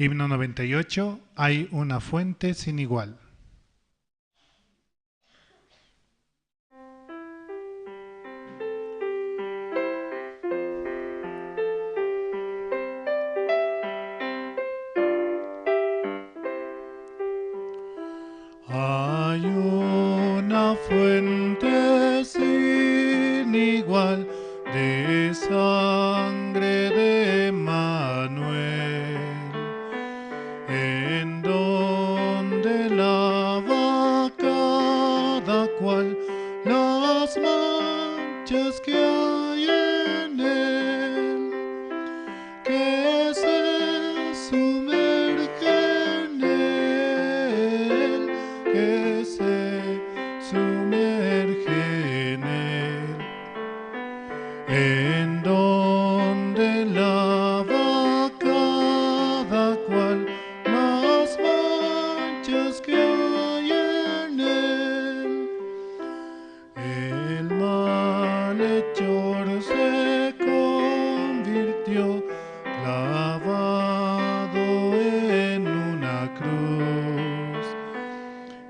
Himno 98, hay una fuente sin igual. Hay una fuente sin igual de sangre de Emmanuel, en donde lava cada cual las manchas que hay en él, que se sumerge en él, que se sumerge en él, en donde lava cada cual las manchas que hay en él. El malhechor se convirtió clavado en una cruz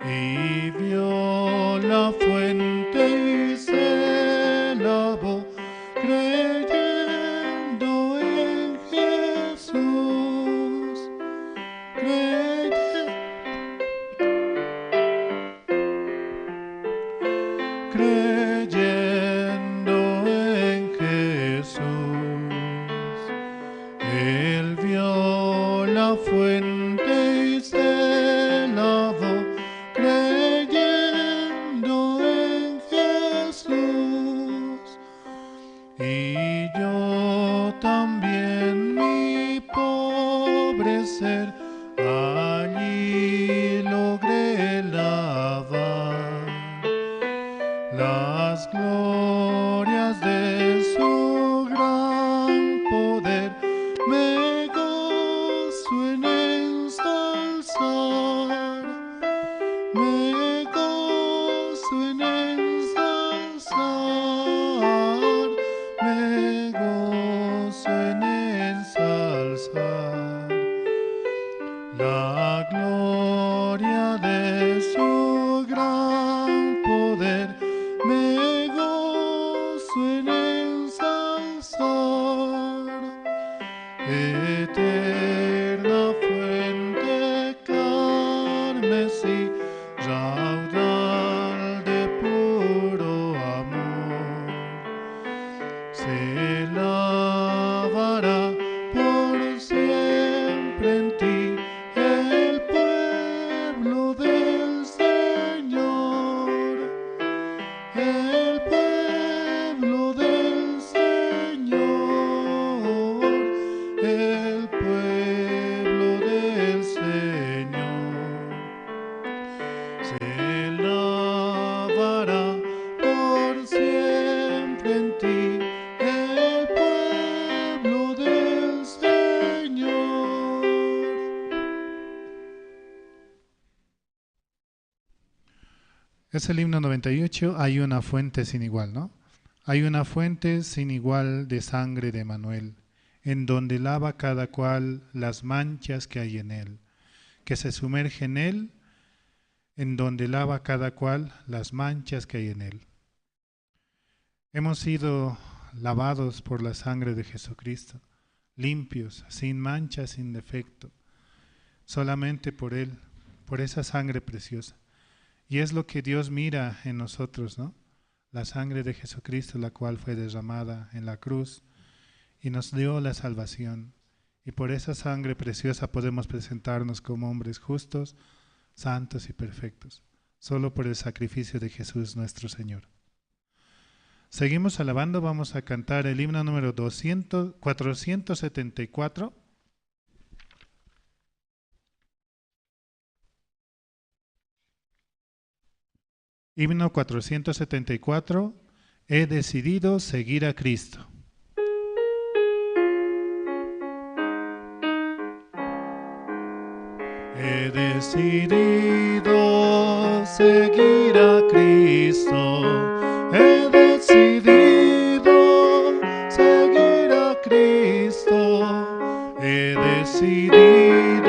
y vio la fuente y se lavó creyendo en Jesús, creyendo en Jesús. Él vio la fuente y se lavó creyendo en Jesús. Y yo también, mi pobre ser, allí logré lavar las glorias de su gran poder. Me gozo en ensalzar, me gozo en ensalzar, me gozo en ensalzar la gloria de su gran poder. Me gozo en ensalzar, eterna fuente carmesí, raudal de puro amor, se lavará por siempre en ti el pueblo del Señor, el pueblo del Señor, el pueblo del Señor. Se lavará por siempre en ti el pueblo del Señor. Es el himno 98, hay una fuente sin igual, ¿no? Hay una fuente sin igual de sangre de Emmanuel, en donde lava cada cual las manchas que hay en él, que se sumerge en él, en donde lava cada cual las manchas que hay en él. Hemos sido lavados por la sangre de Jesucristo, limpios, sin mancha, sin defecto, solamente por él, por esa sangre preciosa. Y es lo que Dios mira en nosotros, ¿no? La sangre de Jesucristo, la cual fue derramada en la cruz y nos dio la salvación. Y por esa sangre preciosa podemos presentarnos como hombres justos, santos y perfectos, solo por el sacrificio de Jesús nuestro Señor. Seguimos alabando, vamos a cantar el himno número 474. Himno 474, he decidido seguir a Cristo. He decidido seguir a Cristo, he decidido seguir a Cristo, he decidido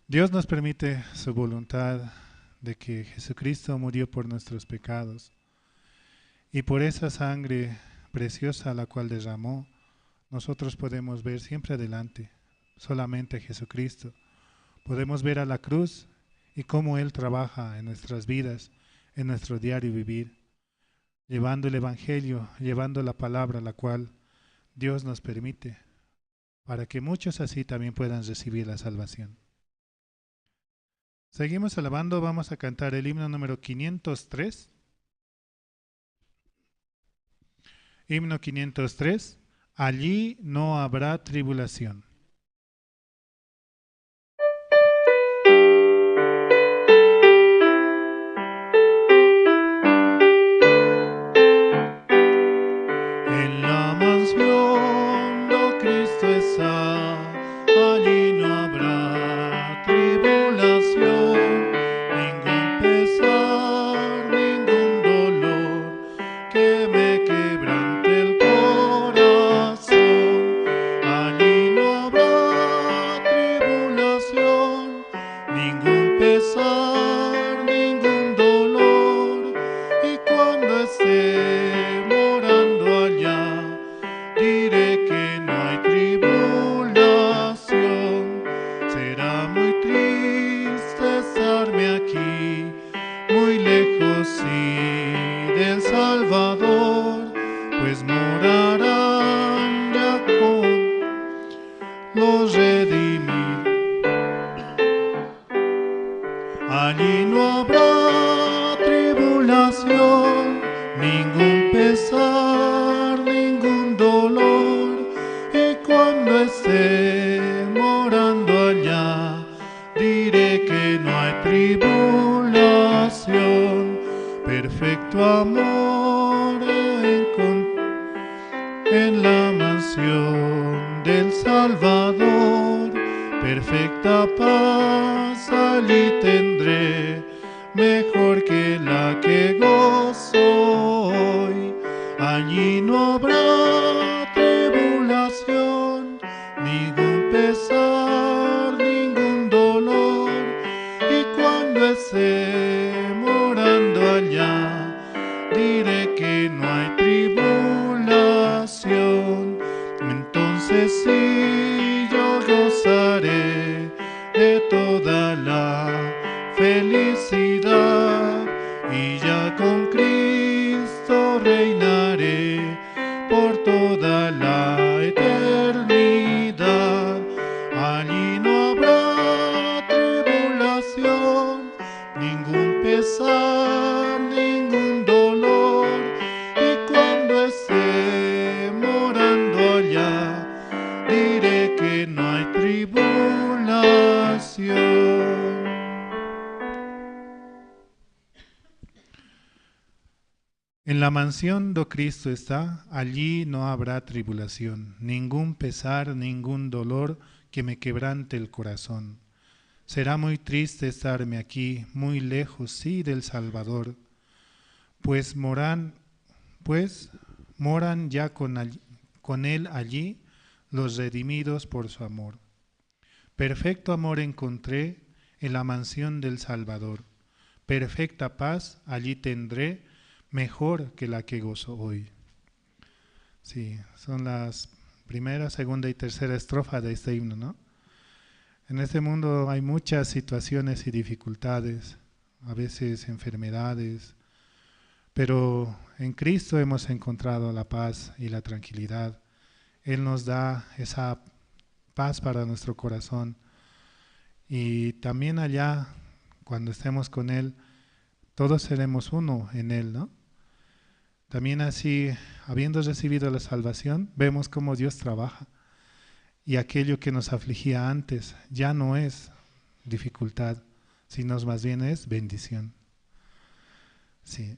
Dios nos permite su voluntad de que Jesucristo murió por nuestros pecados y por esa sangre preciosa la cual derramó, nosotros podemos ver siempre adelante, solamente a Jesucristo. Podemos ver a la cruz y cómo Él trabaja en nuestras vidas, en nuestro diario vivir, llevando el Evangelio, llevando la palabra la cual Dios nos permite, para que muchos así también puedan recibir la salvación. Seguimos alabando, vamos a cantar el himno número 503. Himno 503, allí no habrá tribulación. En la mansión do Cristo está, allí no habrá tribulación, ningún pesar, ningún dolor que me quebrante el corazón. Allí no habrá tribulación, ningún pesar, ningún dolor, y cuando esté morando allá, diré que no hay tribulación. Será muy triste estarme aquí, muy lejos sí del Salvador, pues morarán ya con los redimidos. Allí no habrá tribulación, ningún pesar, ningún dolor, y cuando esté morando allá, diré que no hay tribulación. Perfecto amor en la mansión del Salvador, perfecta paz allí tendré, mejor que la que gozo hoy. Allí no habrá tribulación, ningún pesar, ningún dolor, y cuando esté morando allá, diré que no hay tribulación. Entonces sí, yo gozaré de toda la felicidad, y ya con Cristo reinaré por toda la eternidad. Allí no habrá tribulación, ningún pesar, ningún dolor, y cuando esté morando allá, diré que no hay tribulación. En la mansión do Cristo está, allí no habrá tribulación, ningún pesar, ningún dolor que me quebrante el corazón. Será muy triste estarme aquí, muy lejos, sí, del Salvador, pues moran ya con Él allí los redimidos por su amor. Perfecto amor encontré en la mansión del Salvador, perfecta paz allí tendré, mejor que la que gozo hoy. Sí, son las primera, segunda y tercera estrofa de este himno, ¿no? En este mundo hay muchas situaciones y dificultades, a veces enfermedades, pero en Cristo hemos encontrado la paz y la tranquilidad. Él nos da esa paz para nuestro corazón, y también allá, cuando estemos con Él, todos seremos uno en Él, ¿no? También así, habiendo recibido la salvación, vemos cómo Dios trabaja, y aquello que nos afligía antes ya no es dificultad, sino más bien es bendición. Sí.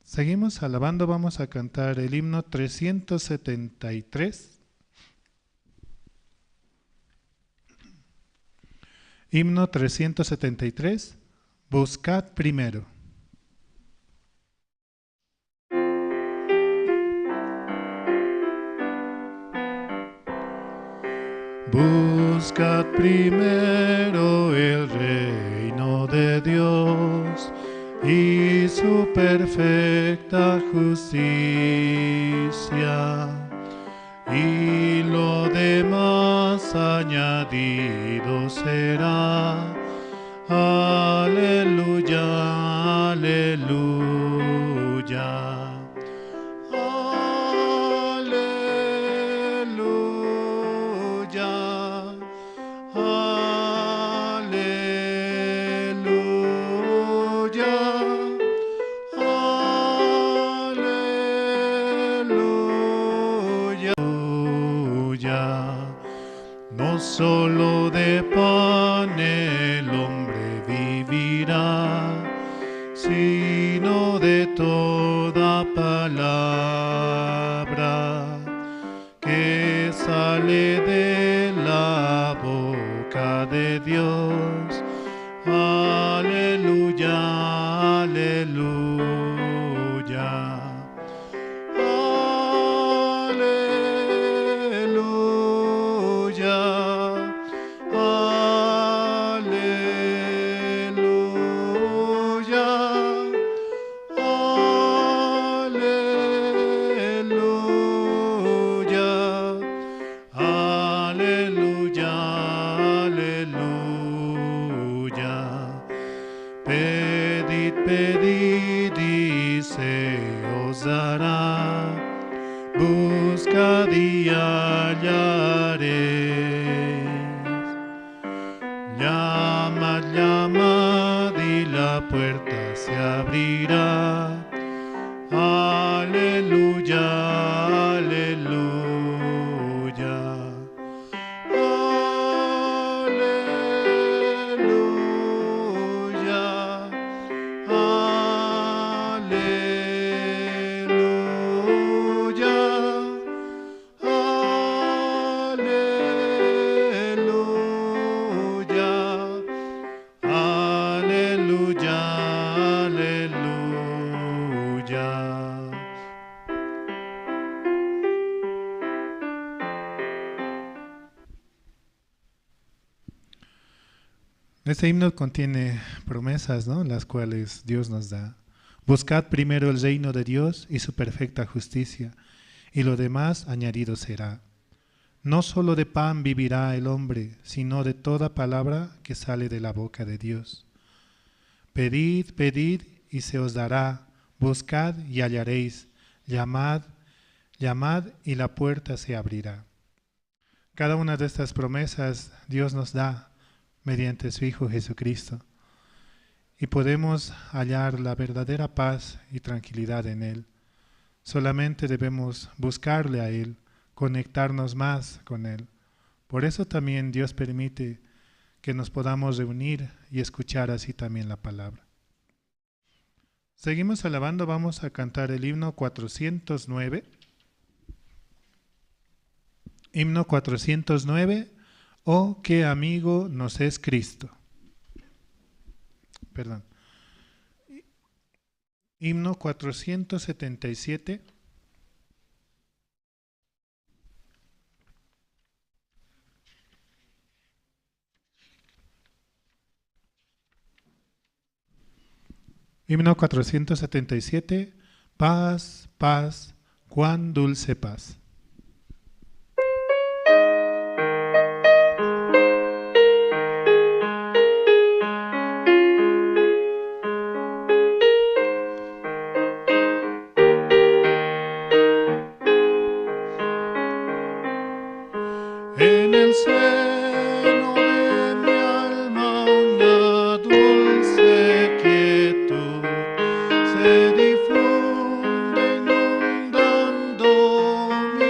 Seguimos alabando, vamos a cantar el himno 373. Himno 373, buscad primero. Buscad primero el su perfecta justicia, y lo demás añadido será. Aleluya, aleluya. Aleluya, aleluya, aleluya. No solo de pan el hombre vivirá, sino de toda palabra que sale de la boca de Dios. Aleluya, aleluya. Aleluya, aleluya, aleluya, aleluya, aleluya. Pedid, pedid y se os dará. Buscad y hallaréis. Llamad, llamad y la puerta se abrirá. Aleluya, aleluya. Aleluya, aleluya, aleluya, aleluya, aleluya. Este himno contiene promesas, ¿no?, las cuales Dios nos da. Buscad primero el reino de Dios y su perfecta justicia, y lo demás añadido será. No solo de pan vivirá el hombre, sino de toda palabra que sale de la boca de Dios. Pedid, pedid y se os dará. Buscad y hallaréis. Llamad, llamad y la puerta se abrirá. Cada una de estas promesas Dios nos da mediante su Hijo Jesucristo, y podemos hallar la verdadera paz y tranquilidad en Él. Solamente debemos buscarle a Él, conectarnos más con Él. Por eso también Dios permite que nos podamos reunir y escuchar así también la palabra. Seguimos alabando, vamos a cantar el himno 409. Himno 409, oh, qué amigo nos es Cristo. Perdón. Himno 477. Himno 477, paz, paz, cuán dulce paz. En el seno de mi alma una dulce quietud se difunde inundando mi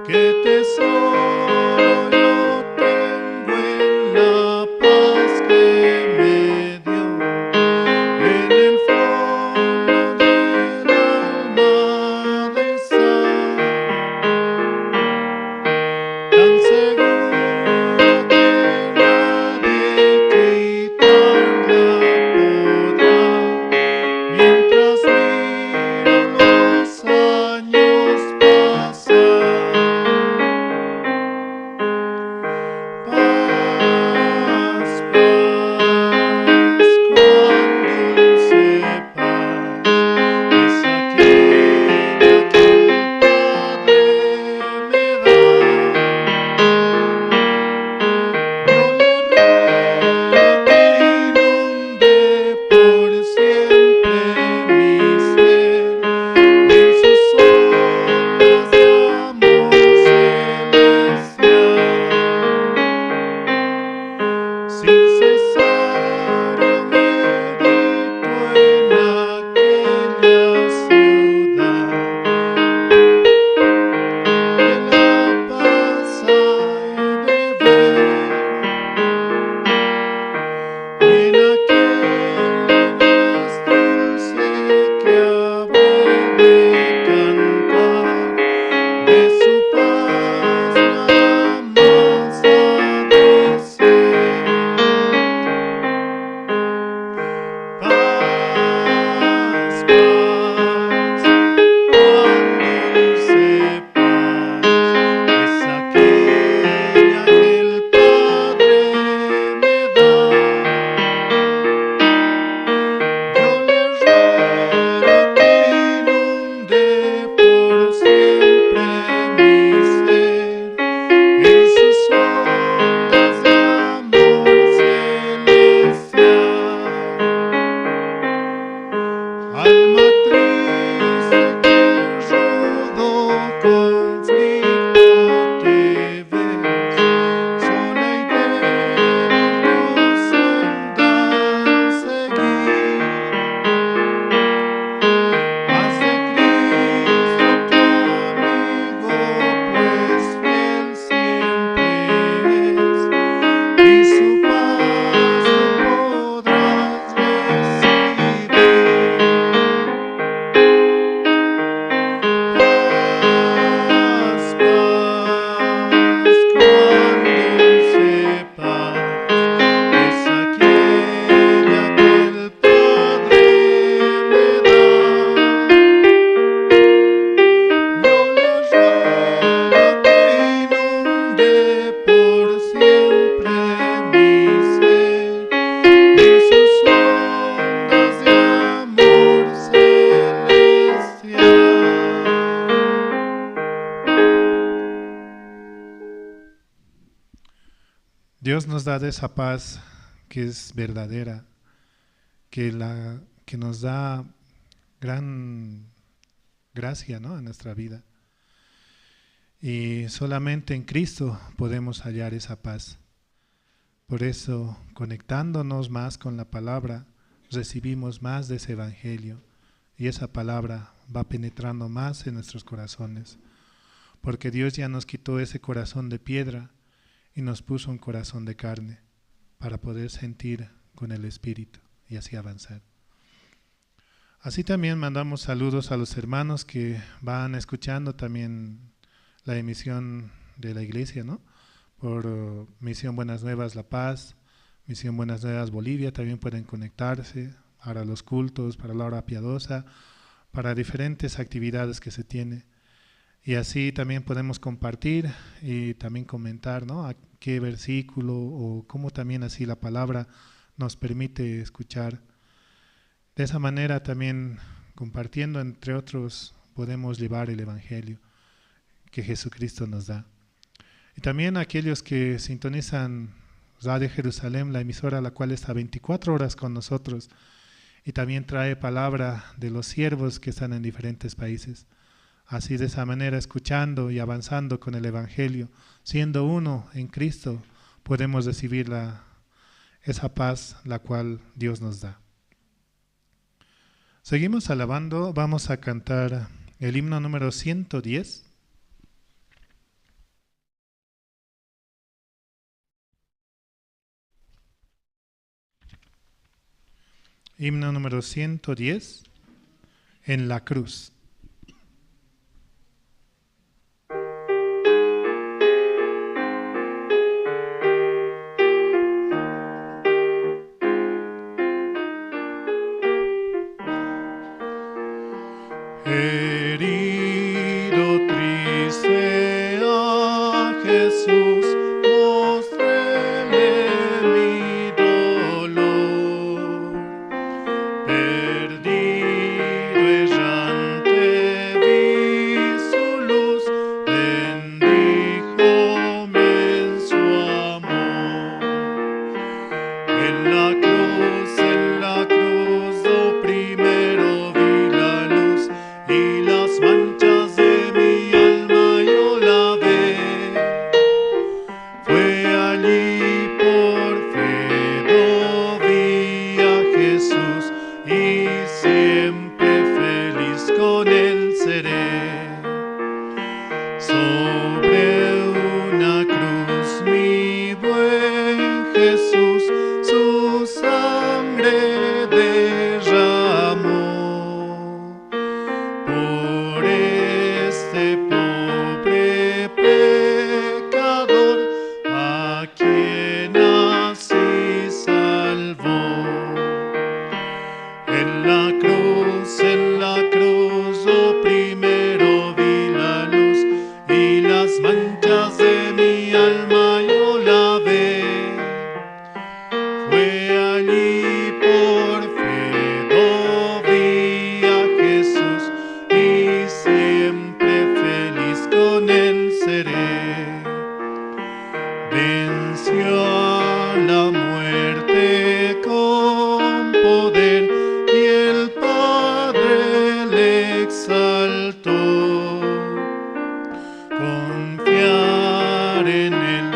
qué tesoro yo tengo en la paz que me dio, en el fondo del alma desar, tan segura que nadie quitarla podrá, mientras miro los años pasar. Paz, paz, cuán dulce paz, es aquella que el Padre me da. Yo le ruego que inunde por siempre mi ser, y en sus ondas de amor celestial, sin cesar yo medito en aquella ciudad, de la paz hay de ver, y en aquel más dulce que habré de cantar, de su paz nada más ha de ser. Paz, paz, cuán dulce paz, es aquella que el Padre me da. Yo le ruego que inunde por siempre mi ser, en sus ondas de amor celestial. Alma triste que en rudo conflicto te ves, sola y débil tu senda seguir. Haz de Cristo tu amigo, pues fiel siempre es, y su paz tú podrás recibir. Paz, paz, cuán dulce paz, es aquella que el Padre me da. Yo le ruego que inunde por siempre mi ser, en sus ondas de amor celestial. Dios nos da de esa paz que es verdadera, que nos da gran gracia, ¿no?, en nuestra vida. Y solamente en Cristo podemos hallar esa paz. Por eso, conectándonos más con la palabra, recibimos más de ese evangelio, y esa palabra va penetrando más en nuestros corazones, porque Dios ya nos quitó ese corazón de piedra y nos puso un corazón de carne para poder sentir con el Espíritu y así avanzar. Así también mandamos saludos a los hermanos que van escuchando también la emisión de la iglesia, ¿no?, por Misión Buenas Nuevas La Paz, Misión Buenas Nuevas Bolivia, también pueden conectarse para los cultos, para la hora piadosa, para diferentes actividades que se tiene. Y así también podemos compartir y también comentar, ¿no?, a qué versículo o cómo también así la palabra nos permite escuchar. De esa manera también, compartiendo entre otros, podemos llevar el evangelio que Jesucristo nos da. Y también aquellos que sintonizan Radio Jerusalén, la emisora la cual está 24 horas con nosotros y también trae palabra de los siervos que están en diferentes países. Así, de esa manera, escuchando y avanzando con el evangelio, siendo uno en Cristo, podemos recibir esa paz la cual Dios nos da. Seguimos alabando, vamos a cantar el himno número 110. Himno número 110, en la cruz. Herido, triste a Jesús, mostréle mi dolor. Perdido, errante, vi su luz, bendíjome en su amor. En la cruz, lo primero vi la luz, y las manchas de mi alma yo lavé. Fue allí por fe lo vi a Jesús, y siempre feliz con él seré. Sobre una cruz mi buen Jesús su sangre derramó. Por este pobre pecador a quien así salvó. En la cruz, lo primero vi la luz, y las manchas de mi alma yo lavé. Fue allí por fe lo vi a Jesús, y siempre feliz con él seré. Venció a la muerte con poder, y el Padre le exaltó. Confiar en él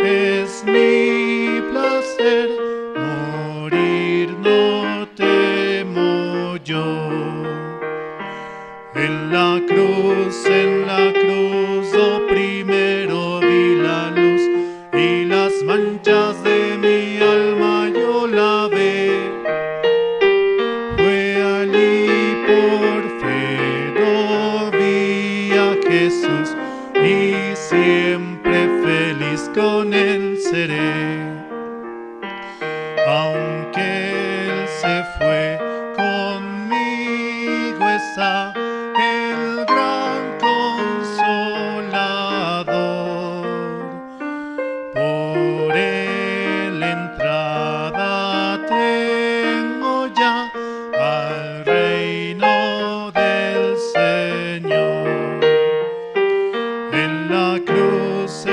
es mi placer, morir no temo yo. En la cruz, lo primero vi la luz, y las manchas de mi alma yo lavé. Fue allí por fe lo vi a Jesús, y siempre feliz con él seré. Aunque él se fue, conmigo está el gran consolador. Por él entrada tengo ya al reino del Señor. En la cruz,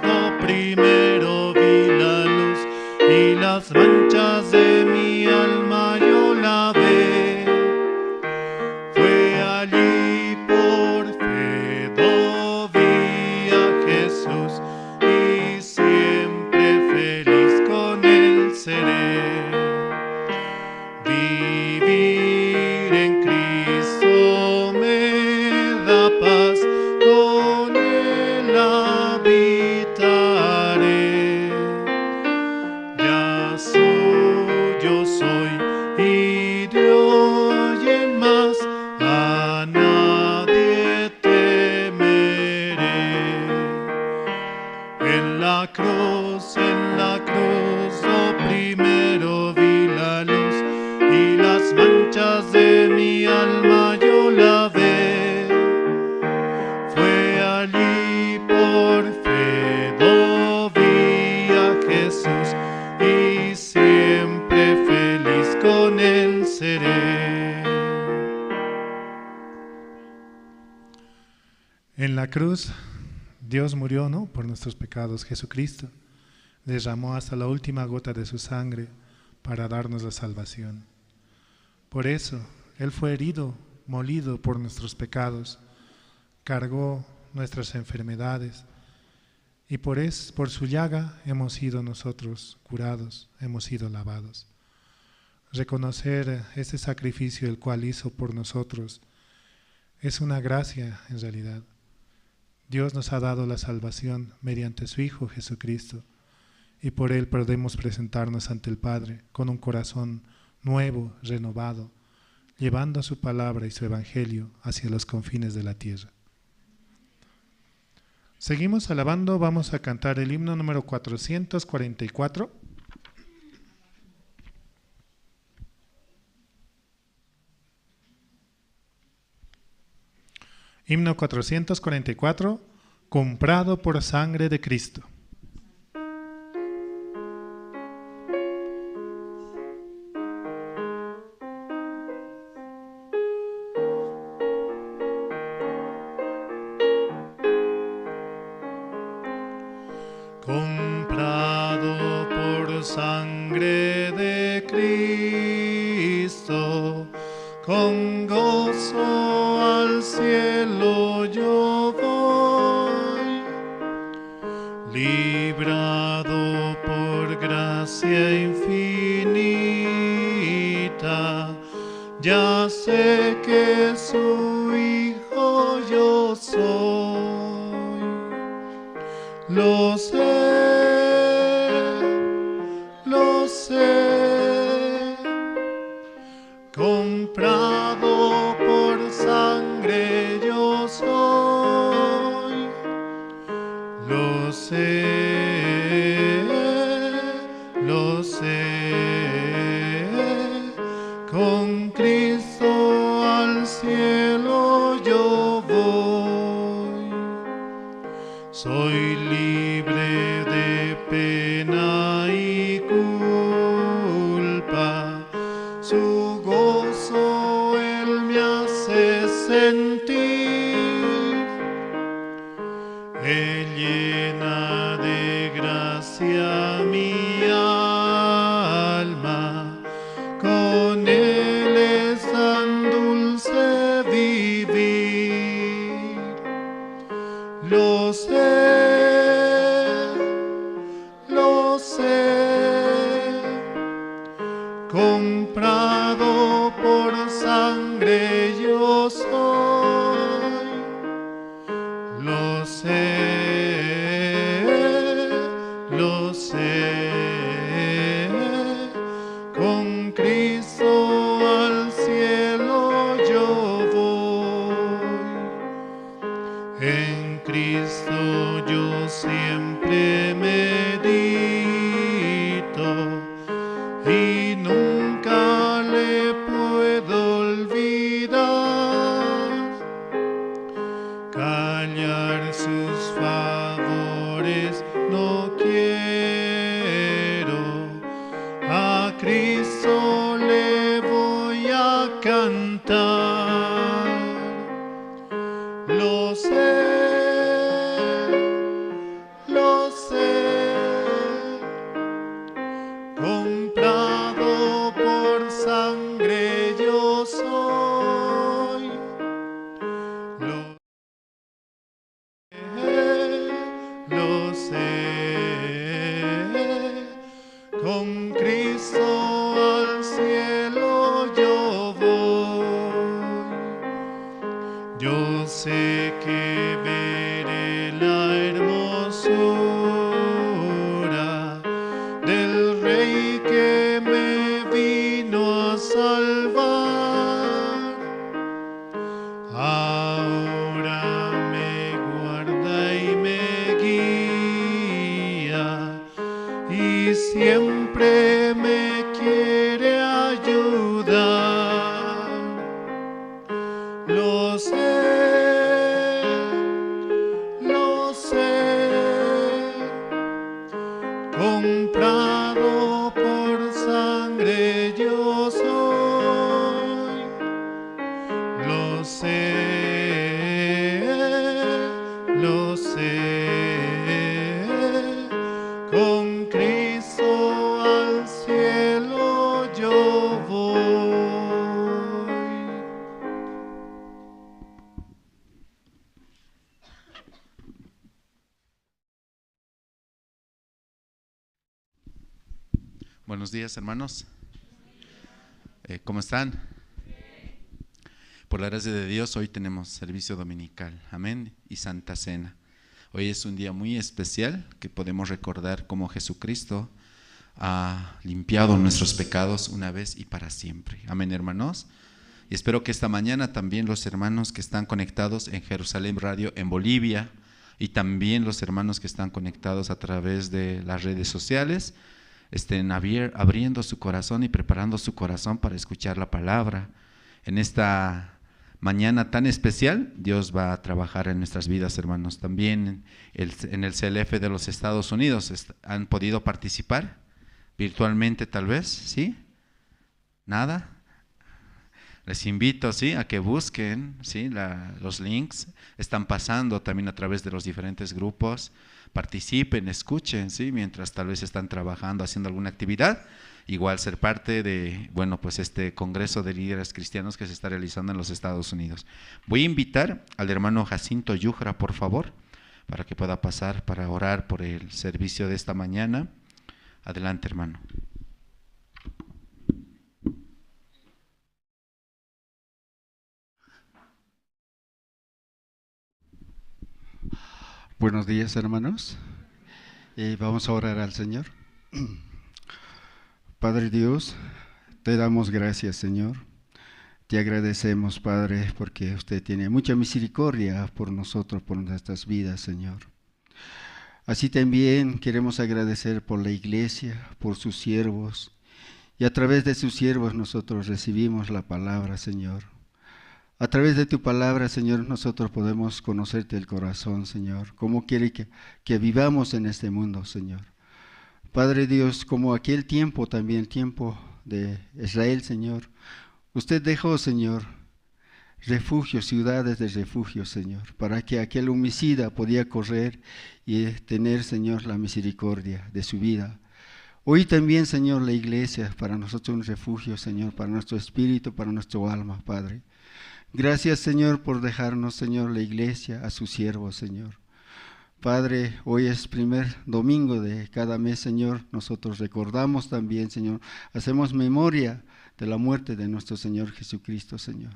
lo primero vi la luz, y las manchas de mi alma yo lavé. Fue allí por fe lo vi a Jesús, y siempre feliz con él seré. Vivir en Cristo me da paz, con él habitaré. Ya suyo soy, y de hoy en más a nadie temeré. En la cruz, lo primero vi la luz, y las manchas de mi alma yo lavé. Fue allí por fe lo vi a Jesús, y siempre feliz con él seré. En la cruz, Dios murió, ¿no?, por nuestros pecados. Jesucristo derramó hasta la última gota de su sangre para darnos la salvación. Por eso, Él fue herido, molido por nuestros pecados, cargó nuestras enfermedades, y por su llaga hemos sido nosotros curados, hemos sido lavados. Reconocer este sacrificio el cual hizo por nosotros es una gracia en realidad. Dios nos ha dado la salvación mediante su Hijo Jesucristo, y por Él podemos presentarnos ante el Padre con un corazón nuevo, renovado, llevando su palabra y su evangelio hacia los confines de la tierra. Seguimos alabando, vamos a cantar el himno número 444. Himno 444, comprado por sangre de Cristo. Comprado por sangre de Cristo, con gozo al cielo yo voy, librado por gracia infinita, ya sé que su hijo yo soy. Lo sé, comprado por sangre yo soy. Lo sé, con Cristo al cielo yo voy. Soy libre de pena y culpa, su gozo Él me hace sentir. Él llena de gracia mi alma, con Él es tan dulce vivir. Lo sé, comprado por sangre yo soy. Lo sé, con Cristo al cielo yo voy. En Cristo yo siempre medito y nunca le puedo olvidar. Callar sus favores no quiero, a Cristo le voy a cantar. Lo sé, comprado por sangre yo soy. Lo sé, con Cristo al cielo yo voy. Yo sé que veré la hermosura del Rey que me vino a salvar. Ahora me guarda y me guía y siempre me quiere ayudar. Lo sé, comprado por sangre yo soy. Lo sé, con Cristo al cielo yo voy. Buenos días, hermanos. ¿Cómo están? Por la gracia de Dios, hoy tenemos servicio dominical, amén, y Santa Cena. Hoy es un día muy especial que podemos recordar cómo Jesucristo ha limpiado nuestros pecados una vez y para siempre. Amén, hermanos. Y espero que esta mañana también los hermanos que están conectados en Jerusalén Radio en Bolivia y también los hermanos que están conectados a través de las redes sociales estén abriendo su corazón y preparando su corazón para escuchar la palabra. En esta mañana tan especial, Dios va a trabajar en nuestras vidas, hermanos. También en el CLF de los Estados Unidos han podido participar virtualmente, tal vez, ¿sí? ¿Nada? Les invito, ¿sí?, a que busquen, ¿sí?, los links. Están pasando también a través de los diferentes grupos. Participen, escuchen, ¿sí?, mientras tal vez están trabajando, haciendo alguna actividad. Igual ser parte de, bueno, pues este congreso de líderes cristianos que se está realizando en los Estados Unidos. Voy a invitar al hermano Jacinto Yujra, por favor, para que pueda pasar para orar por el servicio de esta mañana. Adelante, hermano. Buenos días, hermanos. Vamos a orar al Señor. Padre Dios, te damos gracias, Señor. Te agradecemos, Padre, porque usted tiene mucha misericordia por nosotros, por nuestras vidas, Señor. Así también queremos agradecer por la iglesia, por sus siervos, y a través de sus siervos nosotros recibimos la palabra, Señor. A través de tu palabra, Señor, nosotros podemos conocerte el corazón, Señor. Cómo quiere que vivamos en este mundo, Señor. Padre Dios, como aquel tiempo también, tiempo de Israel, Señor. Usted dejó, Señor, refugios, ciudades de refugio, Señor, para que aquel homicida podía correr y tener, Señor, la misericordia de su vida. Hoy también, Señor, la iglesia, para nosotros un refugio, Señor, para nuestro espíritu, para nuestro alma, Padre. Gracias, Señor, por dejarnos, Señor, la iglesia a sus siervos, Señor. Padre, hoy es primer domingo de cada mes, Señor. Nosotros recordamos también, Señor, hacemos memoria de la muerte de nuestro Señor Jesucristo, Señor.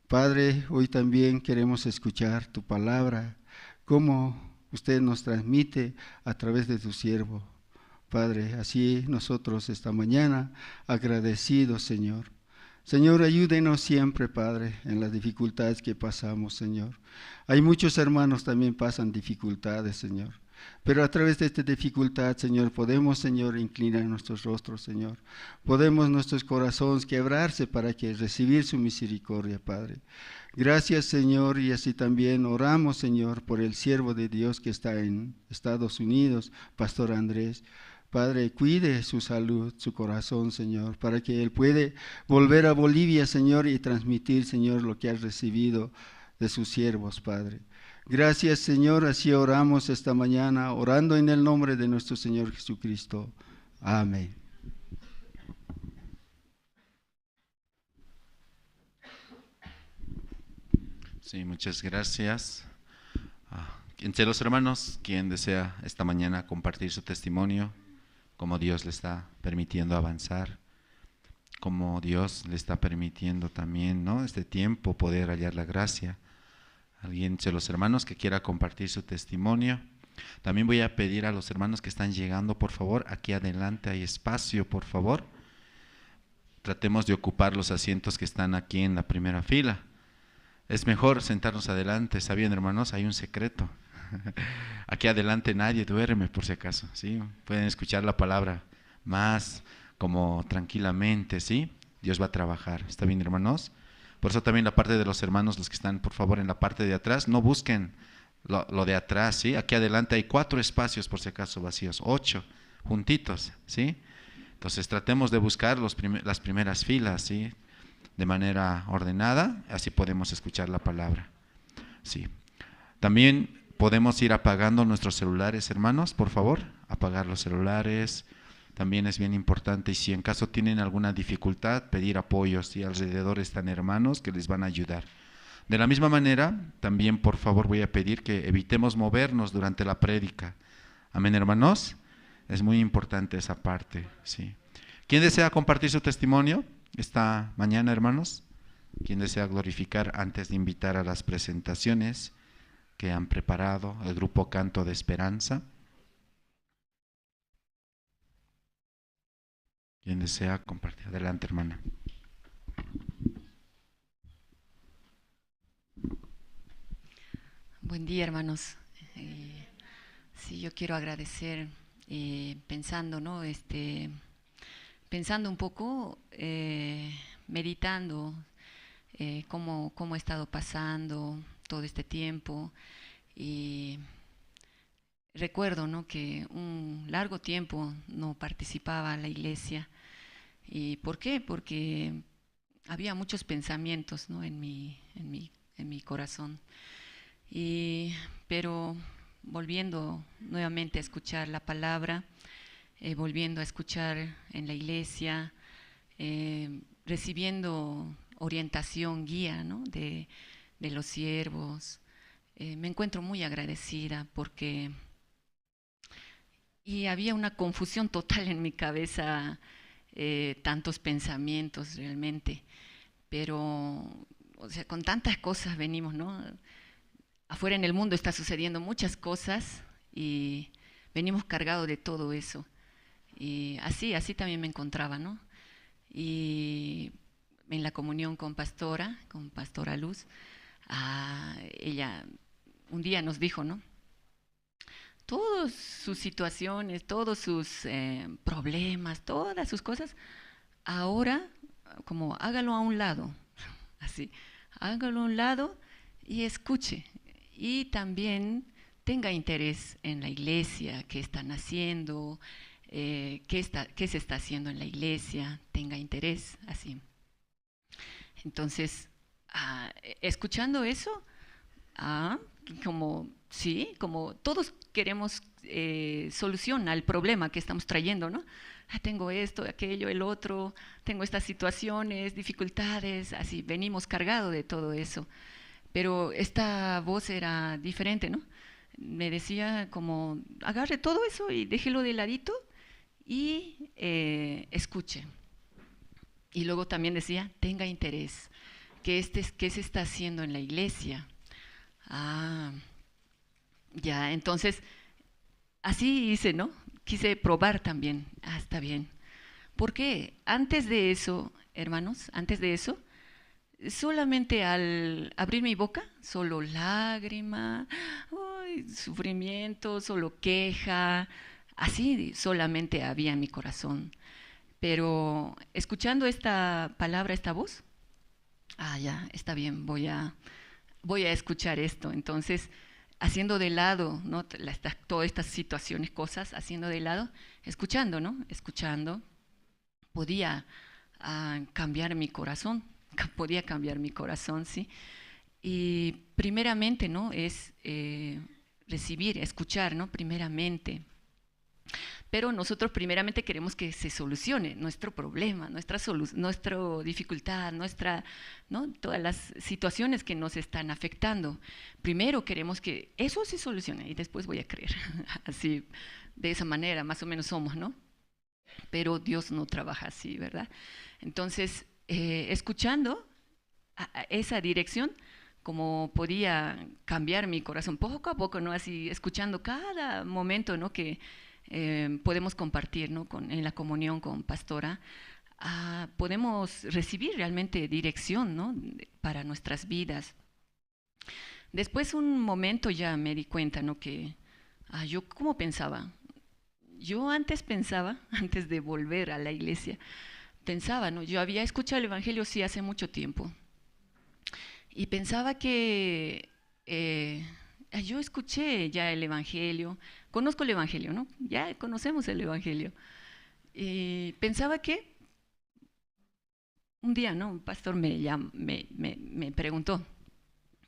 Padre, hoy también queremos escuchar tu palabra, cómo usted nos transmite a través de tu siervo. Padre, así nosotros esta mañana agradecidos, Señor. Señor, ayúdenos siempre, Padre, en las dificultades que pasamos, Señor. Hay muchos hermanos también pasan dificultades, Señor. Pero a través de esta dificultad, Señor, podemos, Señor, inclinar nuestros rostros, Señor. Podemos nuestros corazones quebrarse para que recibir su misericordia, Padre. Gracias, Señor, y así también oramos, Señor, por el siervo de Dios que está en Estados Unidos, Pastor Andrés. Padre, cuide su salud, su corazón, Señor, para que él pueda volver a Bolivia, Señor, y transmitir, Señor, lo que has recibido de sus siervos, Padre. Gracias, Señor, así oramos esta mañana, orando en el nombre de nuestro Señor Jesucristo. Amén. Sí, muchas gracias. Entre los hermanos, quien desea esta mañana compartir su testimonio, cómo Dios le está permitiendo avanzar, cómo Dios le está permitiendo también, ¿no?, este tiempo poder hallar la gracia. Alguien entre los hermanos que quiera compartir su testimonio. También voy a pedir a los hermanos que están llegando, por favor, aquí adelante hay espacio, por favor. Tratemos de ocupar los asientos que están aquí en la primera fila. Es mejor sentarnos adelante, ¿sabían, hermanos? Hay un secreto. Aquí adelante nadie duerme, por si acaso, ¿sí? Pueden escuchar la palabra más como tranquilamente, ¿sí? Dios va a trabajar, ¿está bien, hermanos? Por eso también la parte de los hermanos, los que están, por favor, en la parte de atrás, no busquen lo de atrás, ¿sí? Aquí adelante hay 4 espacios, por si acaso, vacíos, 8, juntitos, ¿sí? Entonces tratemos de buscar las primeras filas, ¿sí?, de manera ordenada, así podemos escuchar la palabra, ¿sí? También podemos ir apagando nuestros celulares, hermanos, por favor, apagar los celulares, también es bien importante, y si en caso tienen alguna dificultad, pedir apoyo, si alrededor están hermanos que les van a ayudar. De la misma manera, también por favor voy a pedir que evitemos movernos durante la prédica. Amén, hermanos, es muy importante esa parte, ¿sí? ¿Quién desea compartir su testimonio esta mañana, hermanos? ¿Quién desea glorificar antes de invitar a las presentaciones que han preparado el grupo Canto de Esperanza? Quien desea compartir. Adelante, hermana. Buen día, hermanos. Sí, yo quiero agradecer, pensando, ¿no? Pensando un poco, meditando cómo he estado pasando todo este tiempo, y recuerdo, ¿no?, que un largo tiempo no participaba en la iglesia. ¿Y por qué? Porque había muchos pensamientos, ¿no?, en mi corazón. Pero volviendo nuevamente a escuchar la palabra, volviendo a escuchar en la iglesia, recibiendo orientación, guía, ¿no?, de los siervos, me encuentro muy agradecida porque había una confusión total en mi cabeza, tantos pensamientos realmente, pero, o sea, con tantas cosas venimos, ¿no? Afuera en el mundo está sucediendo muchas cosas y venimos cargados de todo eso. Y así también me encontraba, ¿no? Y en la comunión con Pastora Luz, ella un día nos dijo, ¿no?, todas sus situaciones, todos sus problemas, todas sus cosas, ahora como hágalo a un lado, así, hágalo a un lado y escuche. Y también tenga interés en la iglesia, qué están haciendo, qué se está haciendo en la iglesia, tenga interés, así. Entonces, escuchando eso, como todos queremos solución al problema que estamos trayendo, ¿no? Tengo esto, aquello, el otro, tengo estas situaciones, dificultades, así, venimos cargados de todo eso. Pero esta voz era diferente, ¿no? Me decía como, agarre todo eso y déjelo de ladito y escuche. Y luego también decía, tenga interés, ¿qué se está haciendo en la iglesia? Ya, entonces, así hice, ¿no? Quise probar también, está bien. ¿Por qué? Antes de eso, hermanos, solamente al abrir mi boca, solo lágrima, sufrimiento, solo queja, así solamente había en mi corazón. Pero escuchando esta palabra, esta voz, ya, está bien, voy a escuchar esto. Entonces, haciendo de lado, ¿no?, todas estas situaciones, cosas, haciendo de lado, escuchando, ¿no? Escuchando, podía cambiar mi corazón. Podía cambiar mi corazón, ¿sí? Y primeramente, ¿no?, es recibir, escuchar, ¿no?, primeramente. Pero nosotros primeramente queremos que se solucione nuestro problema, nuestra dificultad, ¿no?, todas las situaciones que nos están afectando. Primero queremos que eso se solucione y después voy a creer. Así, de esa manera, más o menos somos, ¿no? Pero Dios no trabaja así, ¿verdad? Entonces, escuchando esa dirección, como podía cambiar mi corazón poco a poco, ¿no? Así, escuchando cada momento, ¿no?, que podemos compartir, ¿no?, en la comunión con Pastora, podemos recibir realmente dirección, ¿no?, para nuestras vidas. Después, un momento ya me di cuenta, ¿no?, que yo cómo pensaba. Yo antes pensaba, antes de volver a la iglesia, pensaba, ¿no?, yo había escuchado el Evangelio, sí, hace mucho tiempo. Y pensaba que yo escuché ya el Evangelio, conozco el Evangelio, ¿no? Ya conocemos el Evangelio. Y pensaba que un día, ¿no?, un pastor me preguntó,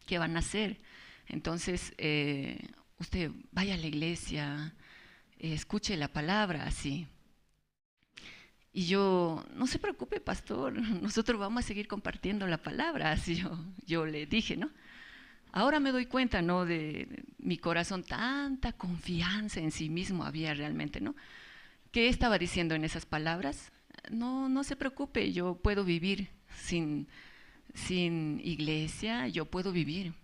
¿qué van a hacer? Entonces, usted vaya a la iglesia, escuche la palabra, así. Y yo, no se preocupe, pastor, nosotros vamos a seguir compartiendo la palabra, así yo le dije, ¿no? Ahora me doy cuenta, ¿no?, de mi corazón, tanta confianza en sí mismo había realmente, ¿no? ¿Qué estaba diciendo en esas palabras? No se preocupe, yo puedo vivir sin iglesia, yo puedo vivir.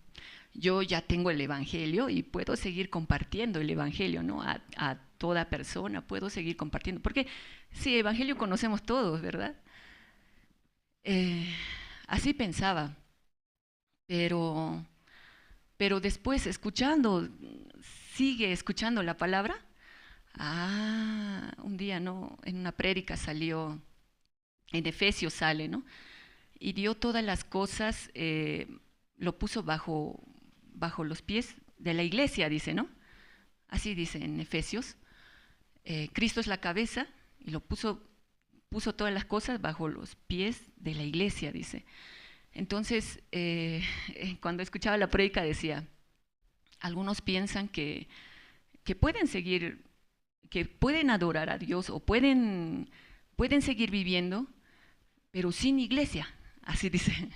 yo ya tengo el Evangelio y puedo seguir compartiendo el Evangelio, ¿no? A toda persona, puedo seguir compartiendo. Porque sí, Evangelio conocemos todos, ¿verdad? Así pensaba, pero, pero después sigue escuchando la palabra. Un día, ¿no? En una prédica salió, en Efesios sale, ¿no? Y dio todas las cosas, lo puso bajo los pies de la iglesia, dice, ¿no? Así dice en Efesios. Cristo es la cabeza y puso todas las cosas bajo los pies de la iglesia, dice. Entonces, cuando escuchaba la prédica decía, algunos piensan que pueden seguir, que pueden adorar a Dios o pueden seguir viviendo, pero sin iglesia, así dice.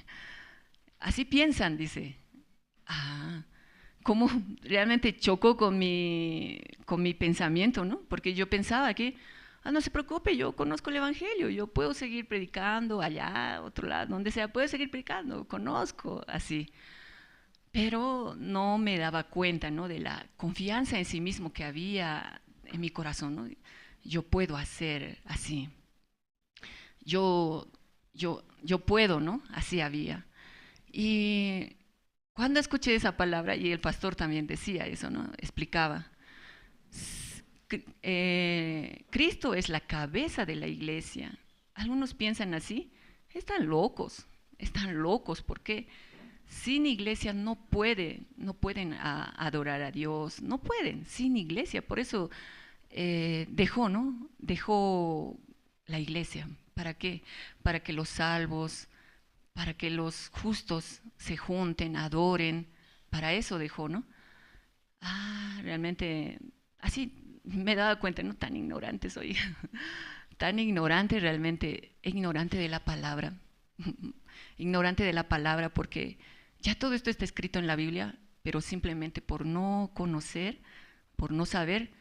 Así piensan, dice. Cómo realmente chocó con mi pensamiento, ¿no? Porque yo pensaba que, no se preocupe, yo conozco el Evangelio, yo puedo seguir predicando allá, otro lado, donde sea, puedo seguir predicando, conozco, así. Pero no me daba cuenta, ¿no? De la confianza en sí mismo que había en mi corazón, ¿no? Yo puedo hacer así. Yo puedo, ¿no? Así había. Y cuando escuché esa palabra, y el pastor también decía eso, ¿no? Explicaba, Cristo es la cabeza de la iglesia. Algunos piensan así, están locos, porque sin iglesia no pueden adorar a Dios, no pueden, sin iglesia. Por eso dejó, ¿no? Dejó la iglesia. ¿Para qué? Para que los salvos, para que los justos se junten, adoren. Para eso dejó, ¿no? Realmente, así me daba cuenta, ¿no? Tan ignorante soy. Tan ignorante realmente, ignorante de la palabra. Ignorante de la palabra porque ya todo esto está escrito en la Biblia, pero simplemente por no conocer, por no saber,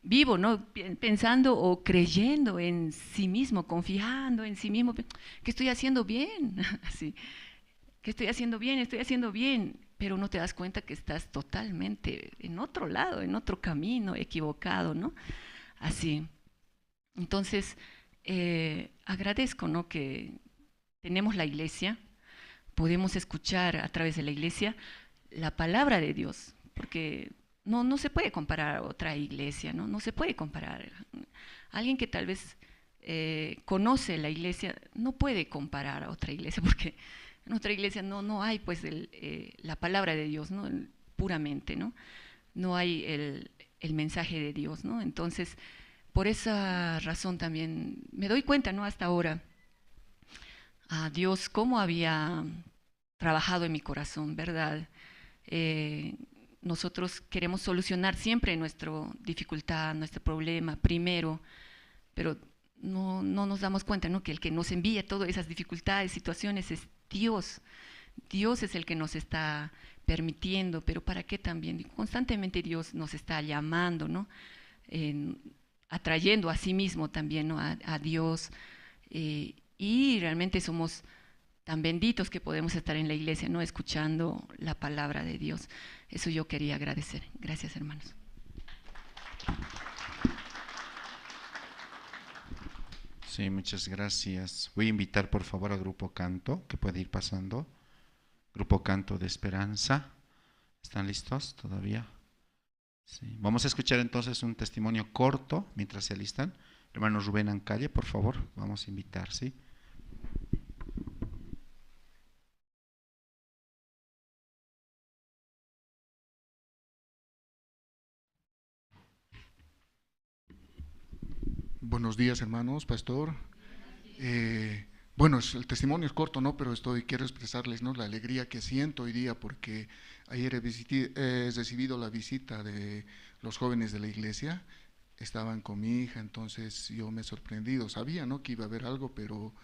vivo, ¿no? Pensando o creyendo en sí mismo, confiando en sí mismo, que estoy haciendo bien, así, que estoy haciendo bien, pero no te das cuenta que estás totalmente en otro lado, en otro camino, equivocado, ¿no? Así. Entonces, agradezco, ¿no? Que tenemos la iglesia, podemos escuchar a través de la iglesia la palabra de Dios, porque no se puede comparar a otra iglesia, ¿no? No se puede comparar. Alguien que tal vez conoce la iglesia no puede comparar a otra iglesia, porque en otra iglesia no hay pues la palabra de Dios, ¿no? Puramente, ¿no? No hay el mensaje de Dios, ¿no? Entonces, por esa razón también me doy cuenta, ¿no? Hasta ahora, a Dios cómo había trabajado en mi corazón, ¿verdad? Nosotros queremos solucionar siempre nuestra dificultad, nuestro problema primero, pero no nos damos cuenta, ¿no? Que el que nos envía todas esas dificultades, situaciones es Dios. Dios es el que nos está permitiendo, pero ¿para qué también? Constantemente Dios nos está llamando, ¿no? Atrayendo a sí mismo también, ¿no? a Dios. Y realmente somos tan benditos que podemos estar en la iglesia, ¿no? Escuchando la palabra de Dios. Eso yo quería agradecer. Gracias, hermanos. Sí, muchas gracias. Voy a invitar por favor al Grupo Canto, que puede ir pasando. Grupo Canto de Esperanza. ¿Están listos todavía? Sí. Vamos a escuchar entonces un testimonio corto mientras se alistan. Hermano Rubén Ancalle, por favor, vamos a invitar, ¿sí? Buenos días, hermanos, pastor. Bueno, el testimonio es corto, ¿no? Pero quiero expresarles, ¿no? La alegría que siento hoy día porque ayer he recibido la visita de los jóvenes de la iglesia. Estaban con mi hija, entonces yo me he sorprendido. Sabía, ¿no? Que iba a haber algo, pero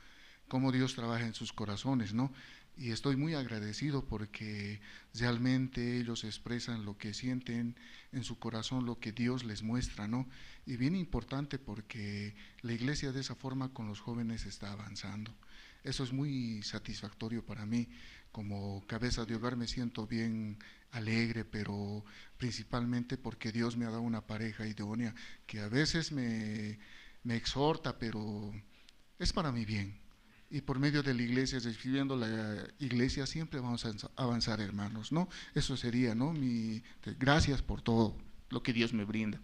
cómo Dios trabaja en sus corazones, ¿no? Y estoy muy agradecido porque realmente ellos expresan lo que sienten en su corazón, lo que Dios les muestra, ¿no? Y bien importante porque la iglesia de esa forma con los jóvenes está avanzando. Eso es muy satisfactorio para mí. como cabeza de hogar me siento bien alegre, pero principalmente porque Dios me ha dado una pareja idónea que a veces me exhorta, pero es para mi bien. Y por medio de la iglesia, recibiendo la iglesia, siempre vamos a avanzar, hermanos, ¿no? Eso sería, ¿no? Gracias por todo lo que Dios me brinda.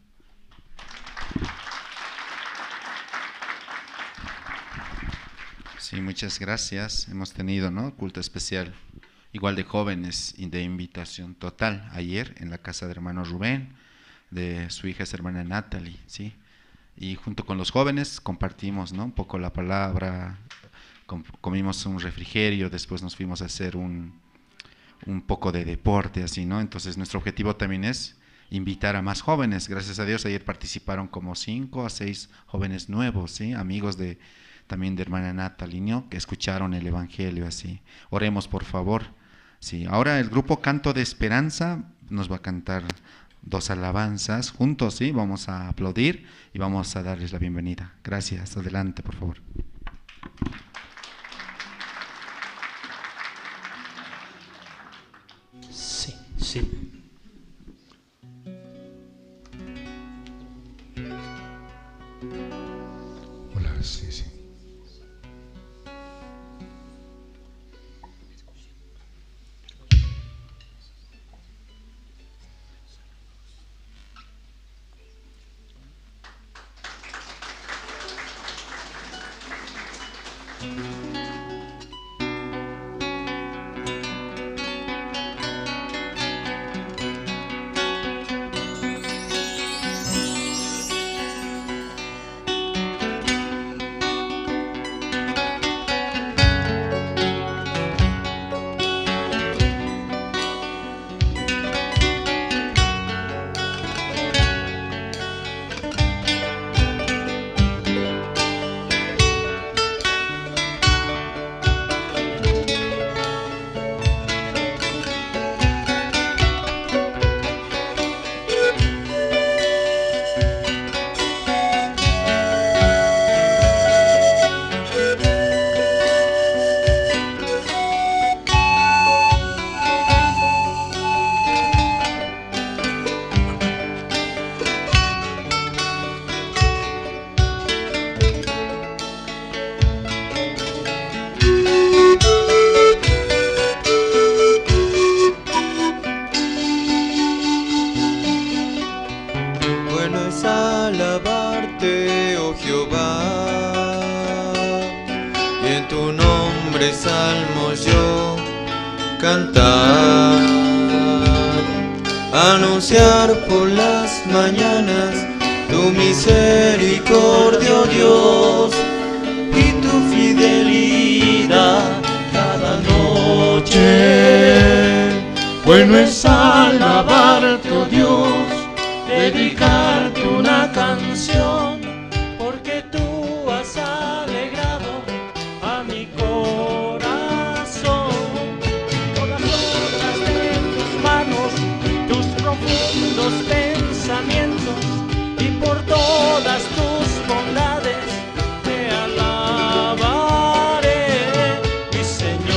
Sí, muchas gracias. Hemos tenido, ¿no?, culto especial, igual de jóvenes y de invitación total, ayer en la casa de hermano Rubén, de su hija, hermana Natalie, ¿sí? Y junto con los jóvenes compartimos, ¿no?, un poco la palabra, comimos un refrigerio, después nos fuimos a hacer un poco de deporte, así, ¿no? Entonces nuestro objetivo también es invitar a más jóvenes. Gracias a Dios ayer participaron como 5 a 6 jóvenes nuevos, ¿sí? Amigos también de hermana Natalie, ¿no?, que escucharon el evangelio, así. Oremos, por favor. Sí, ahora el grupo Canto de Esperanza nos va a cantar 2 alabanzas juntos, ¿sí? Vamos a aplaudir y vamos a darles la bienvenida. Gracias. Adelante, por favor. Sí, sí. Hola, sí, sí. Salmos yo cantar, anunciar por las mañanas tu misericordia, oh Dios, y tu fidelidad cada noche. Bueno es alabarte, oh Dios, dedicarte una canción, porque tú has alegrado a mi corazón. Todas obras de tus manos, tus profundos pensamientos, y por todas tus bondades te alabaré, mi Señor.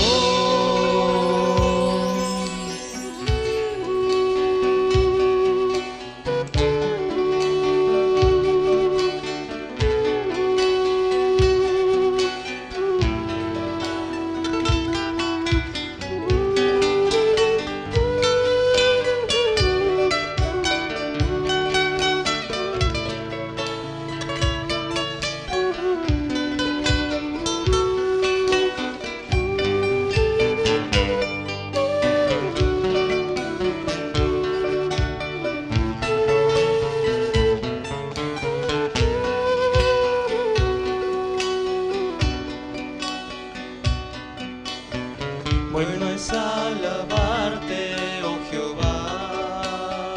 Bueno es alabarte, oh Jehová,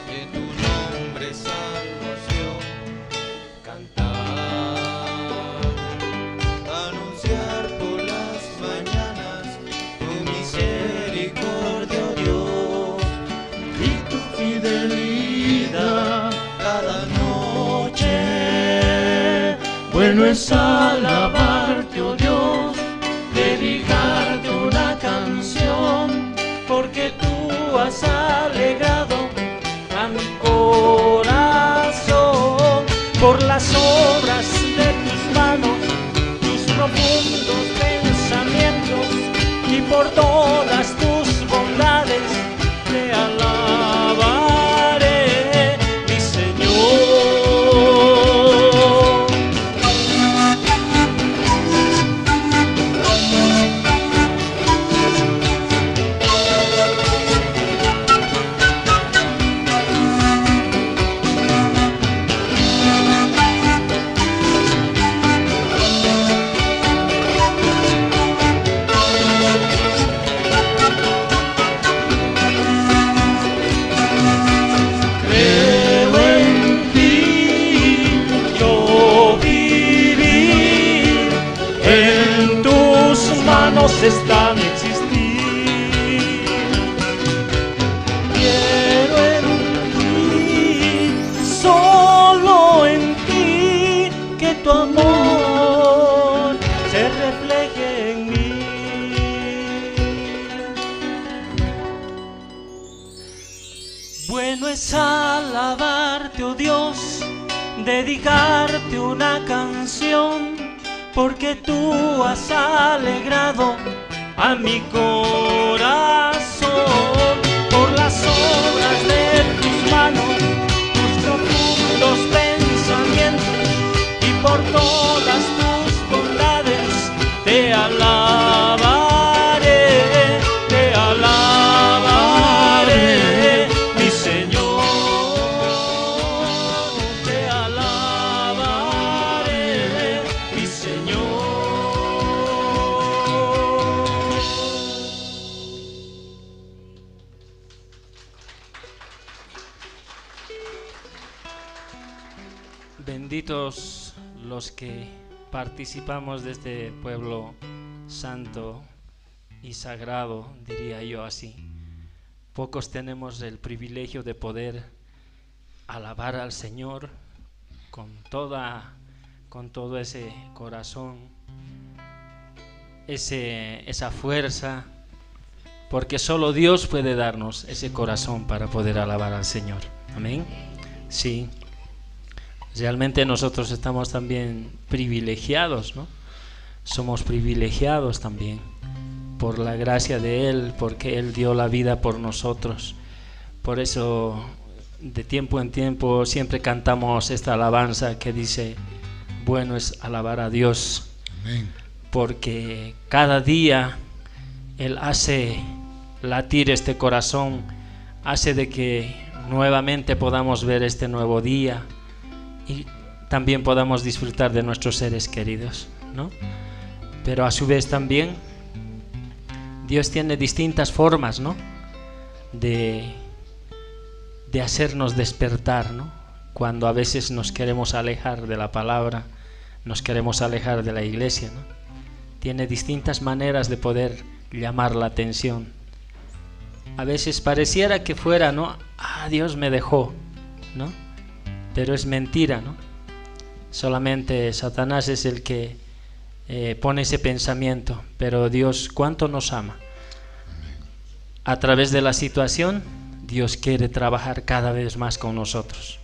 de tu nombre salmos yo cantar, anunciar por las mañanas tu misericordia, oh Dios, y tu fidelidad cada noche. Bueno es alabarte, oh Dios, dedicarte una por las obras de tus manos, tus profundos pensamientos, y por todas tus bondades te alabaré, mi Señor. Está mi existir. Quiero en ti, solo en ti, que tu amor se refleje en mí. Bueno es alabarte, oh Dios, dedicarte una canción, porque tú has alegrado a mi corazón por las obras de tus manos, tus profundos pensamientos, y por todas tus bondades te alabaré, mi Señor, te alabaré, mi Señor. Benditos los que participamos de este pueblo santo y sagrado, diría yo así. Pocos tenemos el privilegio de poder alabar al Señor con todo ese corazón, esa fuerza, porque solo Dios puede darnos ese corazón para poder alabar al Señor. Amén. Sí. Realmente nosotros estamos también privilegiados, ¿no? Somos privilegiados también por la gracia de Él, porque Él dio la vida por nosotros. Por eso, de tiempo en tiempo, siempre cantamos esta alabanza que dice: bueno es alabar a Dios. Amén. Porque cada día Él hace latir este corazón, hace de que nuevamente podamos ver este nuevo día y también podamos disfrutar de nuestros seres queridos, ¿no? Pero a su vez también Dios tiene distintas formas, ¿no? de hacernos despertar, ¿no? Cuando a veces nos queremos alejar de la palabra, nos queremos alejar de la iglesia, ¿no? Tiene distintas maneras de poder llamar la atención. A veces pareciera que fuera, ¿no? Dios me dejó, ¿no? Pero es mentira, ¿no? Solamente Satanás es el que pone ese pensamiento, pero Dios cuánto nos ama. A través de la situación, Dios quiere trabajar cada vez más con nosotros.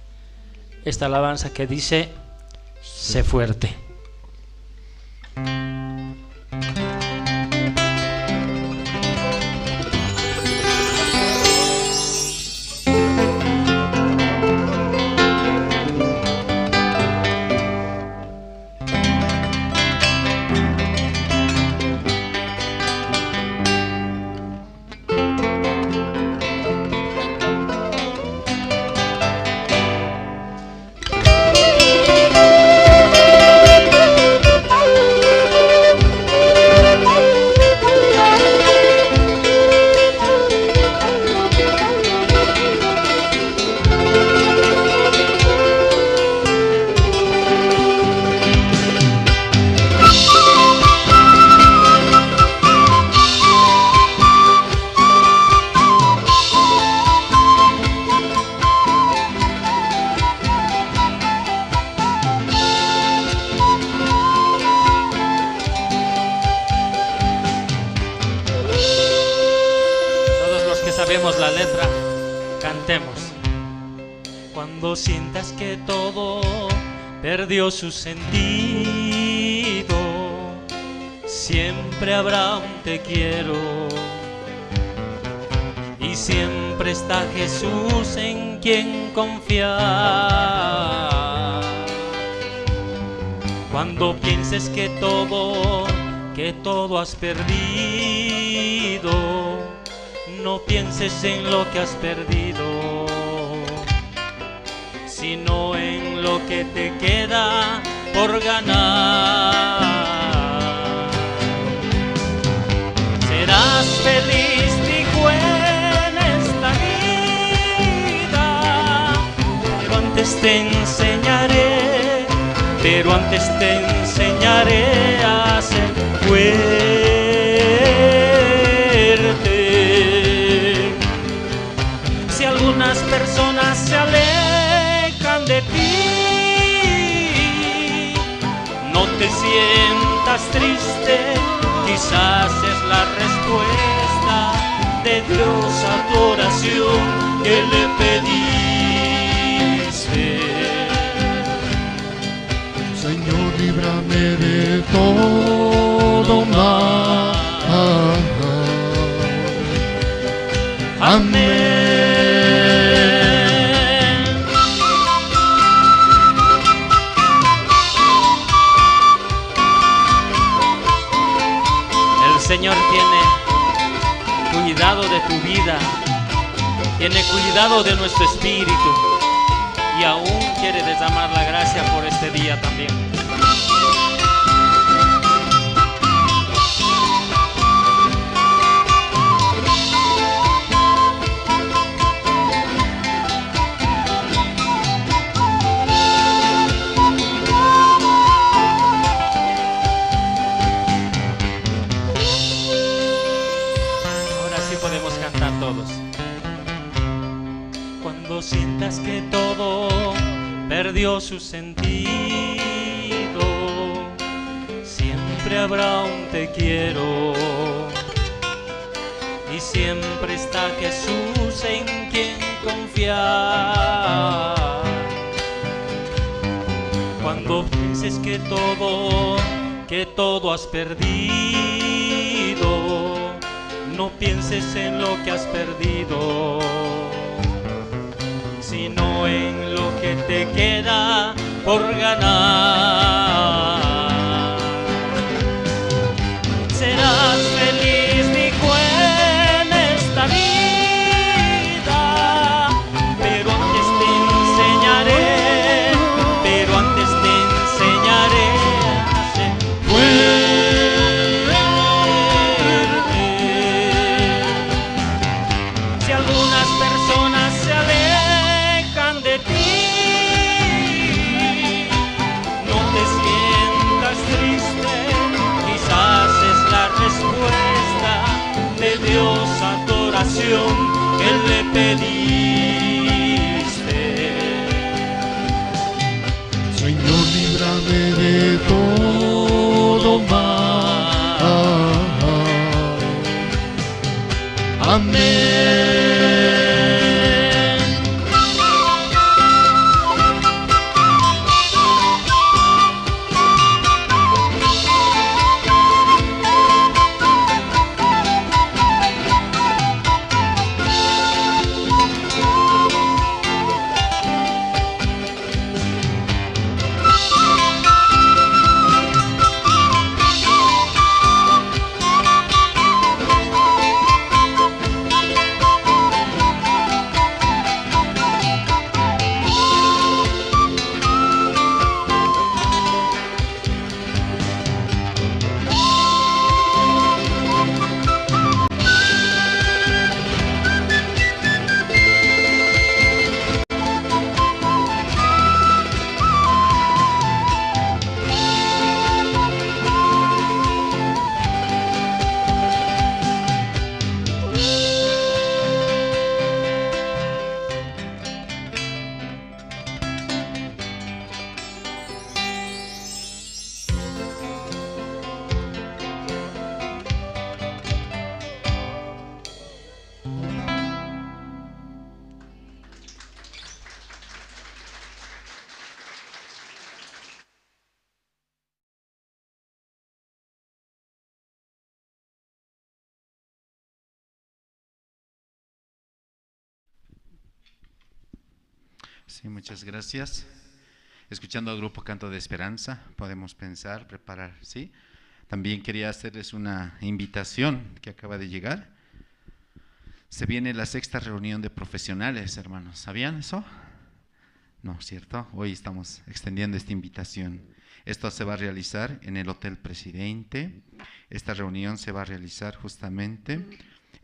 Esta alabanza que dice: sé fuerte. sabemos la letra, cantemos. Cuando sientas que todo perdió su sentido. Siempre habrá un te quiero y siempre está Jesús en quien confiar. Cuando pienses que todo has perdido, no pienses en lo que has perdido, sino en lo que te queda por ganar. Serás feliz, dijo, en esta vida, pero antes te enseñaré a ser fuerte. Si algunas personas se alejan de ti, no te sientas triste, quizás es la respuesta de Dios a tu oración que le pediste. Señor, líbrame de todo mal. Amén. El Señor tiene cuidado de tu vida, tiene cuidado de nuestro espíritu y aún quiere derramar la gracia por este día también. Cuando sientas que todo perdió su sentido, siempre habrá un te quiero y siempre está Jesús en quien confiar. Cuando pienses que todo has perdido, no pienses en lo que has perdido, sino en lo que te queda por ganar. Serás feliz, dijo, en esta vida, pero antes te enseñaré a ser fuerte. Si algunas personas se alejan de ti, no te Sí, muchas gracias. Escuchando al grupo Canto de Esperanza, podemos pensar, preparar, ¿sí? También quería hacerles una invitación que acaba de llegar. Se viene la 6ª reunión de profesionales, hermanos. ¿Sabían eso? No, ¿cierto? Hoy estamos extendiendo esta invitación. Esto se va a realizar en el Hotel Presidente. Esta reunión se va a realizar justamente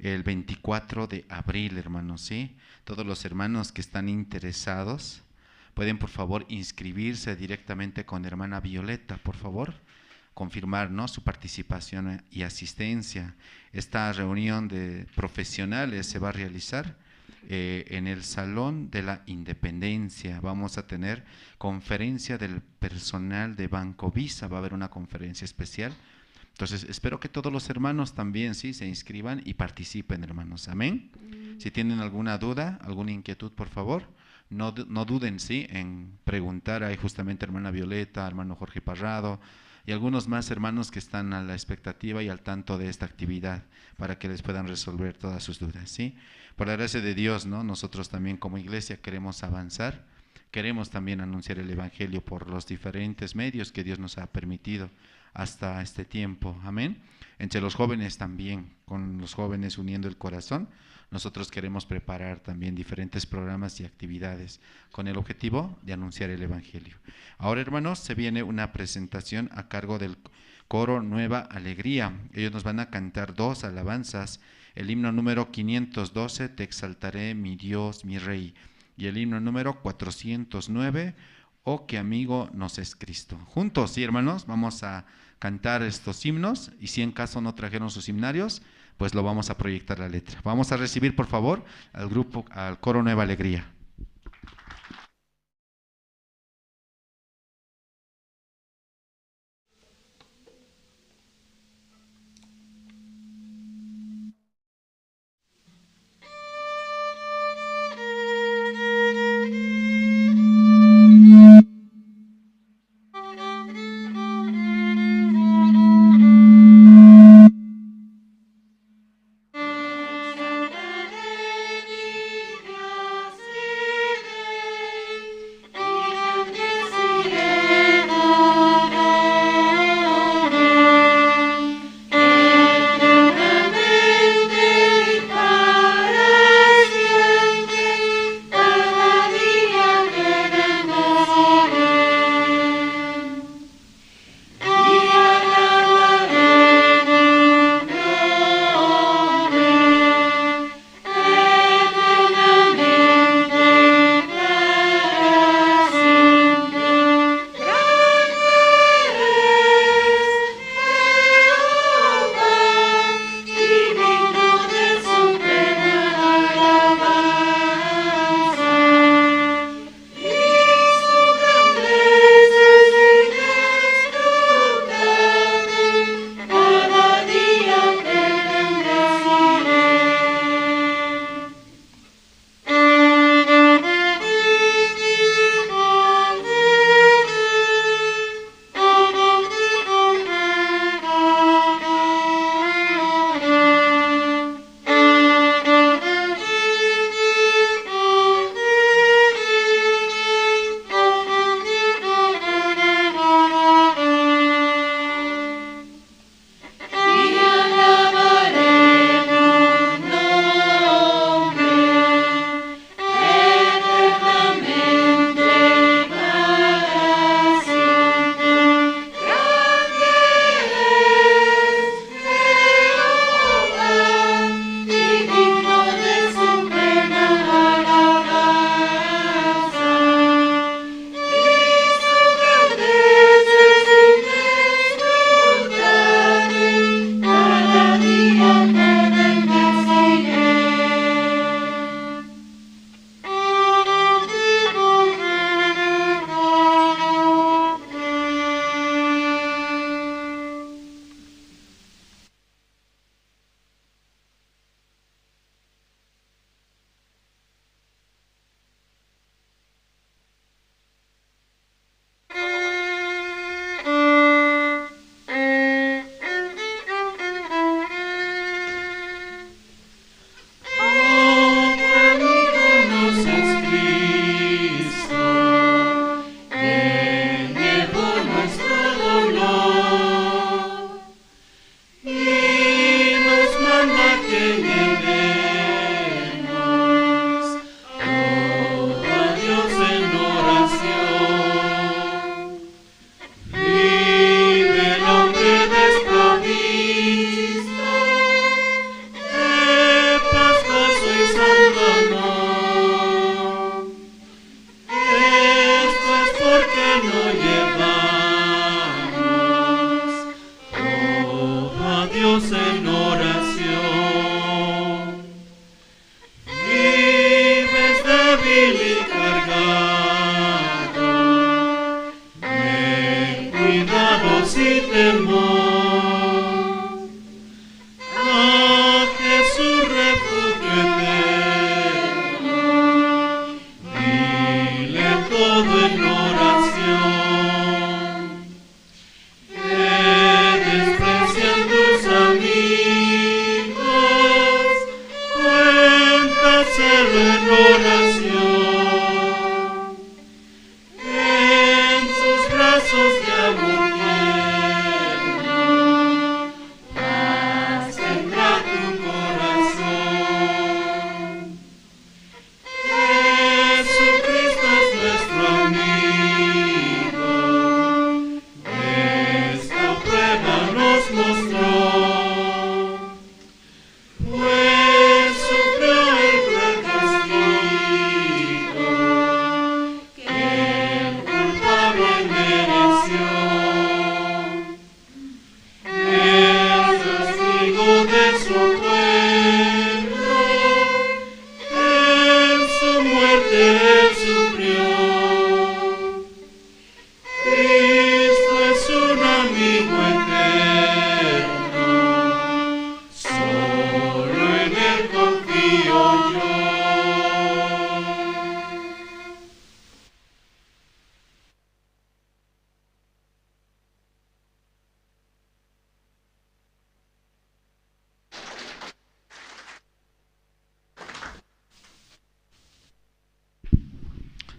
el 24 de abril, hermanos, ¿sí? Todos los hermanos que están interesados pueden, por favor, inscribirse directamente con hermana Violeta, por favor, confirmar, ¿no?, su participación y asistencia. Esta reunión de profesionales se va a realizar en el Salón de la Independencia. Vamos a tener conferencia del personal de Banco Visa, va a haber una conferencia especial. Entonces, espero que todos los hermanos también, sí, se inscriban y participen, hermanos. Amén. Si tienen alguna duda, alguna inquietud, por favor, no duden, sí, en preguntar. Hay justamente hermana Violeta, hermano Jorge Parrado y algunos más hermanos que están a la expectativa y al tanto de esta actividad para que les puedan resolver todas sus dudas, ¿sí? Por la gracia de Dios, ¿no?, nosotros también como iglesia queremos avanzar, queremos también anunciar el Evangelio por los diferentes medios que Dios nos ha permitido hasta este tiempo, amén. Entre los jóvenes también, con los jóvenes uniendo el corazón, nosotros queremos preparar también diferentes programas y actividades con el objetivo de anunciar el Evangelio. Ahora, hermanos, se viene una presentación a cargo del coro Nueva Alegría. Ellos nos van a cantar 2 alabanzas, el himno número 512, Te exaltaré, mi Dios, mi Rey, y el himno número 409, Oh, qué amigo nos es Cristo. Juntos, sí, hermanos, vamos a cantar estos himnos, y si en caso no trajeron sus himnarios, pues lo vamos a proyectar la letra. Vamos a recibir, por favor, al grupo, al coro Nueva Alegría. Exaltaré mi Dios y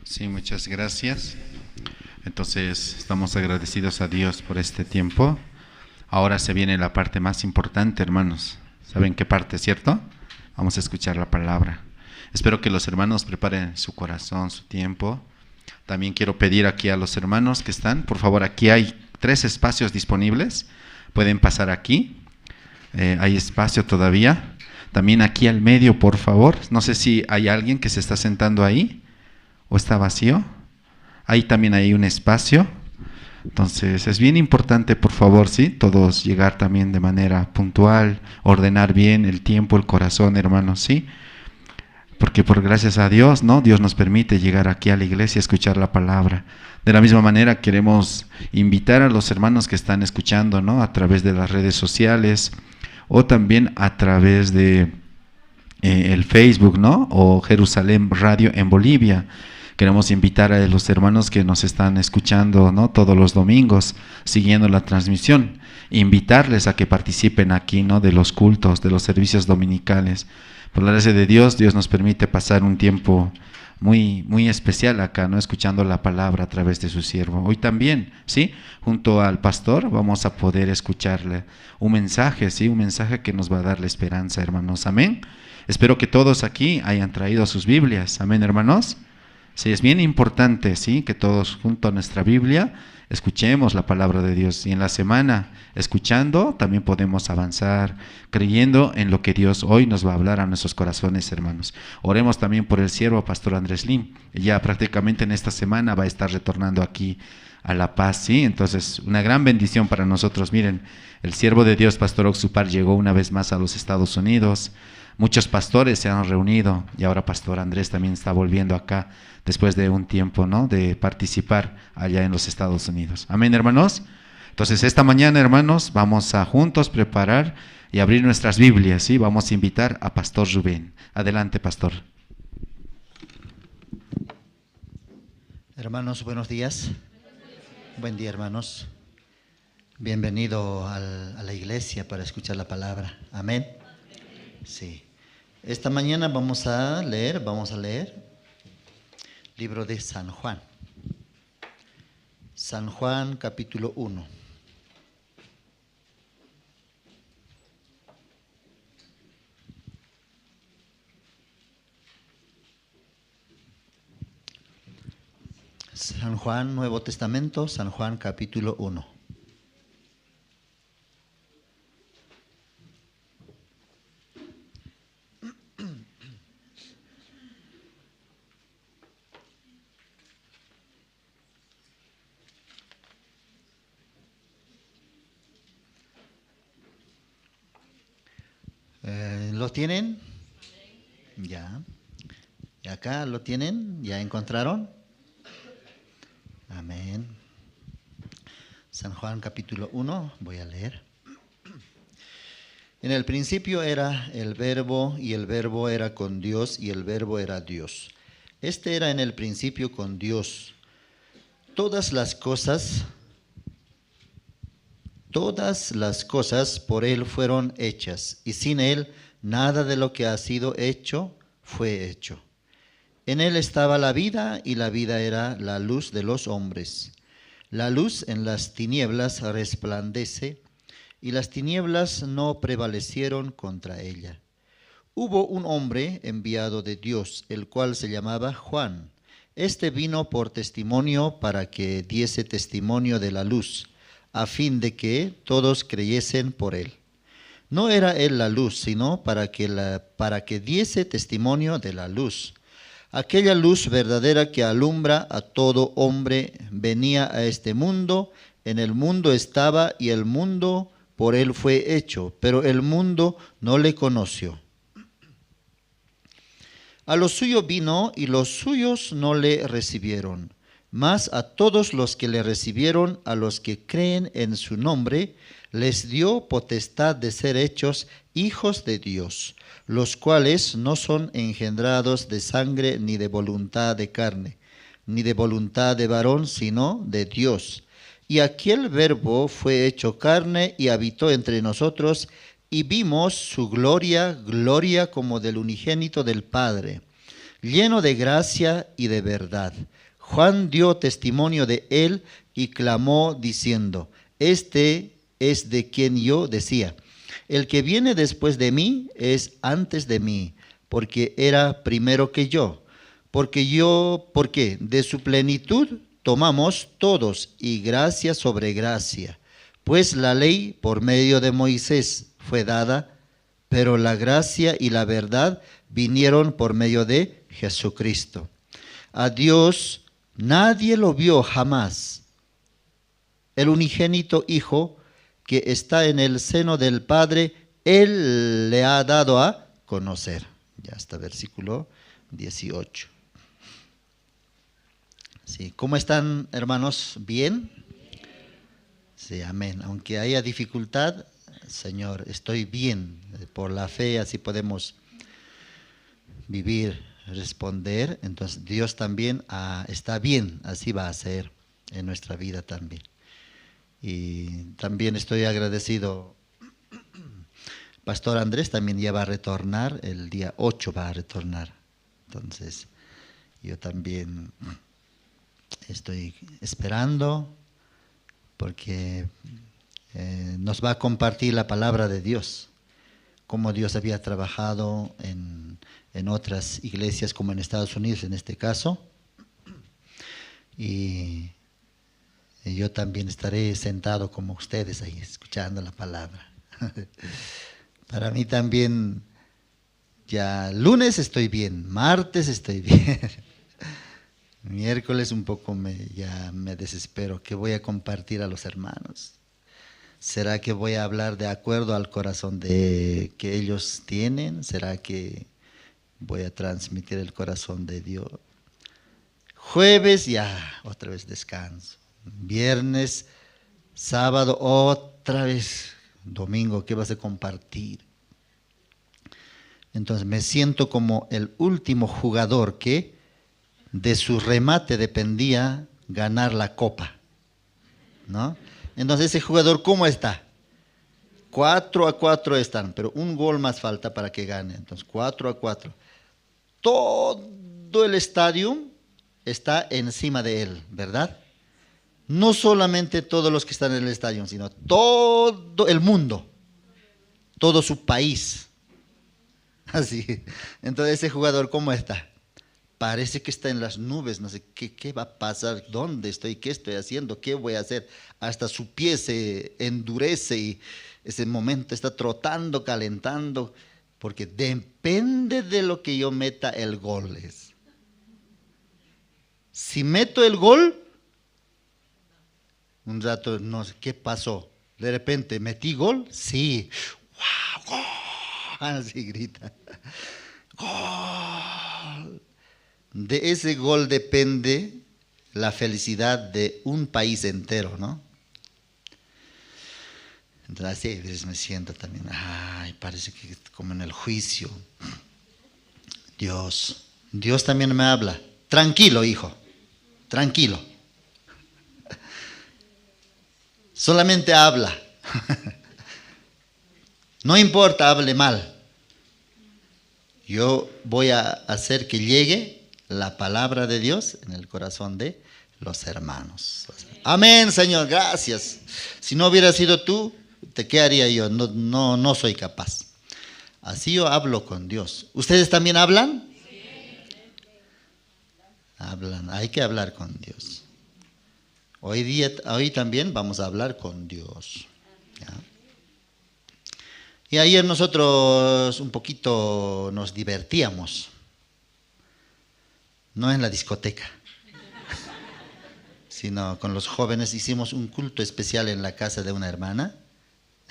Sí, muchas gracias. Entonces, estamos agradecidos a Dios por este tiempo. Ahora se viene la parte más importante, hermanos. ¿Saben qué parte, cierto? Vamos a escuchar la palabra. Espero que los hermanos preparen su corazón, su tiempo. También quiero pedir aquí a los hermanos que están, por favor, aquí hay 3 espacios disponibles. Pueden pasar aquí. Hay espacio todavía. También aquí al medio, por favor. No sé si hay alguien que se está sentando ahí o está vacío. Ahí también hay un espacio. Entonces es bien importante, por favor, ¿sí? Todos llegar también de manera puntual, ordenar bien el tiempo, el corazón, hermanos, ¿sí? Porque por gracias a Dios, ¿no? Dios nos permite llegar aquí a la iglesia a escuchar la palabra. De la misma manera queremos invitar a los hermanos que están escuchando, ¿no? A través de las redes sociales o también a través de el Facebook, ¿no? O Jerusalén Radio en Bolivia. Queremos invitar a los hermanos que nos están escuchando, ¿no? Todos los domingos, siguiendo la transmisión, invitarles a que participen aquí, ¿no? De los cultos, de los servicios dominicales. Por la gracia de Dios, Dios nos permite pasar un tiempo muy, muy especial acá, ¿no? Escuchando la palabra a través de su siervo. Hoy también, ¿sí? Junto al pastor vamos a poder escucharle un mensaje, ¿sí? Un mensaje que nos va a dar la esperanza, hermanos. Amén. Espero que todos aquí hayan traído sus Biblias. Amén, hermanos. Sí, es bien importante, ¿sí? Que todos junto a nuestra Biblia escuchemos la palabra de Dios. Y en la semana, escuchando, también podemos avanzar, creyendo en lo que Dios hoy nos va a hablar a nuestros corazones, hermanos. Oremos también por el siervo, Pastor Andrés Lim. Ya prácticamente en esta semana va a estar retornando aquí a La Paz, ¿sí? Entonces, una gran bendición para nosotros. Miren, el siervo de Dios, Pastor Oxupar, llegó una vez más a los Estados Unidos. Muchos pastores se han reunido y ahora Pastor Andrés también está volviendo acá después de un tiempo, ¿no? De participar allá en los Estados Unidos. Amén, hermanos. Entonces, esta mañana, hermanos, vamos a juntos preparar y abrir nuestras Biblias, ¿sí? Vamos a invitar a Pastor Rubén. Adelante, Pastor. Hermanos, buenos días. Buen día, hermanos. Bienvenido a la iglesia para escuchar la palabra. Amén. Sí. Esta mañana vamos a leer libro de San Juan. San Juan, capítulo 1. San Juan, Nuevo Testamento, San Juan, capítulo 1. ¿Lo tienen? Ya. ¿Y acá lo tienen? ¿Ya encontraron? Amén. San Juan capítulo 1, voy a leer. En el principio era el Verbo, y el Verbo era con Dios, y el Verbo era Dios. Este era en el principio con Dios. Todas las cosas por Él fueron hechas, y sin Él nada de lo que ha sido hecho fue hecho. En Él estaba la vida, y la vida era la luz de los hombres. La luz en las tinieblas resplandece, y las tinieblas no prevalecieron contra ella. Hubo un hombre enviado de Dios, el cual se llamaba Juan. Este vino por testimonio para que diese testimonio de la luz, a fin de que todos creyesen por él. No era él la luz, sino para que diese testimonio de la luz. Aquella luz verdadera que alumbra a todo hombre venía a este mundo. En el mundo estaba, y el mundo por él fue hecho, pero el mundo no le conoció. A los suyos vino, y los suyos no le recibieron. Mas a todos los que le recibieron, a los que creen en su nombre, les dio potestad de ser hechos hijos de Dios, los cuales no son engendrados de sangre, ni de voluntad de carne, ni de voluntad de varón, sino de Dios. Y aquel Verbo fue hecho carne y habitó entre nosotros, y vimos su gloria, gloria como del unigénito del Padre, lleno de gracia y de verdad. Juan dio testimonio de él y clamó diciendo, este es de quien yo decía, el que viene después de mí es antes de mí, porque era primero que yo. Porque de su plenitud tomamos todos y gracia sobre gracia. Pues la ley por medio de Moisés fue dada, pero la gracia y la verdad vinieron por medio de Jesucristo. A Dios nadie lo vio jamás. El unigénito Hijo que está en el seno del Padre, Él le ha dado a conocer. Ya está, versículo 18. Sí, ¿cómo están, hermanos? ¿Bien? Sí, amén. Aunque haya dificultad, Señor, estoy bien. Por la fe así podemos vivir, responder. Entonces Dios también está bien, así va a ser en nuestra vida también. Y también estoy agradecido. Pastor Andrés también ya va a retornar, el día 8 va a retornar. Entonces, yo también estoy esperando porque nos va a compartir la palabra de Dios, cómo Dios había trabajado en otras iglesias como en Estados Unidos en este caso. Y yo también estaré sentado como ustedes ahí escuchando la palabra. Para mí también, ya lunes estoy bien, martes estoy bien. Miércoles un poco ya me desespero. ¿Qué voy a compartir a los hermanos? ¿Será que voy a hablar de acuerdo al corazón que ellos tienen? ¿Será que voy a transmitir el corazón de Dios? Jueves ya, otra vez descanso. Viernes, sábado, otra vez. Domingo, ¿qué vas a compartir? Entonces me siento como el último jugador que de su remate dependía ganar la copa, ¿no? Entonces ese jugador, ¿cómo está? 4-4 están, pero un gol más falta para que gane. Entonces 4-4. Todo el estadio está encima de él, ¿verdad? No solamente todos los que están en el estadio, sino todo el mundo, todo su país. Así. Entonces ese jugador, ¿cómo está? Parece que está en las nubes, no sé qué va a pasar, dónde estoy, qué estoy haciendo, qué voy a hacer. Hasta su pie se endurece y ese momento está trotando, calentando, porque depende de lo que yo meta el gol. Si meto el gol, un rato no sé qué pasó. De repente, ¿metí gol? Sí. ¡Wow! ¡Gol! Así grita. ¡Gol! De ese gol depende la felicidad de un país entero, ¿no? Entonces, así a veces me siento también, ay, parece que como en el juicio. Dios también me habla. Tranquilo, hijo, tranquilo. Solamente habla. No importa, hable mal. Yo voy a hacer que llegue la palabra de Dios en el corazón de los hermanos. Amén, Señor, gracias. Si no hubiera sido tú, ¿qué haría yo? No soy capaz. Así yo hablo con Dios. ¿Ustedes también hablan? Hablan, hay que hablar con Dios. Hoy también vamos a hablar con Dios. ¿Ya? Y ayer nosotros un poquito nos divertíamos. No en la discoteca, sino con los jóvenes hicimos un culto especial en la casa de una hermana.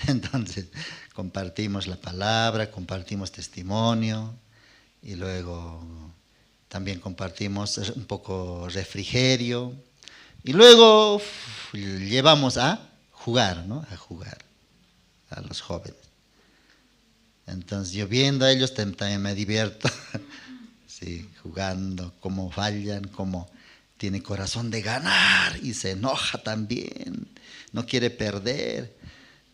Entonces compartimos la palabra, compartimos testimonio y luego también compartimos un poco refrigerio y luego llevamos a jugar, ¿no? A jugar a los jóvenes. Entonces yo viendo a ellos también me divierto. Sí, jugando, cómo fallan, cómo tiene corazón de ganar y se enoja también, no quiere perder.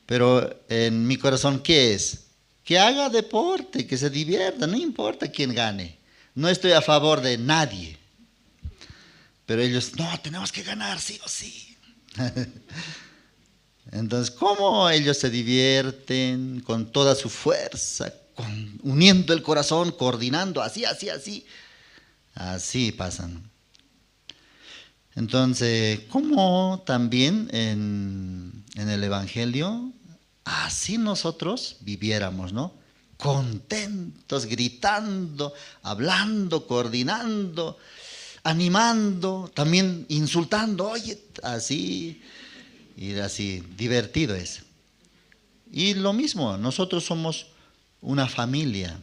Pero en mi corazón, ¿qué es? Que haga deporte, que se divierta, no importa quién gane. No estoy a favor de nadie. Pero ellos, no, tenemos que ganar, sí o sí. Entonces, ¿cómo ellos se divierten con toda su fuerza, uniendo el corazón, coordinando, así, así, así? Así pasan. Entonces, ¿cómo también en el Evangelio, así nosotros viviéramos, ¿no? Contentos, gritando, hablando, coordinando, animando, también insultando, oye, así, y así, divertido es. Y lo mismo, nosotros somos una familia,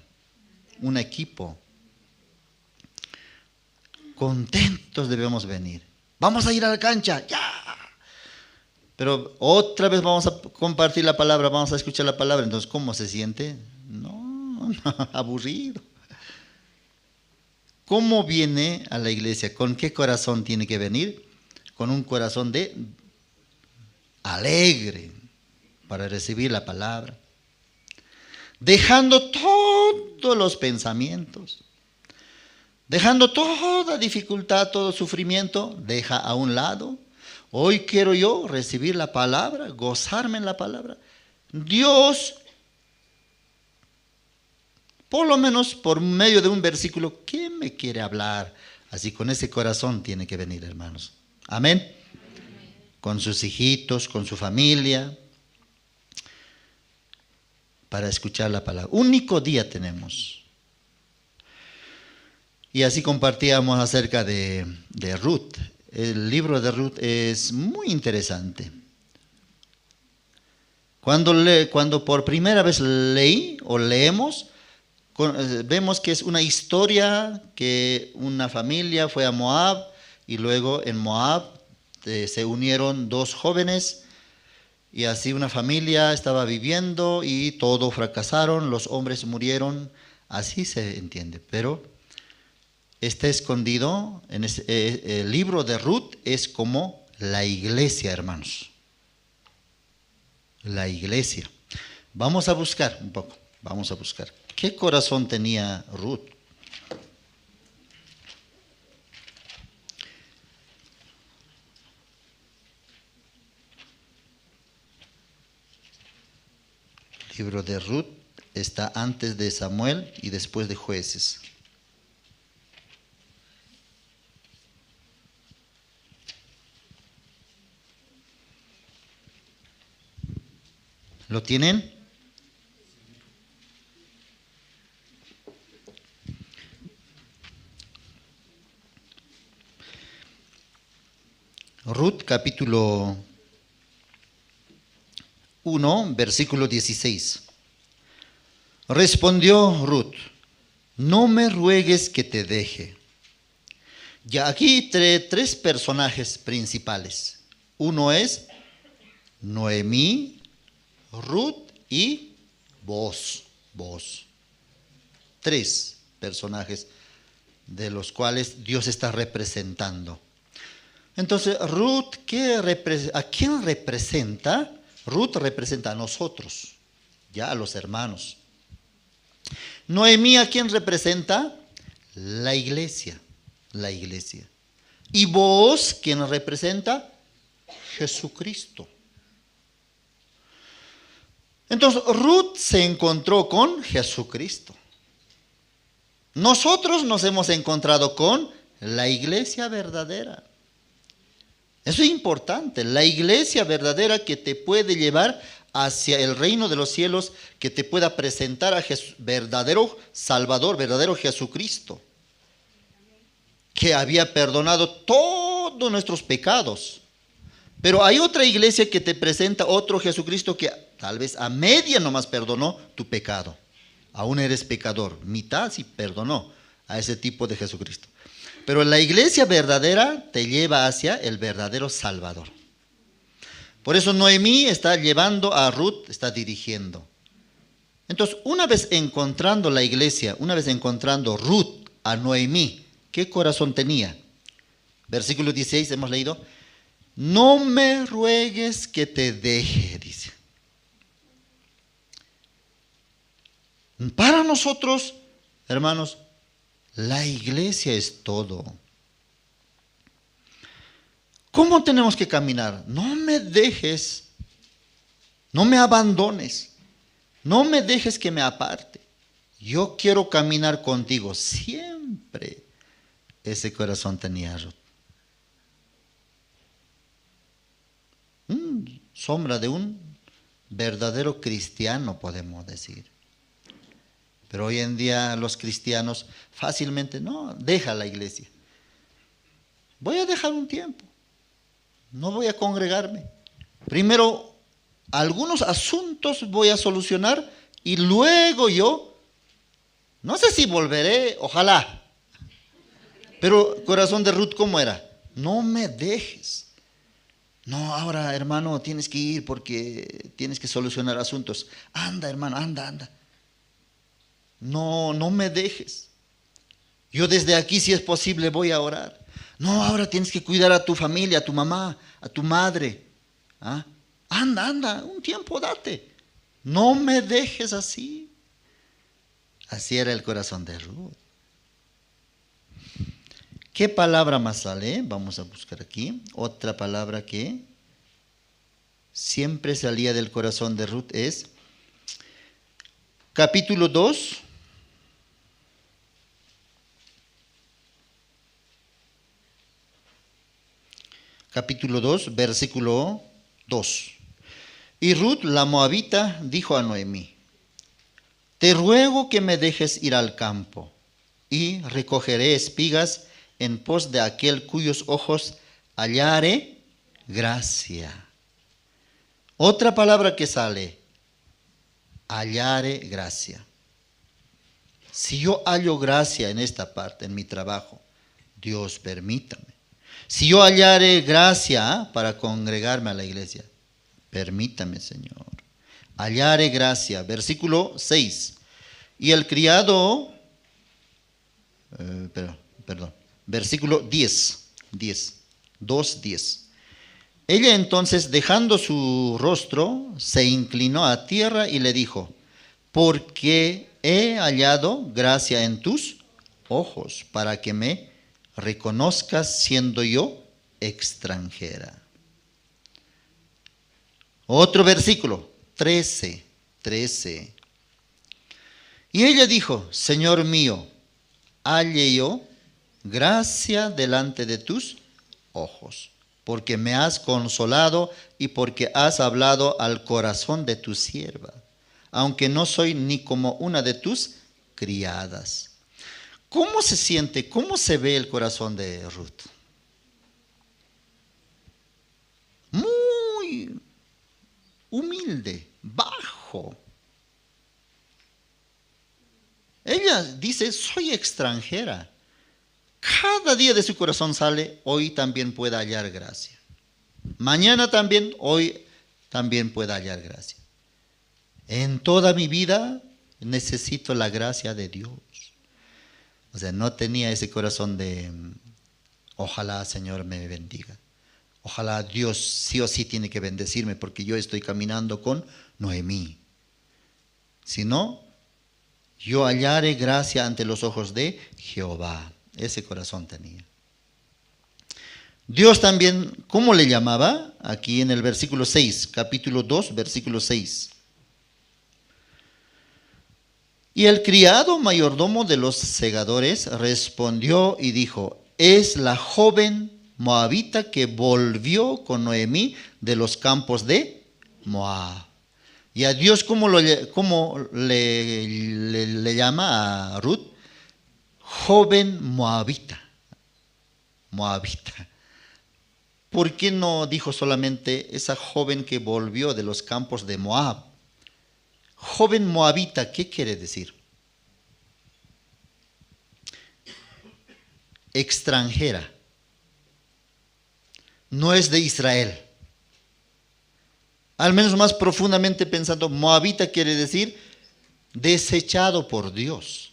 un equipo. Contentos debemos venir. Vamos a ir a la cancha, ya. Pero otra vez vamos a compartir la palabra, vamos a escuchar la palabra. Entonces, ¿cómo se siente? No, aburrido. ¿Cómo viene a la iglesia? ¿Con qué corazón tiene que venir? Con un corazón de alegre para recibir la palabra. Dejando todos los pensamientos. Dejando toda dificultad, todo sufrimiento, deja a un lado. Hoy quiero yo recibir la palabra, gozarme en la palabra. Dios, por lo menos por medio de un versículo, ¿qué me quiere hablar? Así con ese corazón tiene que venir, hermanos. Amén. Con sus hijitos, con su familia, para escuchar la palabra. Único día tenemos. Y así compartíamos acerca de Ruth. El libro de Ruth es muy interesante. Cuando por primera vez leí o leemos, vemos que es una historia que una familia fue a Moab y luego en Moab se unieron dos jóvenes y así una familia estaba viviendo y todo fracasaron, los hombres murieron, así se entiende, pero está escondido en el libro de Ruth, es como la iglesia, hermanos. La iglesia. Vamos a buscar un poco, vamos a buscar. ¿Qué corazón tenía Ruth? El libro de Ruth está antes de Samuel y después de Jueces. ¿Lo tienen? Ruth capítulo 1, versículo 16. Respondió Ruth, no me ruegues que te deje. Ya aquí tres personajes principales. Uno es Noemí, Ruth y Boaz. Tres personajes de los cuales Dios está representando. Entonces, Ruth, ¿a quién representa? Ruth representa a nosotros, ya a los hermanos. Noemí, ¿a quién representa? La iglesia. Y Boaz, ¿quién representa? Jesucristo. Entonces, Ruth se encontró con Jesucristo. Nosotros nos hemos encontrado con la iglesia verdadera. Eso es importante, la iglesia verdadera que te puede llevar hacia el reino de los cielos, que te pueda presentar a verdadero Salvador, verdadero Jesucristo, que había perdonado todos nuestros pecados. Pero hay otra iglesia que te presenta otro Jesucristo que tal vez a media nomás perdonó tu pecado. Aún eres pecador, mitad sí perdonó a ese tipo de Jesucristo. Pero la iglesia verdadera te lleva hacia el verdadero Salvador. Por eso Noemí está llevando a Ruth, está dirigiendo. Entonces, una vez encontrando la iglesia, una vez encontrando Ruth a Noemí, ¿qué corazón tenía? Versículo 16 hemos leído. No me ruegues que te deje, dice. Para nosotros, hermanos, La iglesia es todo. ¿Cómo tenemos que caminar? No me dejes, no me abandones, no me dejes que me aparte. Yo quiero caminar contigo siempre. Ese corazón tenía Ruth. Sombra de un verdadero cristiano, podemos decir. Pero hoy en día los cristianos fácilmente, no, deja la iglesia. Voy a dejar un tiempo. No voy a congregarme. Primero, algunos asuntos voy a solucionar y luego yo, no sé si volveré, ojalá. Pero corazón de Ruth, ¿cómo era? No me dejes. No, ahora hermano, tienes que ir porque tienes que solucionar asuntos. Anda, hermano, anda. No, no me dejes. Yo desde aquí, si es posible, voy a orar. No, ahora tienes que cuidar a tu familia, a tu mamá, a tu madre. ¿Ah? Anda, un tiempo date. No me dejes así. Así era el corazón de Ruth. ¿Qué palabra más sale? Vamos a buscar aquí. Otra palabra que siempre salía del corazón de Ruth es capítulo 2. Capítulo 2, versículo 2. Y Ruth, la moabita, dijo a Noemí: te ruego que me dejes ir al campo y recogeré espigas en pos de aquel cuyos ojos hallare gracia. Otra palabra que sale, hallare gracia. Si yo hallo gracia en esta parte, en mi trabajo, Dios permítame. Si yo hallare gracia para congregarme a la iglesia, permítame, Señor. Hallare gracia. Versículo 6. Y el criado, versículo 10. 2:10. Ella entonces, dejando su rostro, se inclinó a tierra y le dijo: porque he hallado gracia en tus ojos, para que me reconozcas siendo yo extranjera. Otro versículo, 13. Y ella dijo: Señor mío, halle yo gracia delante de tus ojos, porque me has consolado y porque has hablado al corazón de tu sierva, aunque no soy ni como una de tus criadas. ¿Cómo se siente, cómo se ve el corazón de Ruth? Muy humilde, bajo. Ella dice: soy extranjera. Cada día de su corazón sale: hoy también pueda hallar gracia. Mañana también, hoy también pueda hallar gracia. En toda mi vida necesito la gracia de Dios. O sea, no tenía ese corazón de ojalá Señor me bendiga. Ojalá Dios sí o sí tiene que bendecirme porque yo estoy caminando con Noemí. Sino, yo hallaré gracia ante los ojos de Jehová. Ese corazón tenía. Dios también, ¿cómo le llamaba? Aquí en el versículo 6, capítulo 2, versículo 6. Y el criado mayordomo de los segadores respondió y dijo: es la joven moabita que volvió con Noemí de los campos de Moab. Y a Dios, ¿cómo le llama a Ruth? Joven moabita. Moabita. ¿Por qué no dijo solamente esa joven que volvió de los campos de Moab? Joven moabita, ¿qué quiere decir? Extranjera. No es de Israel. Al menos más profundamente pensando, moabita quiere decir desechado por Dios.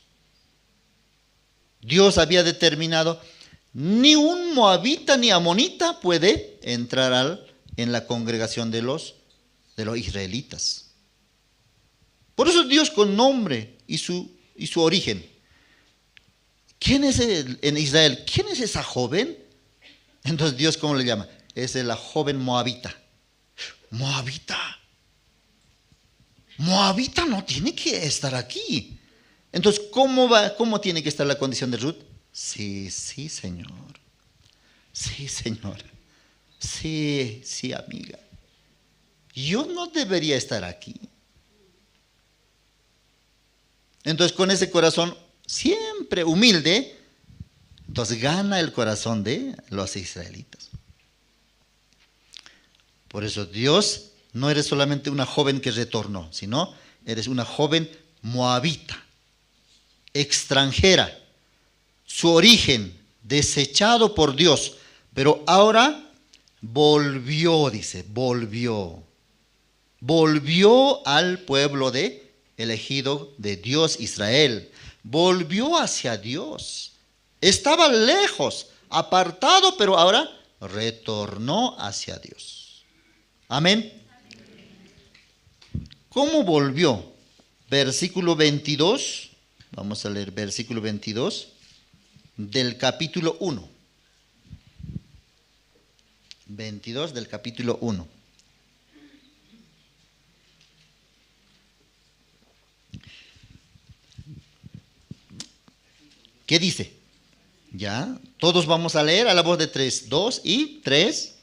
Dios había determinado: ni un moabita ni amonita puede entrar en la congregación de los israelitas. Por eso Dios, con nombre y su origen, ¿quién es en Israel? ¿Quién es esa joven? Entonces Dios, ¿cómo le llama? Es la joven moabita. Moabita. Moabita no tiene que estar aquí. Entonces, ¿cómo tiene que estar la condición de Ruth? Sí, sí, Señor. Sí, Señor. Sí, sí, amiga. Yo no debería estar aquí. Entonces, con ese corazón siempre humilde, entonces gana el corazón de los israelitas. Por eso Dios, no eres solamente una joven que retornó, sino eres una joven moabita, extranjera, su origen desechado por Dios, pero ahora volvió, dice, volvió al pueblo elegido de Dios, Israel, volvió hacia Dios. Estaba lejos, apartado, pero ahora retornó hacia Dios. Amén. ¿Cómo volvió? Versículo 22, vamos a leer versículo 22 del capítulo 1. 22 del capítulo 1. ¿Qué dice? Ya, todos vamos a leer a la voz de 3, 2 y 3.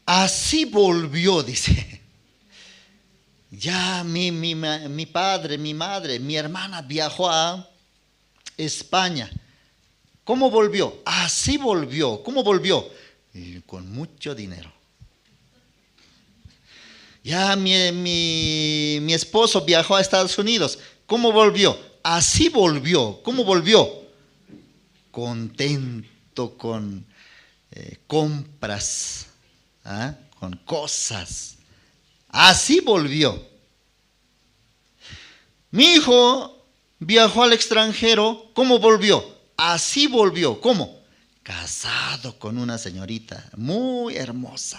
Así volvió, dice. Ya mi padre, mi madre, mi hermana viajó a España. ¿Cómo volvió? Así volvió. ¿Cómo volvió? Con mucho dinero. Ya mi esposo viajó a Estados Unidos. ¿Cómo volvió? Así volvió. ¿Cómo volvió? Contento con compras. Con cosas. Así volvió. Mi hijo viajó al extranjero. ¿Cómo volvió? Así volvió. ¿Cómo? Casado con una señorita muy hermosa.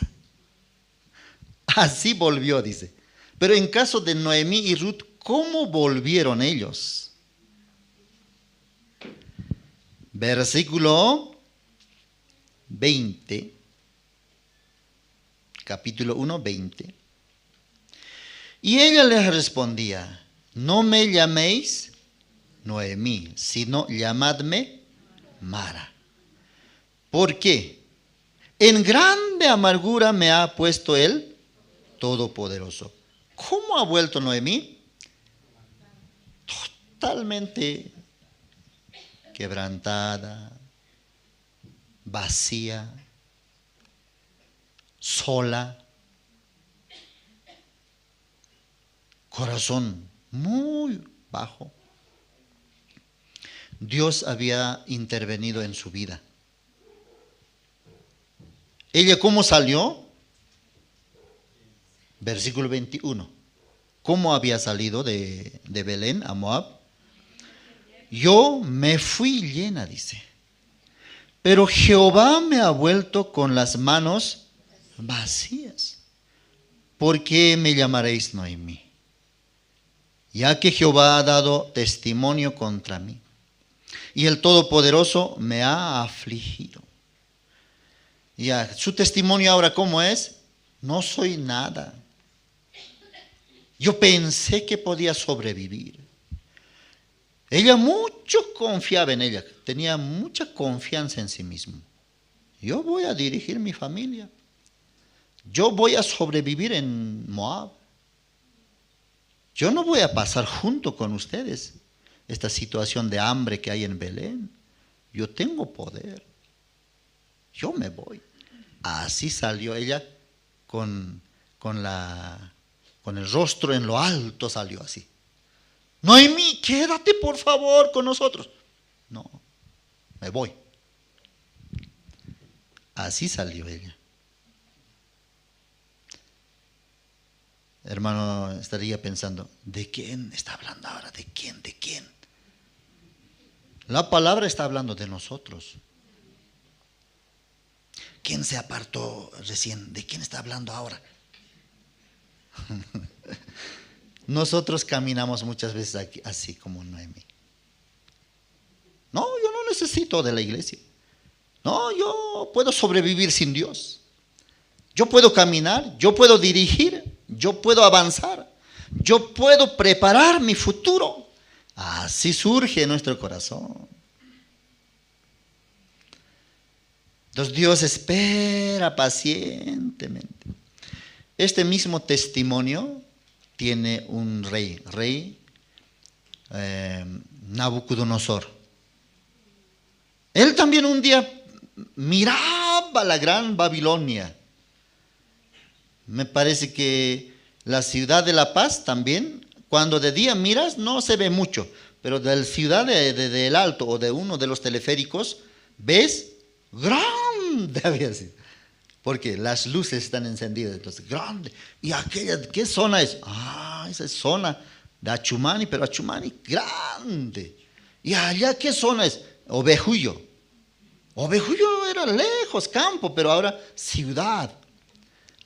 Así volvió, dice. Pero en caso de Noemí y Ruth, ¿cómo volvieron ellos? Versículo 20. Capítulo 1, 20. Y ella les respondía: no me llaméis Noemí, sino llamadme Mara. ¿Por qué? En grande amargura me ha puesto el Todopoderoso. ¿Cómo ha vuelto Noemí? Totalmente quebrantada, vacía, sola, corazón muy bajo. Dios había intervenido en su vida. ¿Ella cómo salió? Versículo 21. ¿Cómo había salido de Belén a Moab? Yo me fui llena, dice. Pero Jehová me ha vuelto con las manos vacías. ¿Por qué me llamaréis Noemí? Ya que Jehová ha dado testimonio contra mí, y el Todopoderoso me ha afligido. Ya, su testimonio ahora, ¿cómo es? No soy nada. Yo pensé que podía sobrevivir. Ella mucho confiaba en ella, tenía mucha confianza en sí mismo. Yo voy a dirigir mi familia. Yo voy a sobrevivir en Moab. Yo no voy a pasar junto con ustedes esta situación de hambre que hay en Belén. Yo tengo poder. Yo me voy. Así salió ella con el rostro en lo alto, salió así. Noemí, quédate por favor con nosotros. No, me voy. Así salió ella. Hermano, estaría pensando, ¿de quién está hablando ahora? ¿De quién? ¿De quién? La palabra está hablando de nosotros. ¿Quién se apartó recién? ¿De quién está hablando ahora? Nosotros caminamos muchas veces aquí, así como Noemí. No, yo no necesito de la iglesia. No, yo puedo sobrevivir sin Dios. Yo puedo caminar, yo puedo dirigir, yo puedo avanzar, yo puedo preparar mi futuro. Así surge en nuestro corazón. Entonces Dios espera pacientemente. Este mismo testimonio tiene un rey Nabucodonosor. Él también un día miraba la gran Babilonia. Me parece que la ciudad de La Paz también, cuando de día miras no se ve mucho, pero de la ciudad del Alto o de uno de los teleféricos ves grande, había sido. Porque las luces están encendidas, entonces grande. ¿Y aquella qué zona es? Ah, esa es zona de Achumani, pero Achumani grande. ¿Y allá qué zona es? Ovejuyo. Ovejuyo era lejos, campo, pero ahora ciudad.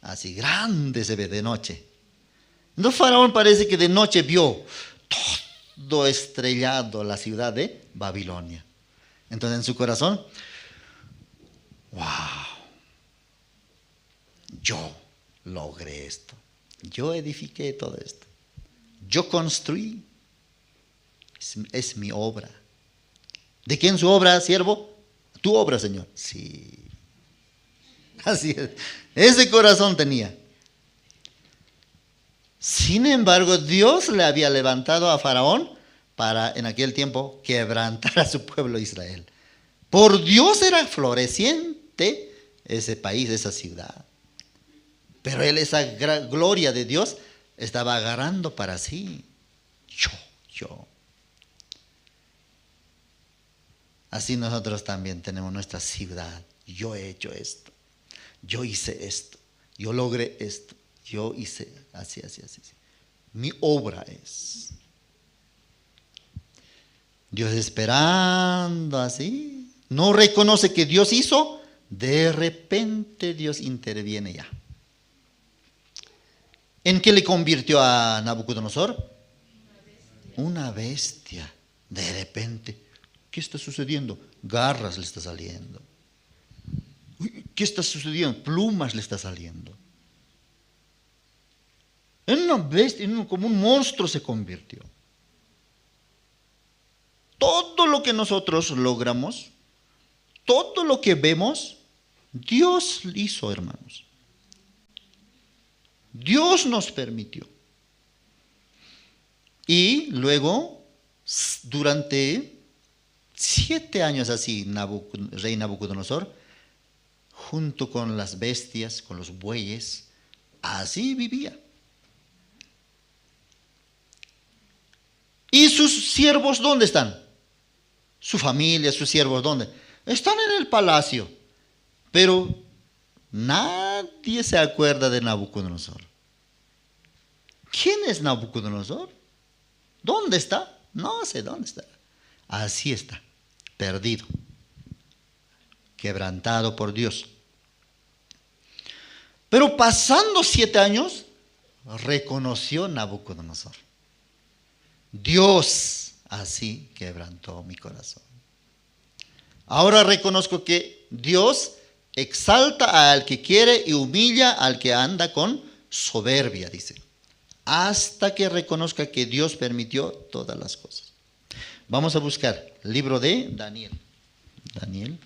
Así grande se ve de noche. Entonces Faraón parece que de noche vio todo estrellado la ciudad de Babilonia. Entonces en su corazón, wow, yo logré esto. Yo edifiqué todo esto. Yo construí. Es mi obra. ¿De quién su obra, siervo? Tu obra, Señor. Sí. Así es. Ese corazón tenía. Sin embargo, Dios le había levantado a Faraón para en aquel tiempo quebrantar a su pueblo Israel. Por Dios era floreciente ese país, esa ciudad. Pero él esa gloria de Dios estaba agarrando para sí. Yo. Así nosotros también tenemos nuestra ciudad. Yo he hecho esto. Yo hice esto. Yo logré esto. Yo hice así. Mi obra es. Dios esperando así. No reconoce que Dios hizo. De repente Dios interviene ya. ¿En qué le convirtió a Nabucodonosor? Una bestia. De repente. ¿Qué está sucediendo? Garras le está saliendo. ¿Qué está sucediendo? Plumas le está saliendo. En una bestia, como un monstruo se convirtió. Todo lo que nosotros logramos, todo lo que vemos, Dios hizo, hermanos. Dios nos permitió. Y luego, durante 7 años así, rey Nabucodonosor, junto con las bestias, con los bueyes, así vivía. ¿Y sus siervos dónde están? Su familia, sus siervos dónde? Están en el palacio, pero nadie se acuerda de Nabucodonosor. ¿Quién es Nabucodonosor? ¿Dónde está? No sé dónde está. Así está, perdido, quebrantado por Dios. Pero pasando 7 años, reconoció Nabucodonosor. Dios así quebrantó mi corazón. Ahora reconozco que Dios exalta al que quiere y humilla al que anda con soberbia, dice. Hasta que reconozca que Dios permitió todas las cosas. Vamos a buscar el libro de Daniel. Daniel.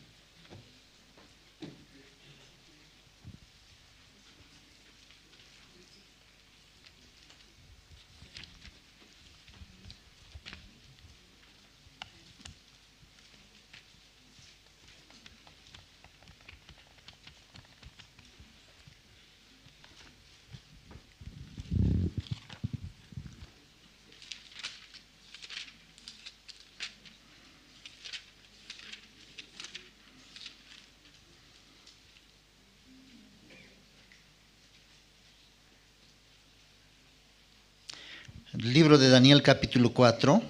Libro de Daniel capítulo 4.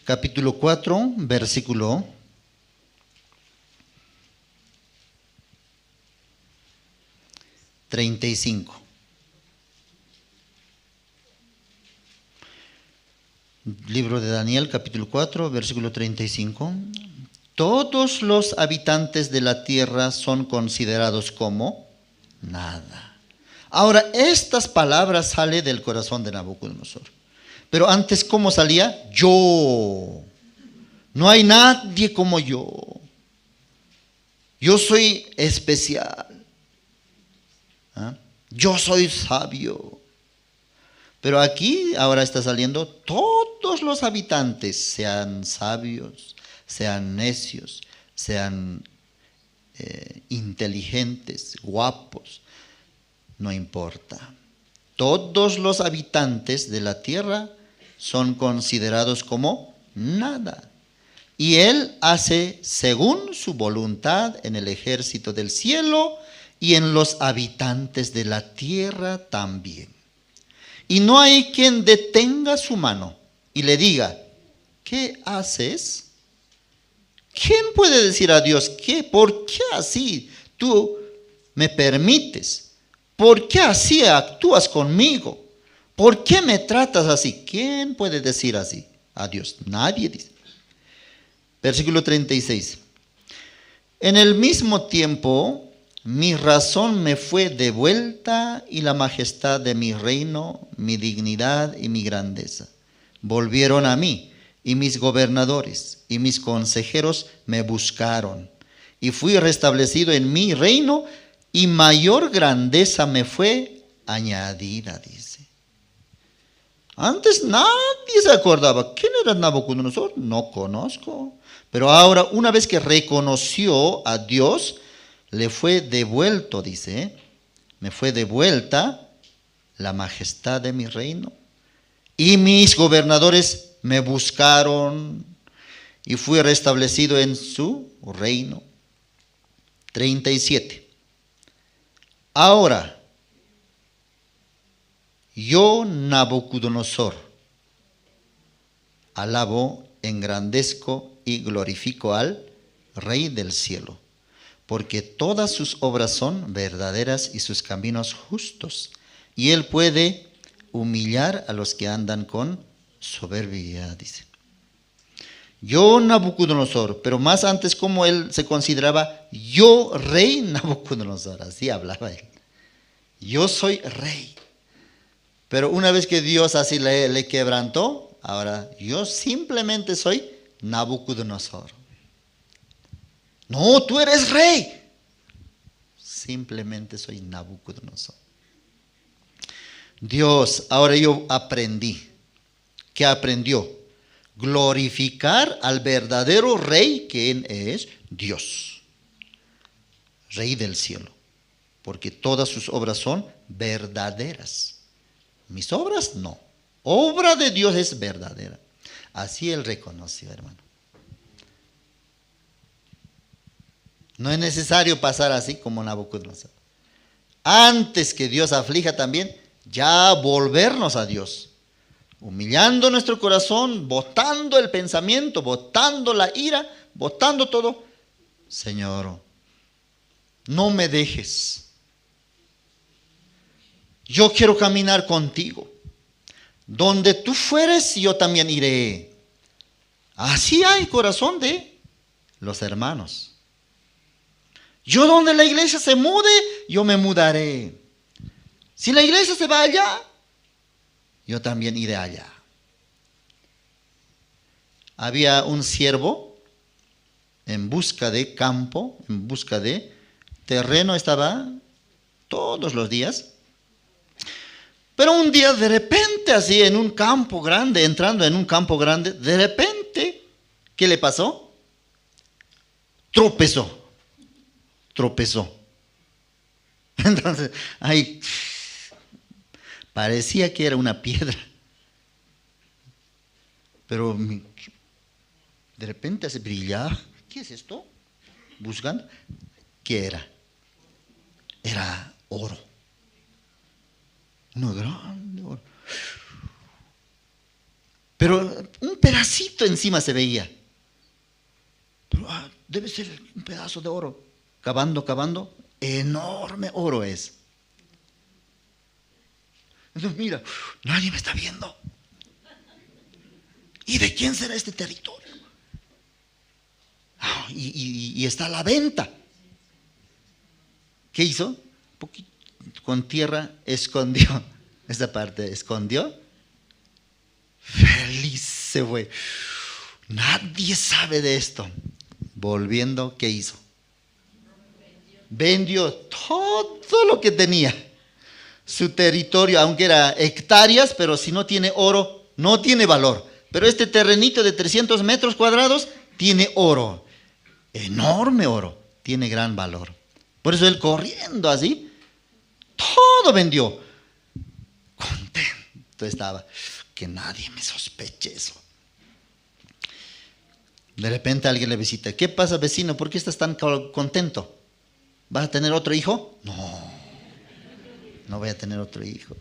capítulo 4, versículo 35. Libro de Daniel, capítulo 4, versículo 35. Todos los habitantes de la tierra son considerados como nada. Ahora, estas palabras salen del corazón de Nabucodonosor. Pero antes, ¿cómo salía? Yo. No hay nadie como yo. Yo soy especial. ¿Ah? Yo soy sabio. Pero aquí ahora está saliendo todos los habitantes, sean sabios, sean necios, sean inteligentes, guapos, no importa. Todos los habitantes de la tierra son considerados como nada. Y Él hace según su voluntad en el ejército del cielo y en los habitantes de la tierra también. Y no hay quien detenga su mano y le diga, ¿qué haces? ¿Quién puede decir a Dios, por qué así tú me permites? ¿Por qué así actúas conmigo? ¿Por qué me tratas así? ¿Quién puede decir así a Dios? Nadie dice. Versículo 36. En el mismo tiempo, mi razón me fue devuelta y la majestad de mi reino, mi dignidad y mi grandeza. Volvieron a mí y mis gobernadores y mis consejeros me buscaron. Y fui restablecido en mi reino y mayor grandeza me fue añadida, dice. Antes nadie se acordaba. ¿Quién era Nabucodonosor? No conozco. Pero ahora, una vez que reconoció a Dios, le fue devuelto, dice, me fue devuelta la majestad de mi reino. Y mis gobernadores me buscaron y fui restablecido en su reino. 37. Ahora, yo, Nabucodonosor, alabo, engrandezco y glorifico al Rey del cielo, porque todas sus obras son verdaderas y sus caminos justos, y Él puede humillar a los que andan con soberbia, dice. Yo, Nabucodonosor, pero más antes como él se consideraba, yo, rey Nabucodonosor, así hablaba él. Yo soy rey. Pero una vez que Dios así le quebrantó, ahora yo simplemente soy Nabucodonosor. No, tú eres rey. Simplemente soy Nabucodonosor. Dios, ahora yo aprendí. ¿Qué aprendió? Glorificar al verdadero rey, quien es Dios, Rey del cielo, porque todas sus obras son verdaderas. Mis obras no. Obra de Dios es verdadera. Así él reconoció, hermano. No es necesario pasar así como Nabucodonosor. Antes que Dios aflija también, ya volvernos a Dios. Humillando nuestro corazón, botando el pensamiento, botando la ira, botando todo. Señor, no me dejes. Yo quiero caminar contigo. Donde tú fueres, yo también iré. Así hay corazón de los hermanos. Yo donde la iglesia se mude, yo me mudaré. Si la iglesia se va allá, yo también iré allá. Había un siervo en busca de campo, en busca de terreno, estaba todos los días. Pero un día de repente, así en un campo grande, entrando en un campo grande, de repente, ¿qué le pasó? Tropezó. Entonces, ahí parecía que era una piedra. Pero de repente se brillaba. ¿Qué es esto? Buscando. ¿Qué era? Era oro. Uno grande oro. Pero pero un pedacito encima se veía. Pero, debe ser un pedazo de oro. Cavando, enorme oro es. Entonces, mira, nadie me está viendo. ¿Y de quién será este territorio? Y está a la venta. ¿Qué hizo? Con tierra escondió. Esta parte escondió. Feliz se fue. Nadie sabe de esto. Volviendo, ¿qué hizo? Vendió todo lo que tenía. Su territorio, aunque era hectáreas, pero si no tiene oro, no tiene valor. Pero este terrenito de 300 metros cuadrados tiene oro. Enorme oro. Tiene gran valor. Por eso él corriendo así, todo vendió. Contento estaba. Que nadie me sospeche eso. De repente alguien le visita. ¿Qué pasa, vecino? ¿Por qué estás tan contento? ¿Vas a tener otro hijo? No voy a tener otro hijo.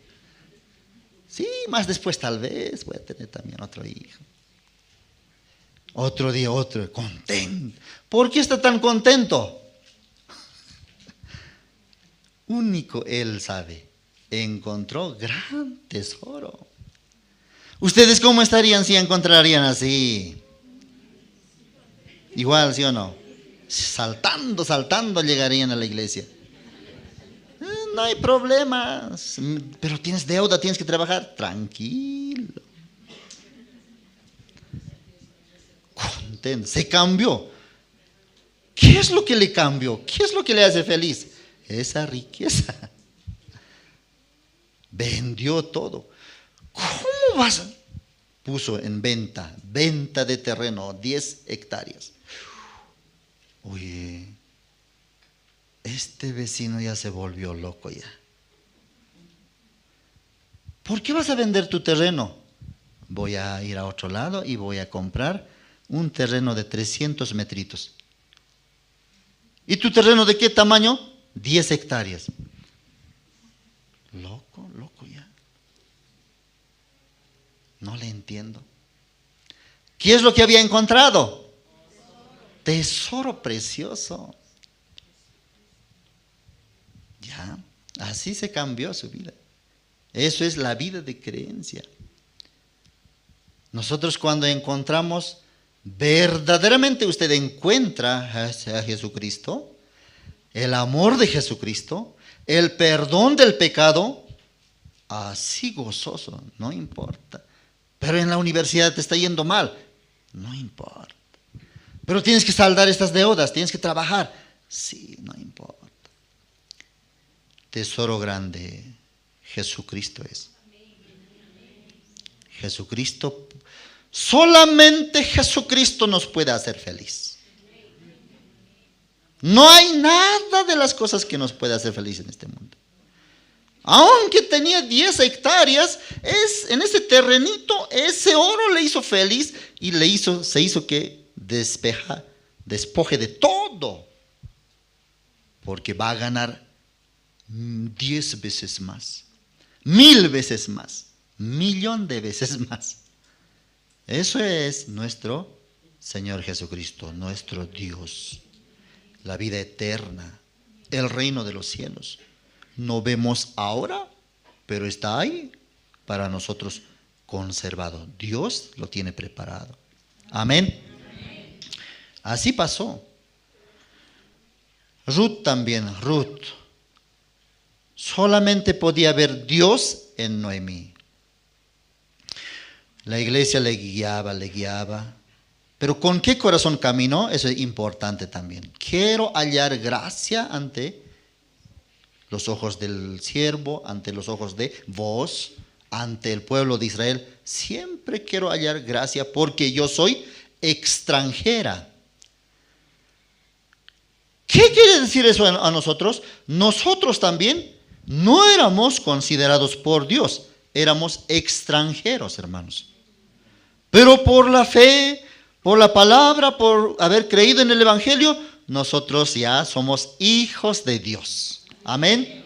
Sí, más después tal vez voy a tener también otro hijo. Otro día, otro, contento. ¿Por qué está tan contento? Único él sabe. Encontró gran tesoro. ¿Ustedes cómo estarían si encontrarían así? Igual, ¿sí o no? Saltando llegarían a la iglesia. No hay problemas, pero tienes deuda, tienes que trabajar. Tranquilo. Contento. Se cambió. ¿Qué es lo que le cambió? ¿Qué es lo que le hace feliz? Esa riqueza. Vendió todo. ¿Cómo vas? Puso en venta de terreno, 10 hectáreas. Oye, este vecino ya se volvió loco ya. ¿Por qué vas a vender tu terreno? Voy a ir a otro lado y voy a comprar un terreno de 300 metritos. ¿Y tu terreno de qué tamaño? 10 hectáreas. Loco ya. No le entiendo. ¿Qué es lo que había encontrado? Tesoro precioso. Ya, así se cambió su vida. Eso es la vida de creencia. Nosotros cuando encontramos, verdaderamente usted encuentra a Jesucristo, el amor de Jesucristo, el perdón del pecado, así gozoso, no importa. Pero en la universidad te está yendo mal, no importa. Pero tienes que saldar estas deudas, tienes que trabajar, sí, no importa. Tesoro grande, Jesucristo es. Jesucristo, solamente Jesucristo nos puede hacer feliz. No hay nada de las cosas que nos puede hacer feliz en este mundo. Aunque tenía 10 hectáreas, en ese terrenito, ese oro le hizo feliz y se hizo que despoje de todo. Porque va a ganar 10 veces más, 1000 veces más, 1.000.000 de veces más. Eso es nuestro Señor Jesucristo, nuestro Dios, la vida eterna, el reino de los cielos. No vemos ahora, pero está ahí para nosotros conservado. Dios lo tiene preparado. Amén. Así pasó. Ruth también, Ruth. Solamente podía ver Dios en Noemí. La iglesia le guiaba. Pero ¿con qué corazón caminó? Eso es importante también. Quiero hallar gracia ante los ojos del siervo, ante los ojos de vos, ante el pueblo de Israel. Siempre quiero hallar gracia porque yo soy extranjera. ¿Qué quiere decir eso a nosotros? Nosotros también no éramos considerados por Dios, éramos extranjeros, hermanos. Pero por la fe, por la palabra, por haber creído en el Evangelio, nosotros ya somos hijos de Dios. Amén.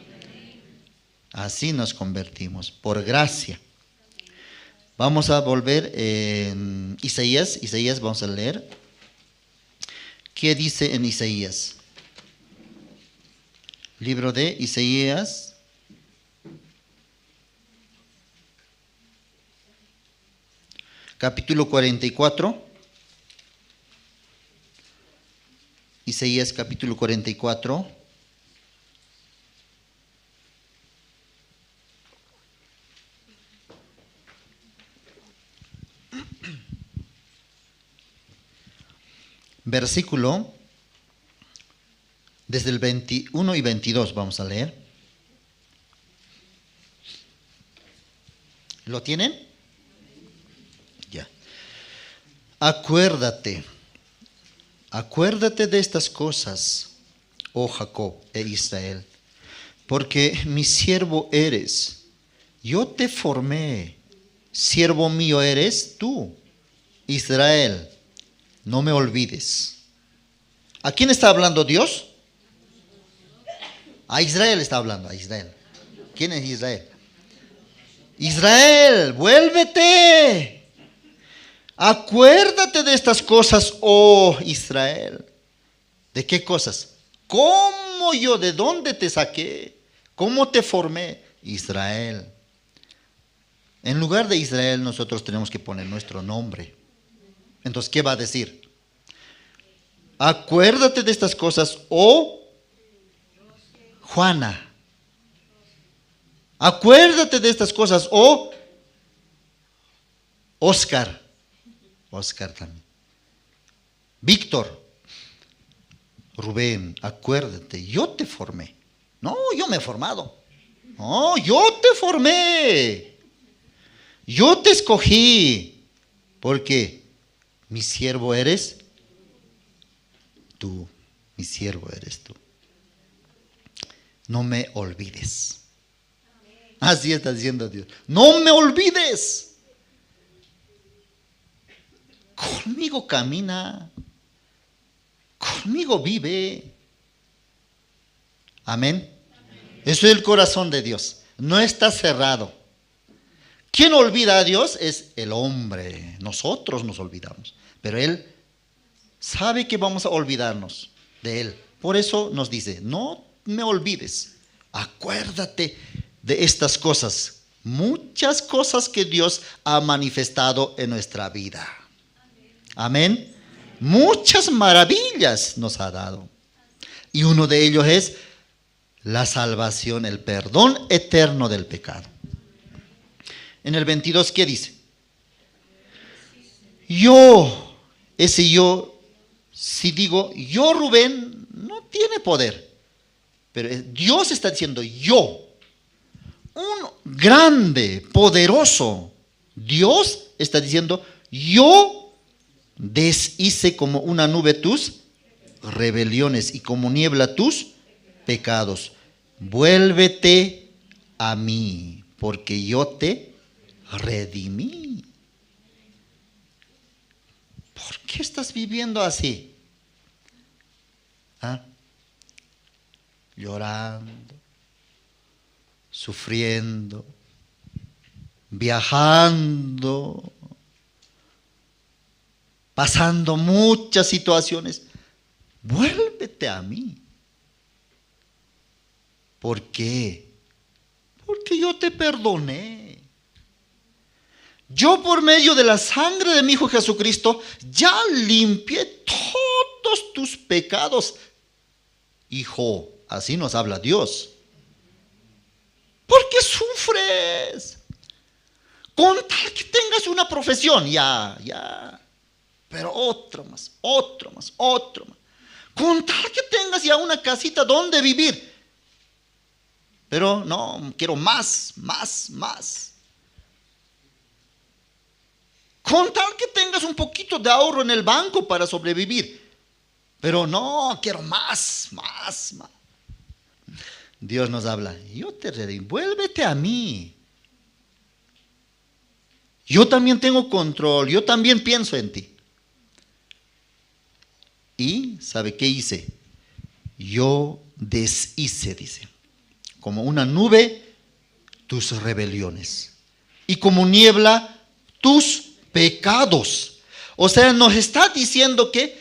Así nos convertimos, por gracia. Vamos a volver en Isaías. Isaías, vamos a leer. ¿Qué dice en Isaías? Libro de Isaías. Capítulo 44. Isaías capítulo 44. Versículo, desde el 21 y 22 vamos a leer. ¿Lo tienen? Ya. Acuérdate de estas cosas, oh Jacob e Israel, porque mi siervo eres, yo te formé, siervo mío eres tú, Israel. No me olvides. ¿A quién está hablando Dios? A Israel está hablando, a Israel. ¿Quién es Israel? Israel, vuélvete. Acuérdate de estas cosas, oh Israel. ¿De qué cosas? ¿Cómo yo, de dónde te saqué? ¿Cómo te formé? Israel. En lugar de Israel nosotros tenemos que poner nuestro nombre. Entonces, ¿qué va a decir? Acuérdate de estas cosas, oh Juana. Acuérdate de estas cosas, oh Oscar. Oscar también. Víctor. Rubén, acuérdate, yo te formé. No, yo me he formado. No, yo te formé. Yo te escogí. ¿Por qué? Mi siervo eres tú, mi siervo eres tú. No me olvides. Así está diciendo Dios. No me olvides. Conmigo camina. Conmigo vive. Amén. Eso es el corazón de Dios. No está cerrado. ¿Quién olvida a Dios? Es el hombre. Nosotros nos olvidamos. Pero Él sabe que vamos a olvidarnos de Él. Por eso nos dice, no me olvides. Acuérdate de estas cosas. Muchas cosas que Dios ha manifestado en nuestra vida. Amén. Muchas maravillas nos ha dado. Y uno de ellos es la salvación, el perdón eterno del pecado. En el 22, ¿qué dice? Yo, si digo yo, Rubén, no tiene poder. Pero Dios está diciendo yo, un grande, poderoso Dios está diciendo yo deshice como una nube tus rebeliones y como niebla tus pecados. Vuélvete a mí, porque yo te redimí. ¿Por qué estás viviendo así? ¿Ah? Llorando, sufriendo, viajando, pasando muchas situaciones. Vuélvete a mí. ¿Por qué? Porque yo te perdoné. Yo por medio de la sangre de mi Hijo Jesucristo ya limpié todos tus pecados. Hijo, así nos habla Dios. ¿Por qué sufres? Con tal que tengas una profesión, ya. Pero otro más. Con tal que tengas ya una casita donde vivir. Pero no, quiero más. Con tal que tengas un poquito de ahorro en el banco para sobrevivir. Pero no, quiero más. Dios nos habla, yo te redimí, vuélvete a mí. Yo también tengo control, yo también pienso en ti. Y, ¿sabe qué hice? Yo deshice, dice, como una nube tus rebeliones y como niebla tus pecados. O sea, nos está diciendo que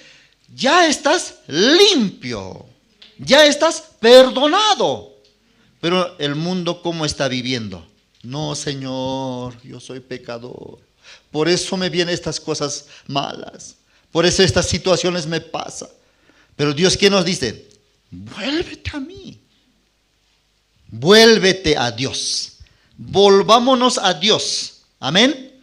ya estás limpio, ya estás perdonado. Pero el mundo, ¿cómo está viviendo? No, Señor, yo soy pecador. Por eso me vienen estas cosas malas. Por eso estas situaciones me pasan. Pero Dios, ¿qué nos dice? Vuélvete a mí. Vuélvete a Dios. Volvámonos a Dios. Amén.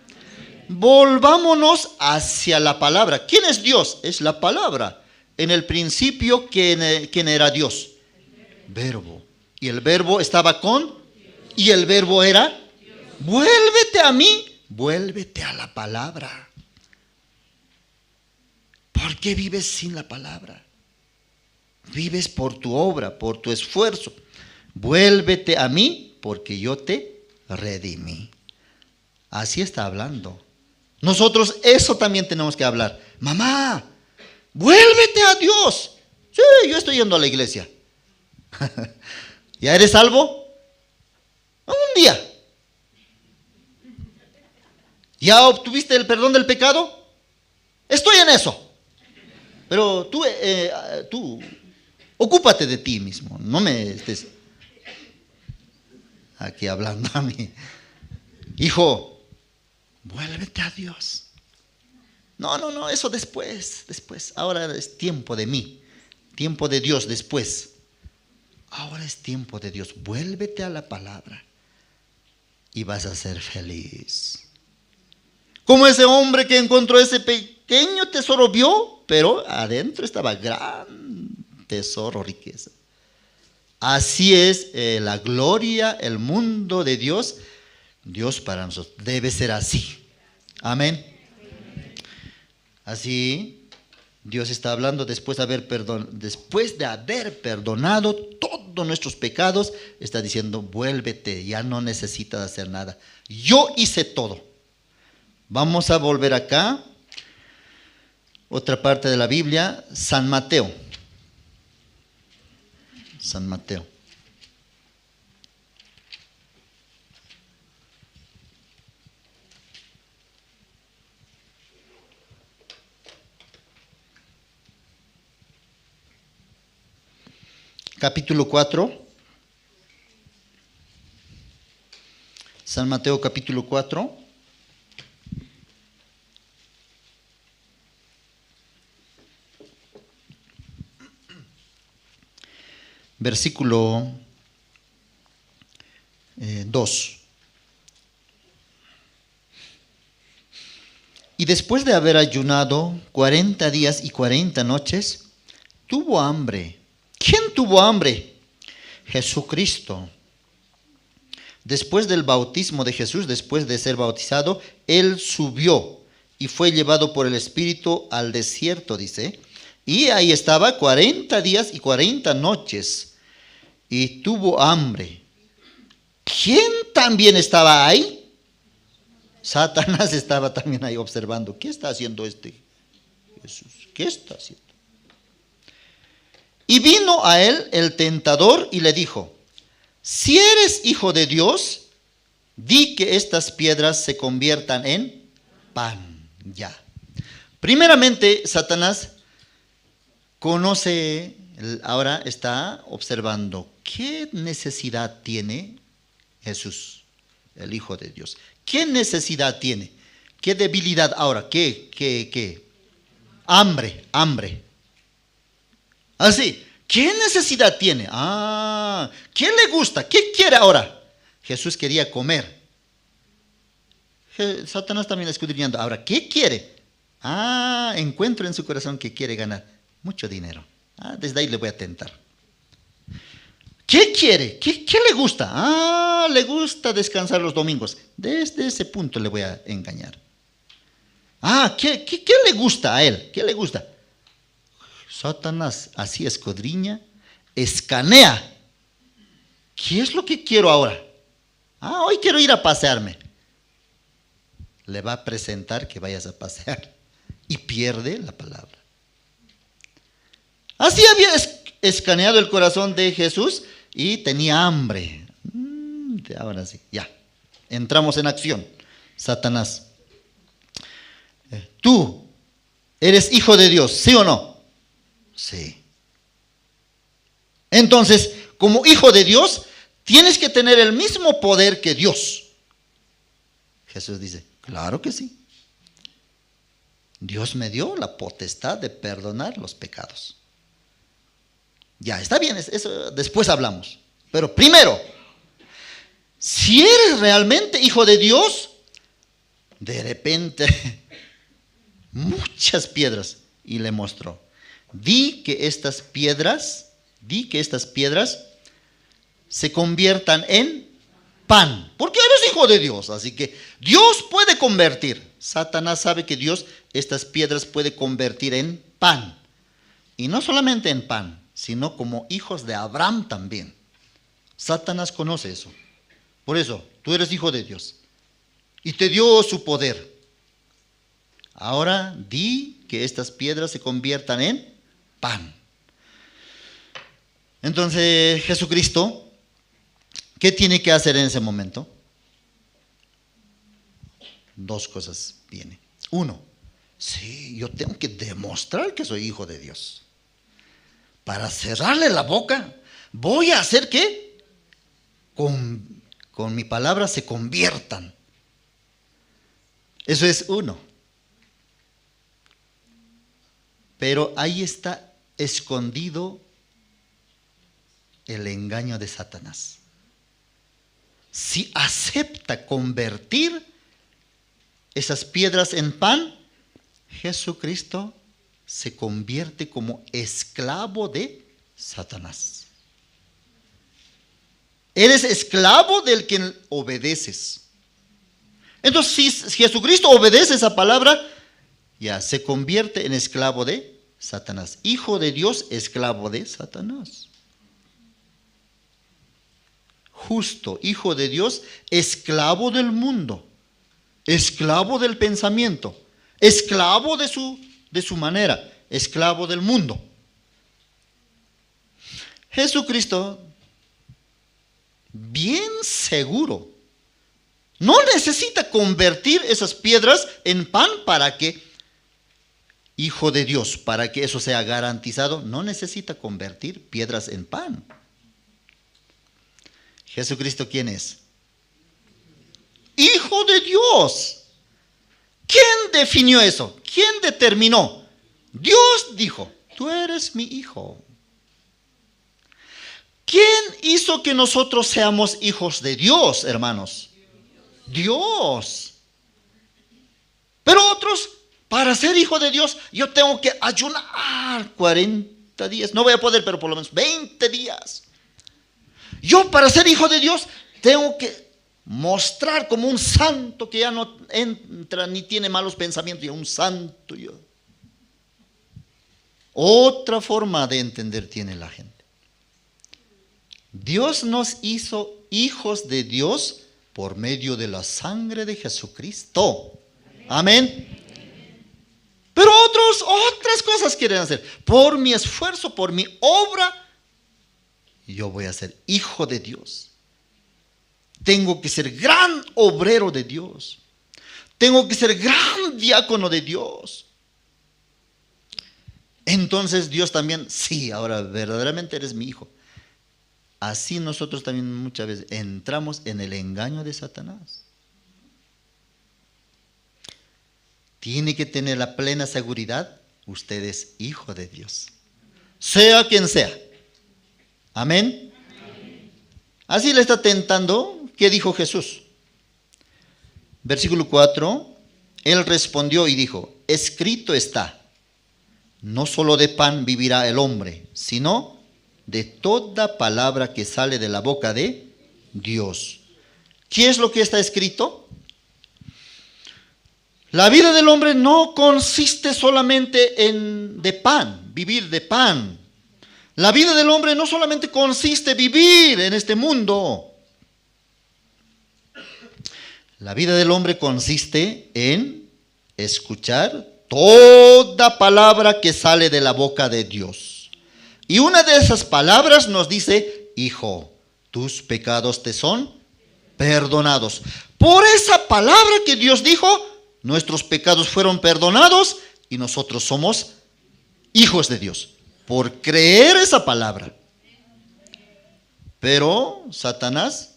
Volvámonos hacia la palabra. ¿Quién es Dios? Es la palabra. En el principio, ¿quién era Dios? Verbo. Y el verbo estaba con, y el verbo era, vuélvete a mí, vuélvete a la palabra. ¿Por qué vives sin la palabra? Vives por tu obra, por tu esfuerzo. Vuélvete a mí, porque yo te redimí. Así está hablando. Nosotros eso también tenemos que hablar. Mamá, vuélvete a Dios. Sí, yo estoy yendo a la iglesia. ¿Ya eres salvo? Un día. ¿Ya obtuviste el perdón del pecado? Estoy en eso. Pero tú ocúpate de ti mismo. No me estés aquí hablando a mí. Hijo, vuélvete a Dios. No, eso después. Ahora es tiempo de mí. Tiempo de Dios después. Ahora es tiempo de Dios. Vuélvete a la palabra y vas a ser feliz. Como ese hombre que encontró ese pequeño tesoro, vio, pero adentro estaba gran tesoro, riqueza. Así es la gloria, el mundo de Dios. Dios para nosotros debe ser así. Amén. Así Dios está hablando después de haber perdonado todos nuestros pecados. Está diciendo, vuélvete, ya no necesitas hacer nada. Yo hice todo. Vamos a volver acá. Otra parte de la Biblia, San Mateo. San Mateo. Capítulo 4. San Mateo capítulo 4. Versículo 2. Y después de haber ayunado 40 días y 40 noches, tuvo hambre. ¿Quién tuvo hambre? Jesucristo. Después del bautismo de Jesús, después de ser bautizado, Él subió y fue llevado por el Espíritu al desierto, dice. Y ahí estaba 40 días y 40 noches. Y tuvo hambre. ¿Quién también estaba ahí? Satanás estaba también ahí observando. ¿Qué está haciendo este Jesús? ¿Qué está haciendo? Y vino a él el tentador y le dijo, si eres hijo de Dios, di que estas piedras se conviertan en pan. Ya. Primeramente, Satanás conoce, ahora está observando qué necesidad tiene Jesús, el Hijo de Dios. ¿Qué necesidad tiene? ¿Qué debilidad ahora? ¿Qué? Hambre. Así, ¿qué necesidad tiene? ¿Qué le gusta? ¿Qué quiere ahora? Jesús quería comer. Satanás también escudriñando. Ahora, ¿qué quiere? Encuentro en su corazón que quiere ganar mucho dinero. Desde ahí le voy a tentar. ¿Qué quiere? ¿Qué le gusta? Le gusta descansar los domingos. Desde ese punto le voy a engañar. ¿Qué le gusta a él? ¿Qué le gusta? Satanás así escudriña, escanea. ¿Qué es lo que quiero ahora? Hoy quiero ir a pasearme. Le va a presentar que vayas a pasear y pierde la palabra. Así había escaneado el corazón de Jesús y tenía hambre. Ahora sí, ya. Entramos en acción. Satanás. tú eres hijo de Dios, ¿sí o no? Sí. Entonces, como hijo de Dios, tienes que tener el mismo poder que Dios. Jesús dice, claro que sí. Dios me dio la potestad de perdonar los pecados. Ya, está bien, eso después hablamos. Pero primero, si eres realmente hijo de Dios, de repente, muchas piedras. Y le mostró, di que estas piedras se conviertan en pan. Porque eres hijo de Dios, así que Dios puede convertir. Satanás sabe que Dios estas piedras puede convertir en pan. Y no solamente en pan, sino como hijos de Abraham también. Satanás conoce eso. Por eso, tú eres hijo de Dios. Y te dio su poder. Ahora di que estas piedras se conviertan en pan. Entonces, Jesucristo, ¿qué tiene que hacer en ese momento? Dos cosas vienen. Uno, sí, yo tengo que demostrar que soy hijo de Dios. Para cerrarle la boca, voy a hacer que con mi palabra se conviertan. Eso es uno. Pero ahí está escondido el engaño de Satanás. Si acepta convertir esas piedras en pan, Jesucristo se convierte como esclavo de Satanás. Eres esclavo del que obedeces. Entonces, si Jesucristo obedece esa palabra, ya se convierte en esclavo de Satanás. Hijo de Dios, esclavo de Satanás. Justo, hijo de Dios, esclavo del mundo, esclavo del pensamiento, esclavo de su manera, esclavo del mundo. Jesucristo, bien seguro, no necesita convertir esas piedras en pan para que, hijo de Dios, para que eso sea garantizado, no necesita convertir piedras en pan. Jesucristo, ¿quién es? Hijo de Dios. ¿Quién definió eso? ¿Quién determinó? Dios dijo, tú eres mi hijo. ¿Quién hizo que nosotros seamos hijos de Dios, hermanos? Dios. Pero otros, para ser hijo de Dios, yo tengo que ayunar 40 días. No voy a poder, pero por lo menos 20 días. Yo para ser hijo de Dios tengo que mostrar como un santo que ya no entra ni tiene malos pensamientos, ya un santo yo. Otra forma de entender tiene la gente. Dios nos hizo hijos de Dios por medio de la sangre de Jesucristo. Amén. Pero otras cosas quieren hacer. Por mi esfuerzo, por mi obra, yo voy a ser hijo de Dios. Tengo que ser gran obrero de Dios. Tengo que ser gran diácono de Dios. Entonces Dios también, sí, ahora verdaderamente eres mi hijo. Así nosotros también muchas veces entramos en el engaño de Satanás. Tiene que tener la plena seguridad, usted es hijo de Dios. Sea quien sea. Amén. Así le está tentando. ¿Qué dijo Jesús? Versículo 4. Él respondió y dijo, escrito está, no solo de pan vivirá el hombre, sino de toda palabra que sale de la boca de Dios. ¿Qué es lo que está escrito? La vida del hombre no consiste solamente en de pan, vivir de pan. La vida del hombre no solamente consiste en vivir en este mundo. La vida del hombre consiste en escuchar toda palabra que sale de la boca de Dios. Y una de esas palabras nos dice, hijo, tus pecados te son perdonados. Por esa palabra que Dios dijo, nuestros pecados fueron perdonados y nosotros somos hijos de Dios, por creer esa palabra. Pero Satanás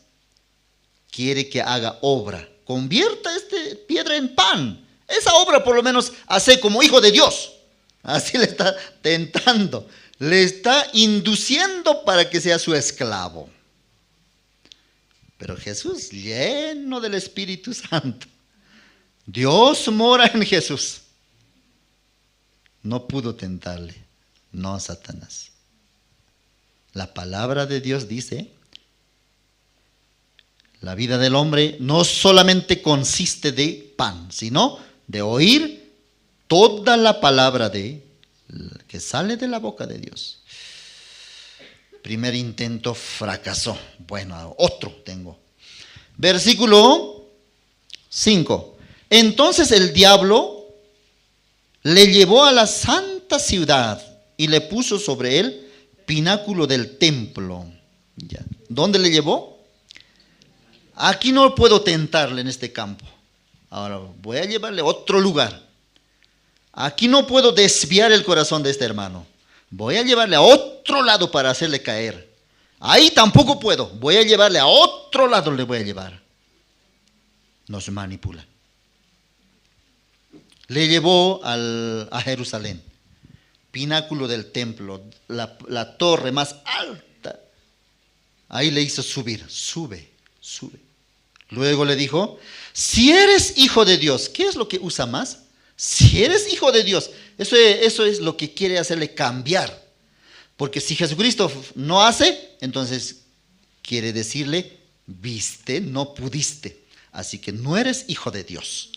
quiere que haga obra. Convierta esta piedra en pan. Esa obra por lo menos hace como hijo de Dios. Así le está tentando. Le está induciendo para que sea su esclavo. Pero Jesús, lleno del Espíritu Santo, Dios mora en Jesús, no pudo tentarle, no a Satanás. La palabra de Dios dice, la vida del hombre no solamente consiste de pan, sino de oír toda la palabra que sale de la boca de Dios. Primer intento fracasó. Bueno, otro tengo. Versículo 5. Entonces el diablo le llevó a la santa ciudad y le puso sobre él pináculo del templo. Ya. ¿Dónde le llevó? Aquí no puedo tentarle en este campo. Ahora voy a llevarle a otro lugar. Aquí no puedo desviar el corazón de este hermano. Voy a llevarle a otro lado para hacerle caer. Ahí tampoco puedo. Voy a llevarle a otro lado, le voy a llevar. Nos manipula. Le llevó a Jerusalén, pináculo del templo, la torre más alta. Ahí le hizo subir. Sube. Luego le dijo, si eres hijo de Dios, ¿qué es lo que usa más? Si eres hijo de Dios, eso es lo que quiere hacerle cambiar. Porque si Jesucristo no hace, entonces quiere decirle, viste, no pudiste. Así que no eres hijo de Dios.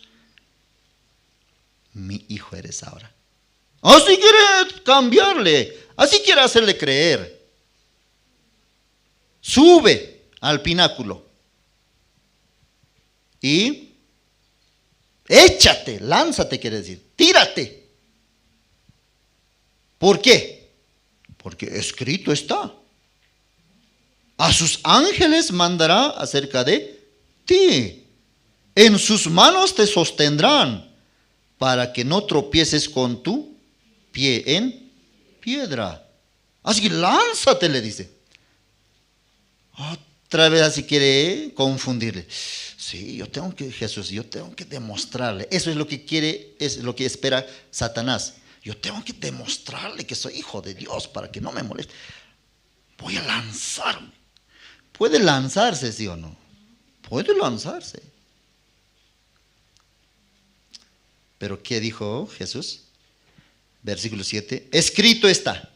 Mi hijo eres ahora. Así quiere cambiarle, así quiere hacerle creer. Sube al pináculo y échate, lánzate, quiere decir, tírate. ¿Por qué? Porque escrito está. A sus ángeles mandará acerca de ti. En sus manos te sostendrán para que no tropieces con tu pie en piedra. Así que lánzate, le dice. Otra vez así quiere confundirle. Sí, Jesús, yo tengo que demostrarle. Eso es lo que quiere, es lo que espera Satanás. Yo tengo que demostrarle que soy hijo de Dios para que no me moleste. Voy a lanzarme. Puede lanzarse, ¿sí o no? Puede lanzarse. Pero ¿qué dijo Jesús? Versículo 7. Escrito está,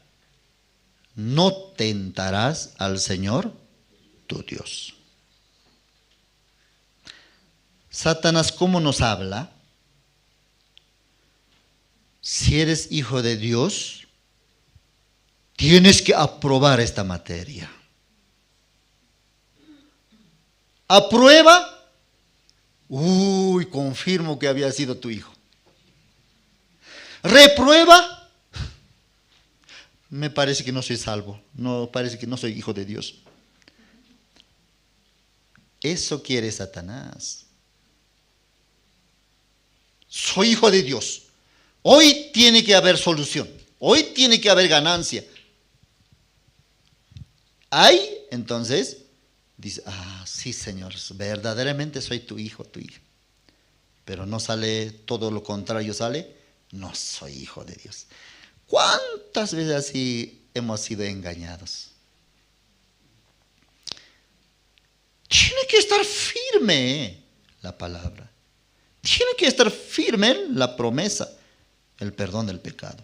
no tentarás al Señor tu Dios. Satanás, ¿cómo nos habla? Si eres hijo de Dios, tienes que aprobar esta materia. ¿Aprueba? Confirmo que había sido tu hijo. ¿Reprueba? Me parece que no soy salvo. No, parece que no soy hijo de Dios. Eso quiere Satanás. Soy hijo de Dios. Hoy tiene que haber solución. Hoy tiene que haber ganancia. Ahí, entonces, dice, sí, Señor, verdaderamente soy tu hijo, tu hija. Pero no sale todo lo contrario, sale, no soy hijo de Dios. ¿Cuántas veces así hemos sido engañados? Tiene que estar firme la palabra. Tiene que estar firme la promesa, el perdón del pecado.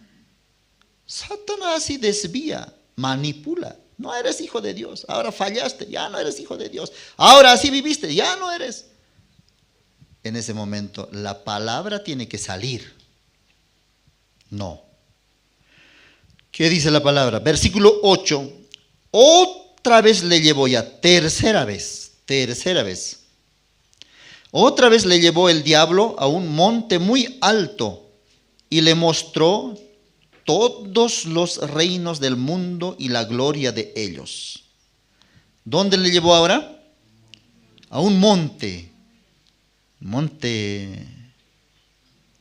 Satanás así desvía, manipula. No eres hijo de Dios. Ahora fallaste, ya no eres hijo de Dios. Ahora así viviste, ya no eres. En ese momento la palabra tiene que salir. No. ¿Qué dice la palabra? Versículo 8. Otra vez le llevó ya, tercera vez. Otra vez le llevó el diablo a un monte muy alto y le mostró todos los reinos del mundo y la gloria de ellos. ¿Dónde le llevó ahora? A un monte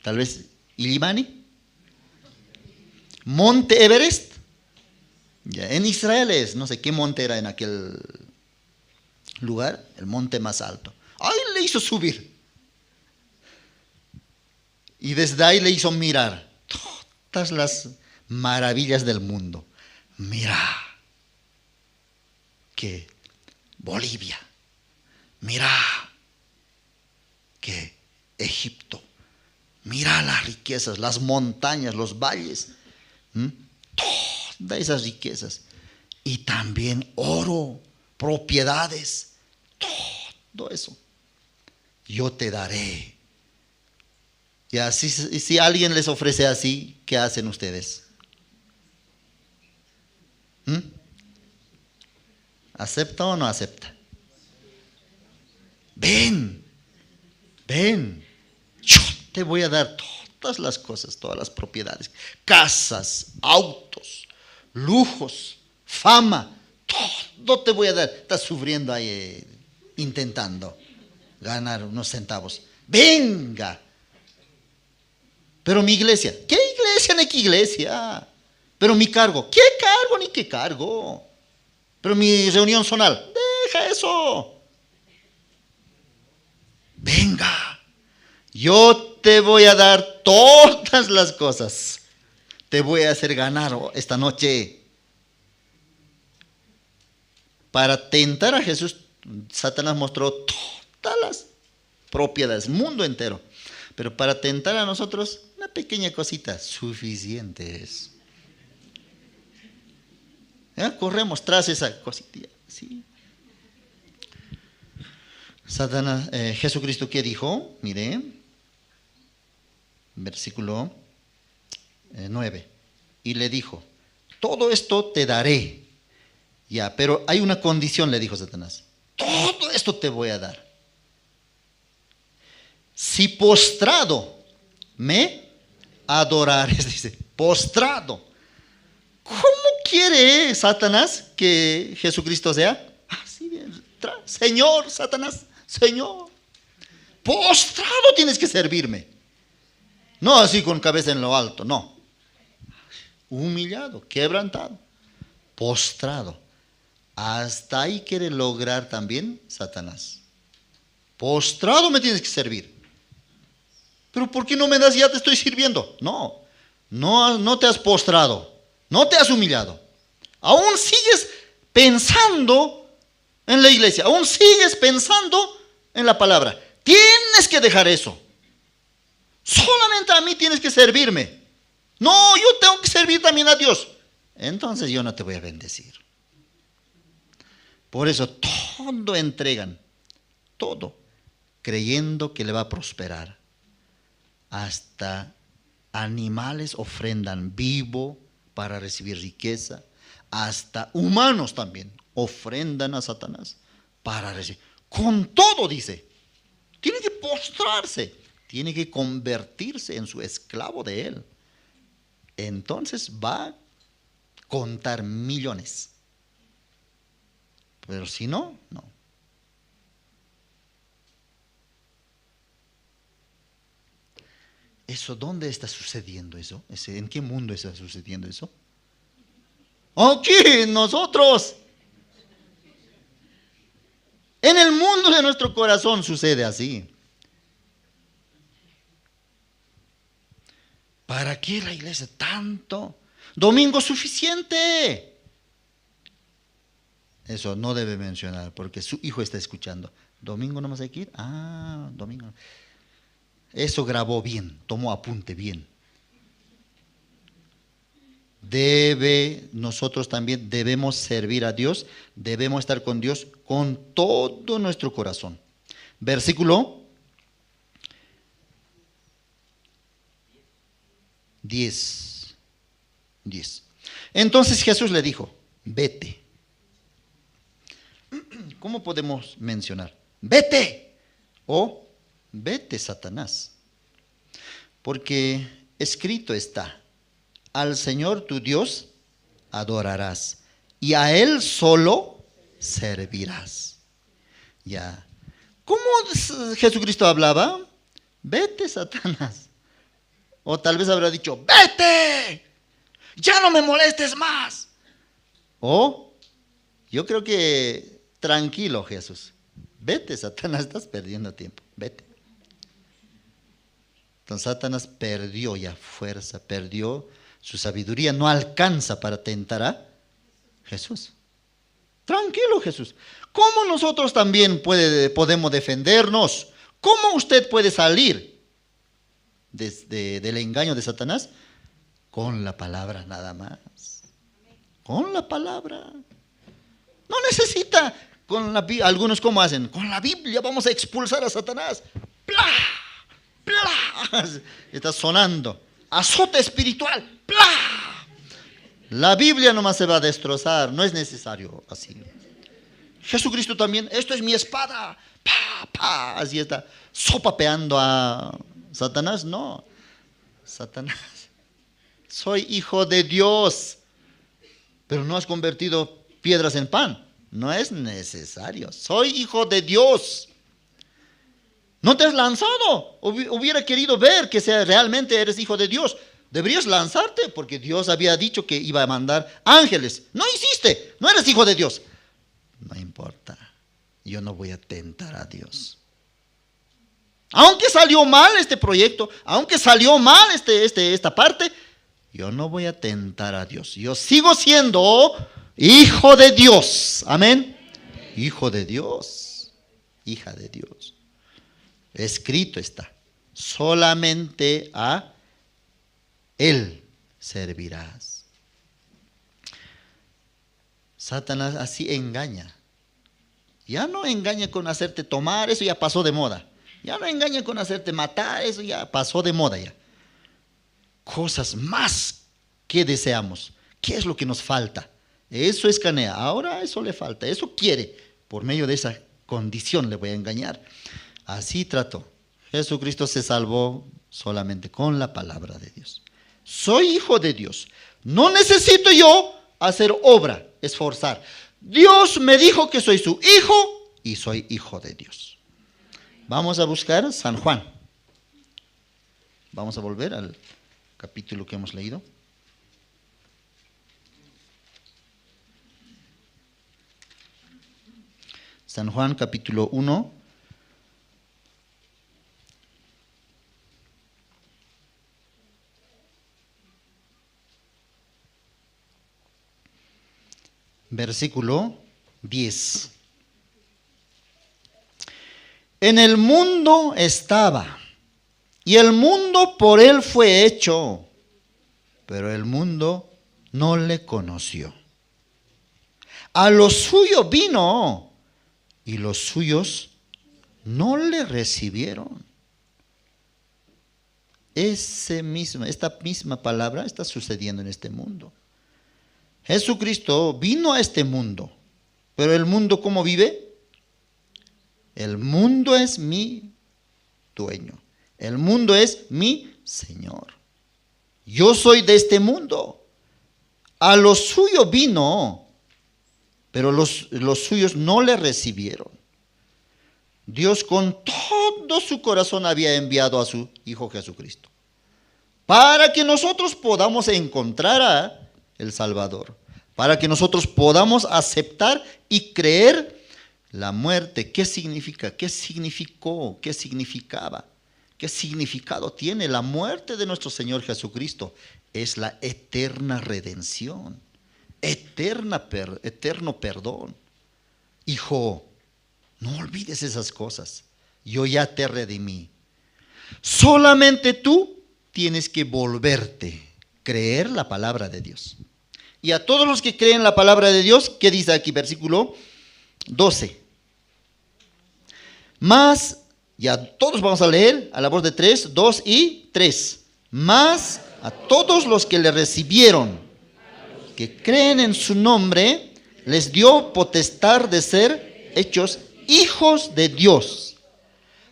Tal vez Illimani. Monte Everest. Ya, en Israel es, no sé qué monte era en aquel lugar, el monte más alto. Ahí le hizo subir. Y desde ahí le hizo mirar todas las maravillas del mundo. Mira que Bolivia, mira que Egipto, mira las riquezas, las montañas, los valles, todas esas riquezas. Y también oro, propiedades, todo eso. Yo te daré. Y así, si alguien les ofrece así, ¿qué hacen ustedes? ¿Acepta o no acepta? Ven, yo te voy a dar todas las cosas, todas las propiedades, casas, autos, lujos, fama, todo te voy a dar. Estás sufriendo ahí, intentando ganar unos centavos. Venga. Pero mi iglesia, ¿qué iglesia ni qué iglesia? Pero mi cargo, ¿qué cargo ni qué cargo? Pero mi reunión zonal, deja eso. Venga, yo te voy a dar todas las cosas. Te voy a hacer ganar esta noche. Para tentar a Jesús, Satanás mostró todas las propiedades, el mundo entero. Pero para tentar a nosotros, una pequeña cosita, suficiente es. Corremos tras esa cosita. ¿Sí? Satanás, Jesucristo, ¿qué dijo? Mire, versículo 9. Y le dijo, todo esto te daré. Ya, pero hay una condición, le dijo Satanás. Todo esto te voy a dar. Si postrado me adorares, dice, postrado. ¿Cómo quiere Satanás que Jesucristo sea? Así bien, Señor, Satanás, Señor. Postrado tienes que servirme. No así con cabeza en lo alto, no. Humillado, quebrantado, postrado. Hasta ahí quiere lograr también Satanás. Postrado me tienes que servir. Pero ¿por qué no me das? Ya te estoy sirviendo. No te has postrado. No te has humillado. Aún sigues pensando en la iglesia. Aún sigues pensando en la palabra. Tienes que dejar eso. Solamente a mí tienes que servirme. No, yo tengo que servir también a Dios. Entonces yo no te voy a bendecir. Por eso todo entregan. Todo. Creyendo que le va a prosperar. Hasta animales ofrendan vivo para recibir riqueza. Hasta humanos también ofrendan a Satanás para recibir. Con todo, dice, tiene que postrarse, tiene que convertirse en su esclavo de él. Entonces va a contar millones. Pero si no, no. ¿Eso dónde está sucediendo eso? ¿En qué mundo está sucediendo eso? Aquí, nosotros. En el mundo de nuestro corazón sucede así. ¿Para qué la iglesia tanto? Domingo suficiente. Eso no debe mencionar porque su hijo está escuchando. ¿Domingo no más hay que ir? Domingo. Eso grabó bien, tomó apunte bien. Nosotros también debemos servir a Dios, debemos estar con Dios con todo nuestro corazón. Versículo 10. Entonces Jesús le dijo, vete. ¿Cómo podemos mencionar? Vete o vete, Satanás. Porque escrito está, al Señor tu Dios adorarás y a Él solo servirás. Ya. ¿Cómo Jesucristo hablaba? Vete, Satanás. O tal vez habrá dicho, vete, ya no me molestes más. O yo creo que, tranquilo Jesús, vete Satanás, estás perdiendo tiempo, vete. Entonces Satanás perdió ya fuerza, perdió su sabiduría, no alcanza para tentar a Jesús. Tranquilo Jesús. ¿Cómo nosotros también podemos defendernos? ¿Cómo usted puede salir del engaño de Satanás? Con la palabra nada más. Con la palabra. No necesita con algunos ¿cómo hacen? Con la Biblia vamos a expulsar a Satanás. ¡Pla! ¡Pla! Está sonando. Azote espiritual. ¡Pla! La Biblia nomás se va a destrozar. No es necesario así. Jesucristo también. Esto es mi espada. ¡Pa! ¡Pa! Así está. Sopapeando a Satanás. No. Satanás. Soy hijo de Dios. Pero no has convertido piedras en pan. No es necesario. Soy hijo de Dios. No te has lanzado. Hubiera querido ver que realmente eres hijo de Dios. Deberías lanzarte porque Dios había dicho que iba a mandar ángeles. No hiciste. No eres hijo de Dios. No importa. Yo no voy a tentar a Dios. Aunque salió mal este proyecto, aunque salió mal esta parte, yo no voy a tentar a Dios. Yo sigo siendo hijo de Dios. Amén. Hijo de Dios. Hija de Dios. Escrito está. Solamente a Él servirás. Satanás así engaña. Ya no engaña con hacerte tomar, eso ya pasó de moda. Ya no engaña con hacerte matar, eso ya pasó de moda ya. Cosas más que deseamos. ¿Qué es lo que nos falta? Eso escanea. Ahora eso le falta. Eso quiere. Por medio de esa condición le voy a engañar. Así trató. Jesucristo se salvó solamente con la palabra de Dios. Soy hijo de Dios. No necesito yo hacer obra, esforzar. Dios me dijo que soy su hijo y soy hijo de Dios. Vamos a buscar San Juan. Vamos a volver al capítulo que hemos leído. San Juan capítulo 1. Versículo 10. En el mundo estaba, y el mundo por él fue hecho, pero el mundo no le conoció. A lo suyo vino, y los suyos no le recibieron. Esta misma palabra está sucediendo en este mundo. Jesucristo vino a este mundo, pero el mundo ¿cómo vive? El mundo es mi dueño, el mundo es mi Señor. Yo soy de este mundo. A lo suyo vino, pero los suyos no le recibieron. Dios con todo su corazón había enviado a su Hijo Jesucristo para que nosotros podamos encontrar a el Salvador, para que nosotros podamos aceptar y creer la muerte. ¿Qué significa? ¿Qué significó? ¿Qué significaba? ¿Qué significado tiene la muerte de nuestro Señor Jesucristo? Es la eterna redención, eterno perdón. Hijo, no olvides esas cosas. Yo ya te redimí. Solamente tú tienes que volverte, creer la palabra de Dios. Y a todos los que creen la palabra de Dios, ¿qué dice aquí? Versículo 12. Más, ya todos vamos a leer a la voz de 3, 2 y 3. Más a todos los que le recibieron, que creen en su nombre, les dio potestad de ser hechos hijos de Dios.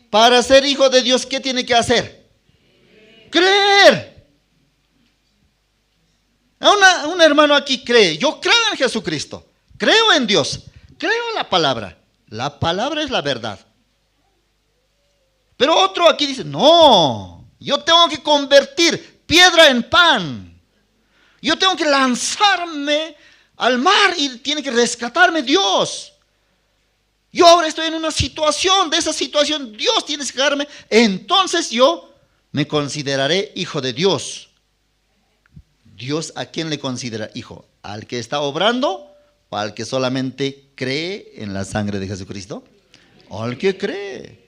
Para ser hijo de Dios, ¿qué tiene que hacer? Creer. Un hermano aquí cree. Yo creo en Jesucristo. Creo en Dios. Creo en la palabra. La palabra es la verdad. Pero otro aquí dice, no, Yo tengo que convertir piedra en pan. Yo tengo que lanzarme al mar y tiene que rescatarme Dios. Yo ahora estoy en una situación, de esa situación Dios tiene que sacarme. Entonces yo me consideraré hijo de Dios. ¿Dios a quién le considera hijo? ¿Al que está obrando o al que solamente cree en la sangre de Jesucristo? Al que cree.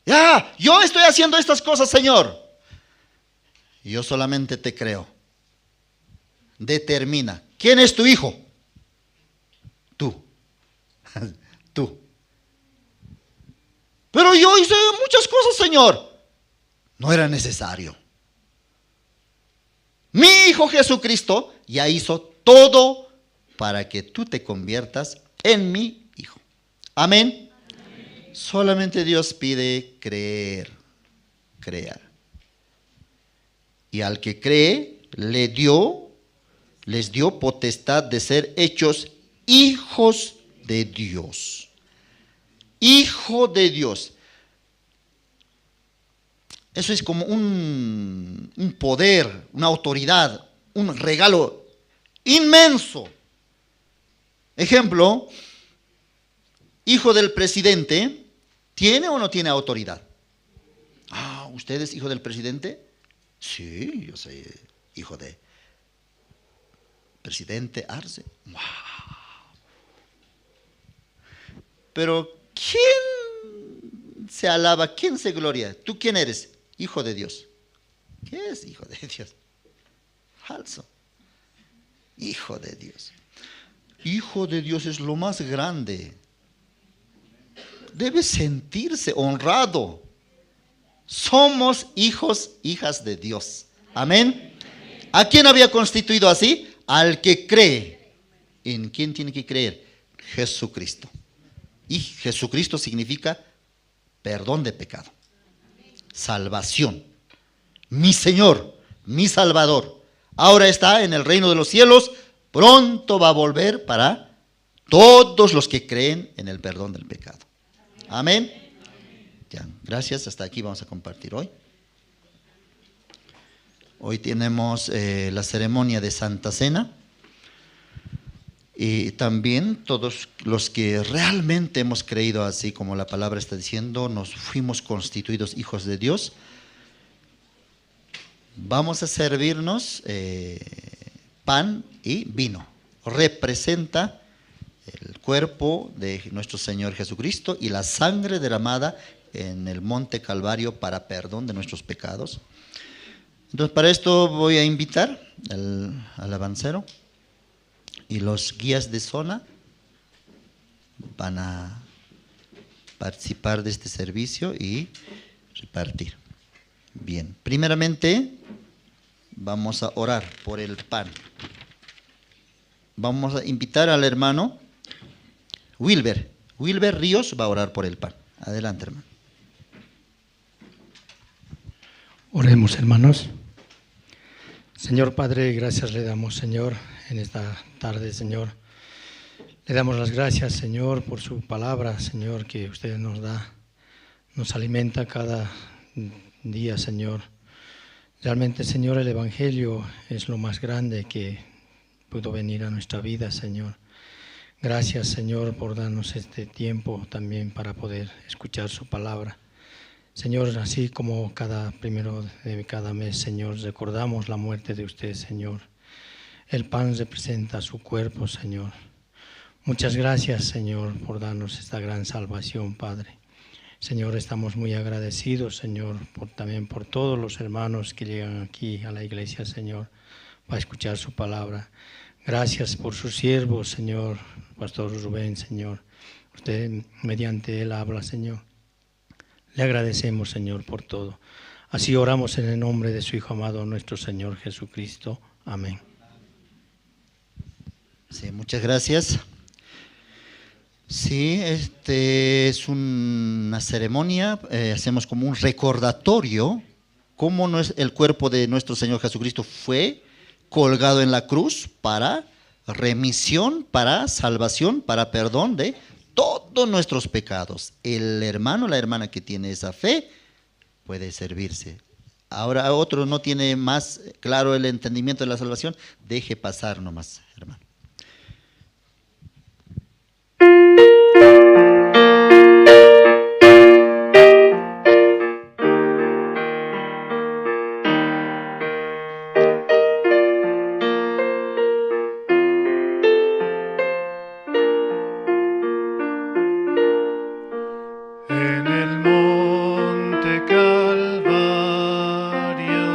Ya, yo estoy haciendo estas cosas, Señor. Yo solamente te creo. Determina, ¿quién es tu hijo? Tú. Tú. Pero yo hice muchas cosas, Señor. No era necesario. Mi Hijo Jesucristo ya hizo todo para que tú te conviertas en mi hijo. Amén. Amén. Solamente Dios pide creer. Creer. Y al que cree, les dio potestad de ser hechos hijos de Dios. Hijo de Dios. Eso es como un poder, una autoridad, un regalo inmenso. Ejemplo, hijo del presidente, ¿tiene o no tiene autoridad? Ah, ¿usted es hijo del presidente? Sí, yo soy hijo de presidente Arce. Wow. Pero ¿quién se alaba? ¿Quién se gloria? ¿Tú quién eres? Hijo de Dios. ¿Qué es hijo de Dios? Falso. Hijo de Dios. Hijo de Dios es lo más grande. Debe sentirse honrado. Somos hijos, hijas de Dios. Amén. ¿A quién había constituido así? Al que cree. ¿En quién tiene que creer? Jesucristo. Y Jesucristo significa perdón de pecado. Salvación. Mi Señor, mi Salvador. Ahora está en el reino de los cielos. Pronto va a volver para todos los que creen en el perdón del pecado. Amén. Ya, gracias. Hasta aquí vamos a compartir hoy. Hoy tenemos la ceremonia de Santa Cena. Y también todos los que realmente hemos creído así como la palabra está diciendo, nos fuimos constituidos hijos de Dios. Vamos a servirnos pan y vino. Representa el cuerpo de nuestro Señor Jesucristo y la sangre derramada en el monte Calvario para perdón de nuestros pecados. Entonces, para esto voy a invitar al alabancero. Y los guías de zona van a participar de este servicio y repartir. Bien, primeramente vamos a orar por el pan. Vamos a invitar al hermano Wilber. Wilber Ríos va a orar por el pan. Adelante, hermano. Oremos, hermanos. Señor Padre, gracias le damos, Señor, en esta tarde, Señor. Le damos las gracias, Señor, por su palabra, Señor, que usted nos da, nos alimenta cada día, Señor. Realmente, Señor, el Evangelio es lo más grande que pudo venir a nuestra vida, Señor. Gracias, Señor, por darnos este tiempo también para poder escuchar su palabra. Señor, así como cada primero de cada mes, Señor, recordamos la muerte de usted, Señor. El pan representa su cuerpo, Señor. Muchas gracias, Señor, por darnos esta gran salvación, Padre. Señor, estamos muy agradecidos, Señor, también por todos los hermanos que llegan aquí a la iglesia, Señor, para escuchar su palabra. Gracias por su siervo, Señor, Pastor Rubén, Señor. Usted mediante él habla, Señor. Le agradecemos, Señor, por todo. Así oramos en el nombre de su Hijo amado, nuestro Señor Jesucristo. Amén. Sí, muchas gracias. Sí, es una ceremonia, hacemos como un recordatorio cómo el cuerpo de nuestro Señor Jesucristo fue colgado en la cruz para remisión, para salvación, para perdón de todos nuestros pecados. El hermano, la hermana que tiene esa fe, puede servirse. Ahora otro no tiene más claro el entendimiento de la salvación, deje pasar nomás, hermano. En el monte Calvario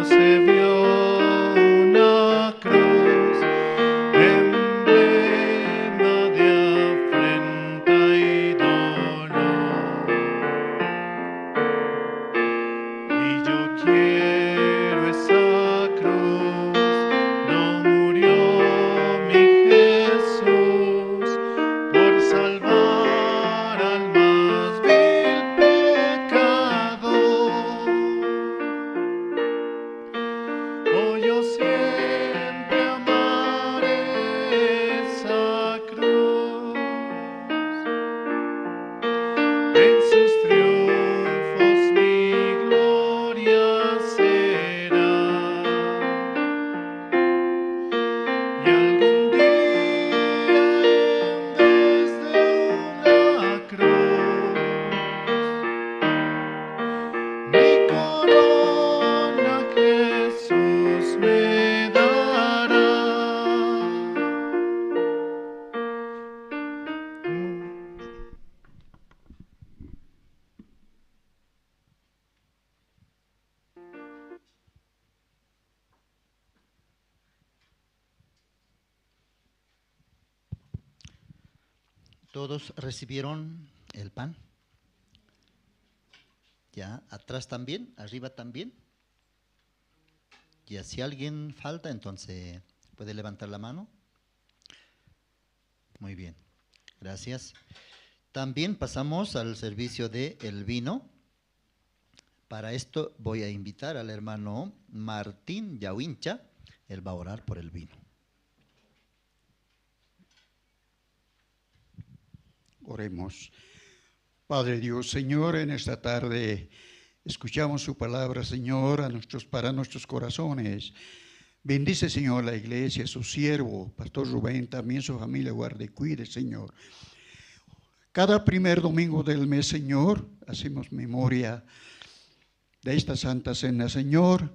se vio una cruz, emblema de afrenta y dolor. Y yo quiero esa cruz, no murió mi Jesús por salvar al más vil pecador. Oh, yo siempre amaré esa cruz, en sus triunfos mi gloria será. Y algún día en vez de una cruz, mi corona Jesús me dará. ¿Todos recibieron el pan? Ya, atrás también, arriba también. Ya, si alguien falta, entonces puede levantar la mano. Muy bien, gracias. También pasamos al servicio del vino. Para esto voy a invitar al hermano Martín Yawincha. Él va a orar por el vino. Oremos. Padre Dios, Señor, en esta tarde escuchamos su palabra, Señor, para nuestros corazones. Bendice, Señor, la iglesia, su siervo, Pastor Rubén, también su familia, guarde y cuide, Señor. Cada primer domingo del mes, Señor, hacemos memoria de esta Santa Cena, Señor.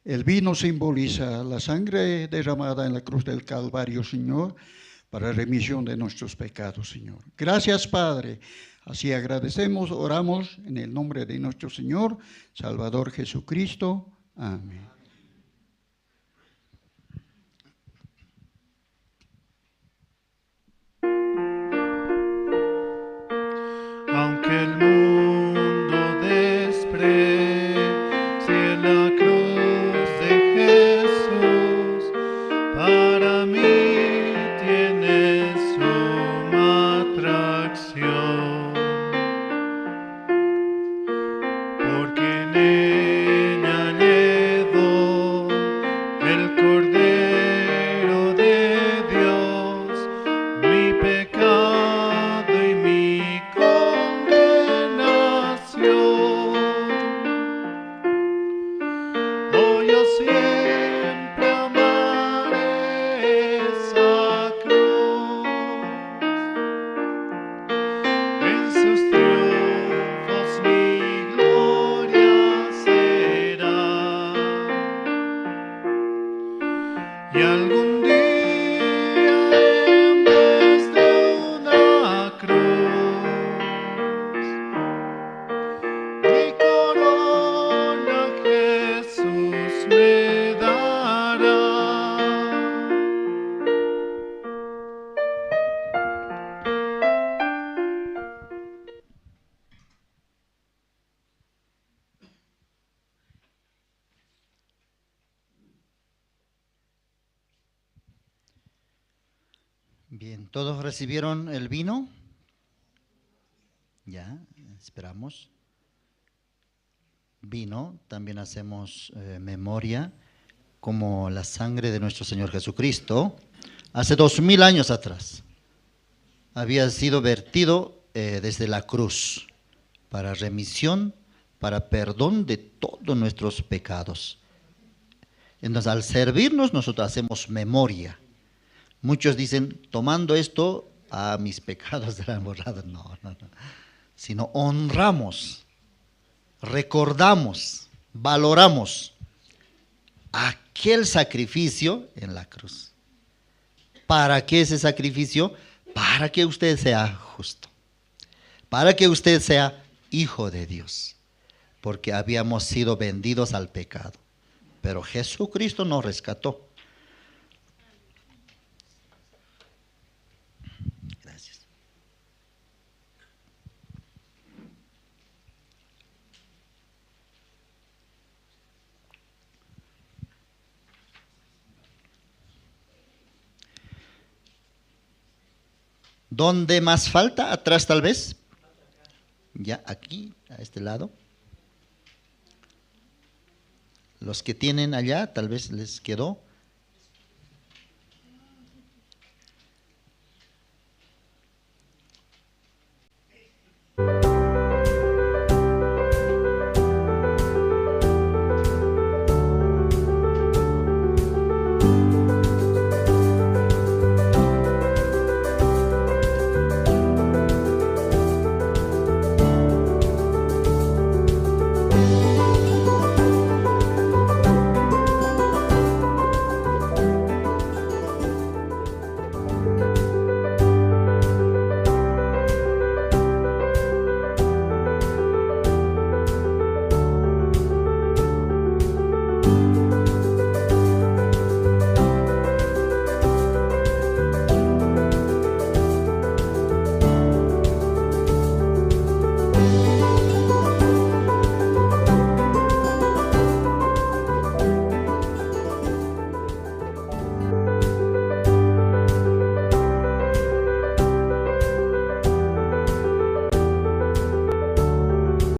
El vino simboliza la sangre derramada en la cruz del Calvario, Señor, para remisión de nuestros pecados, Señor. Gracias, Padre. Así agradecemos, oramos en el nombre de nuestro Señor, Salvador Jesucristo. Amén. Aunque el mundo desprecie la cruz de Jesús, para mí tiene suma atracción, porque en ella llevó el Cordero de Dios mi pecado y mi condenación. Oh, yo siempre amaré esa cruz, en sus triunfos mi gloria será. Y algún día en vez de una cruz, mi corona Jesús me dará. Bien, ¿todos recibieron el vino? Ya, esperamos. Vino, también hacemos memoria como la sangre de nuestro Señor Jesucristo, hace 2000 años atrás, había sido vertido desde la cruz para remisión para perdón de todos nuestros pecados. Entonces, al servirnos, nosotros hacemos memoria. Muchos dicen, tomando esto, mis pecados serán borrados. No. Sino honramos, recordamos, valoramos aquel sacrificio en la cruz. ¿Para qué ese sacrificio? Para que usted sea justo, para que usted sea hijo de Dios, porque habíamos sido vendidos al pecado, pero Jesucristo nos rescató. Gracias. ¿Dónde más falta? Atrás tal vez. Ya aquí, a este lado. Los que tienen allá, tal vez les quedó.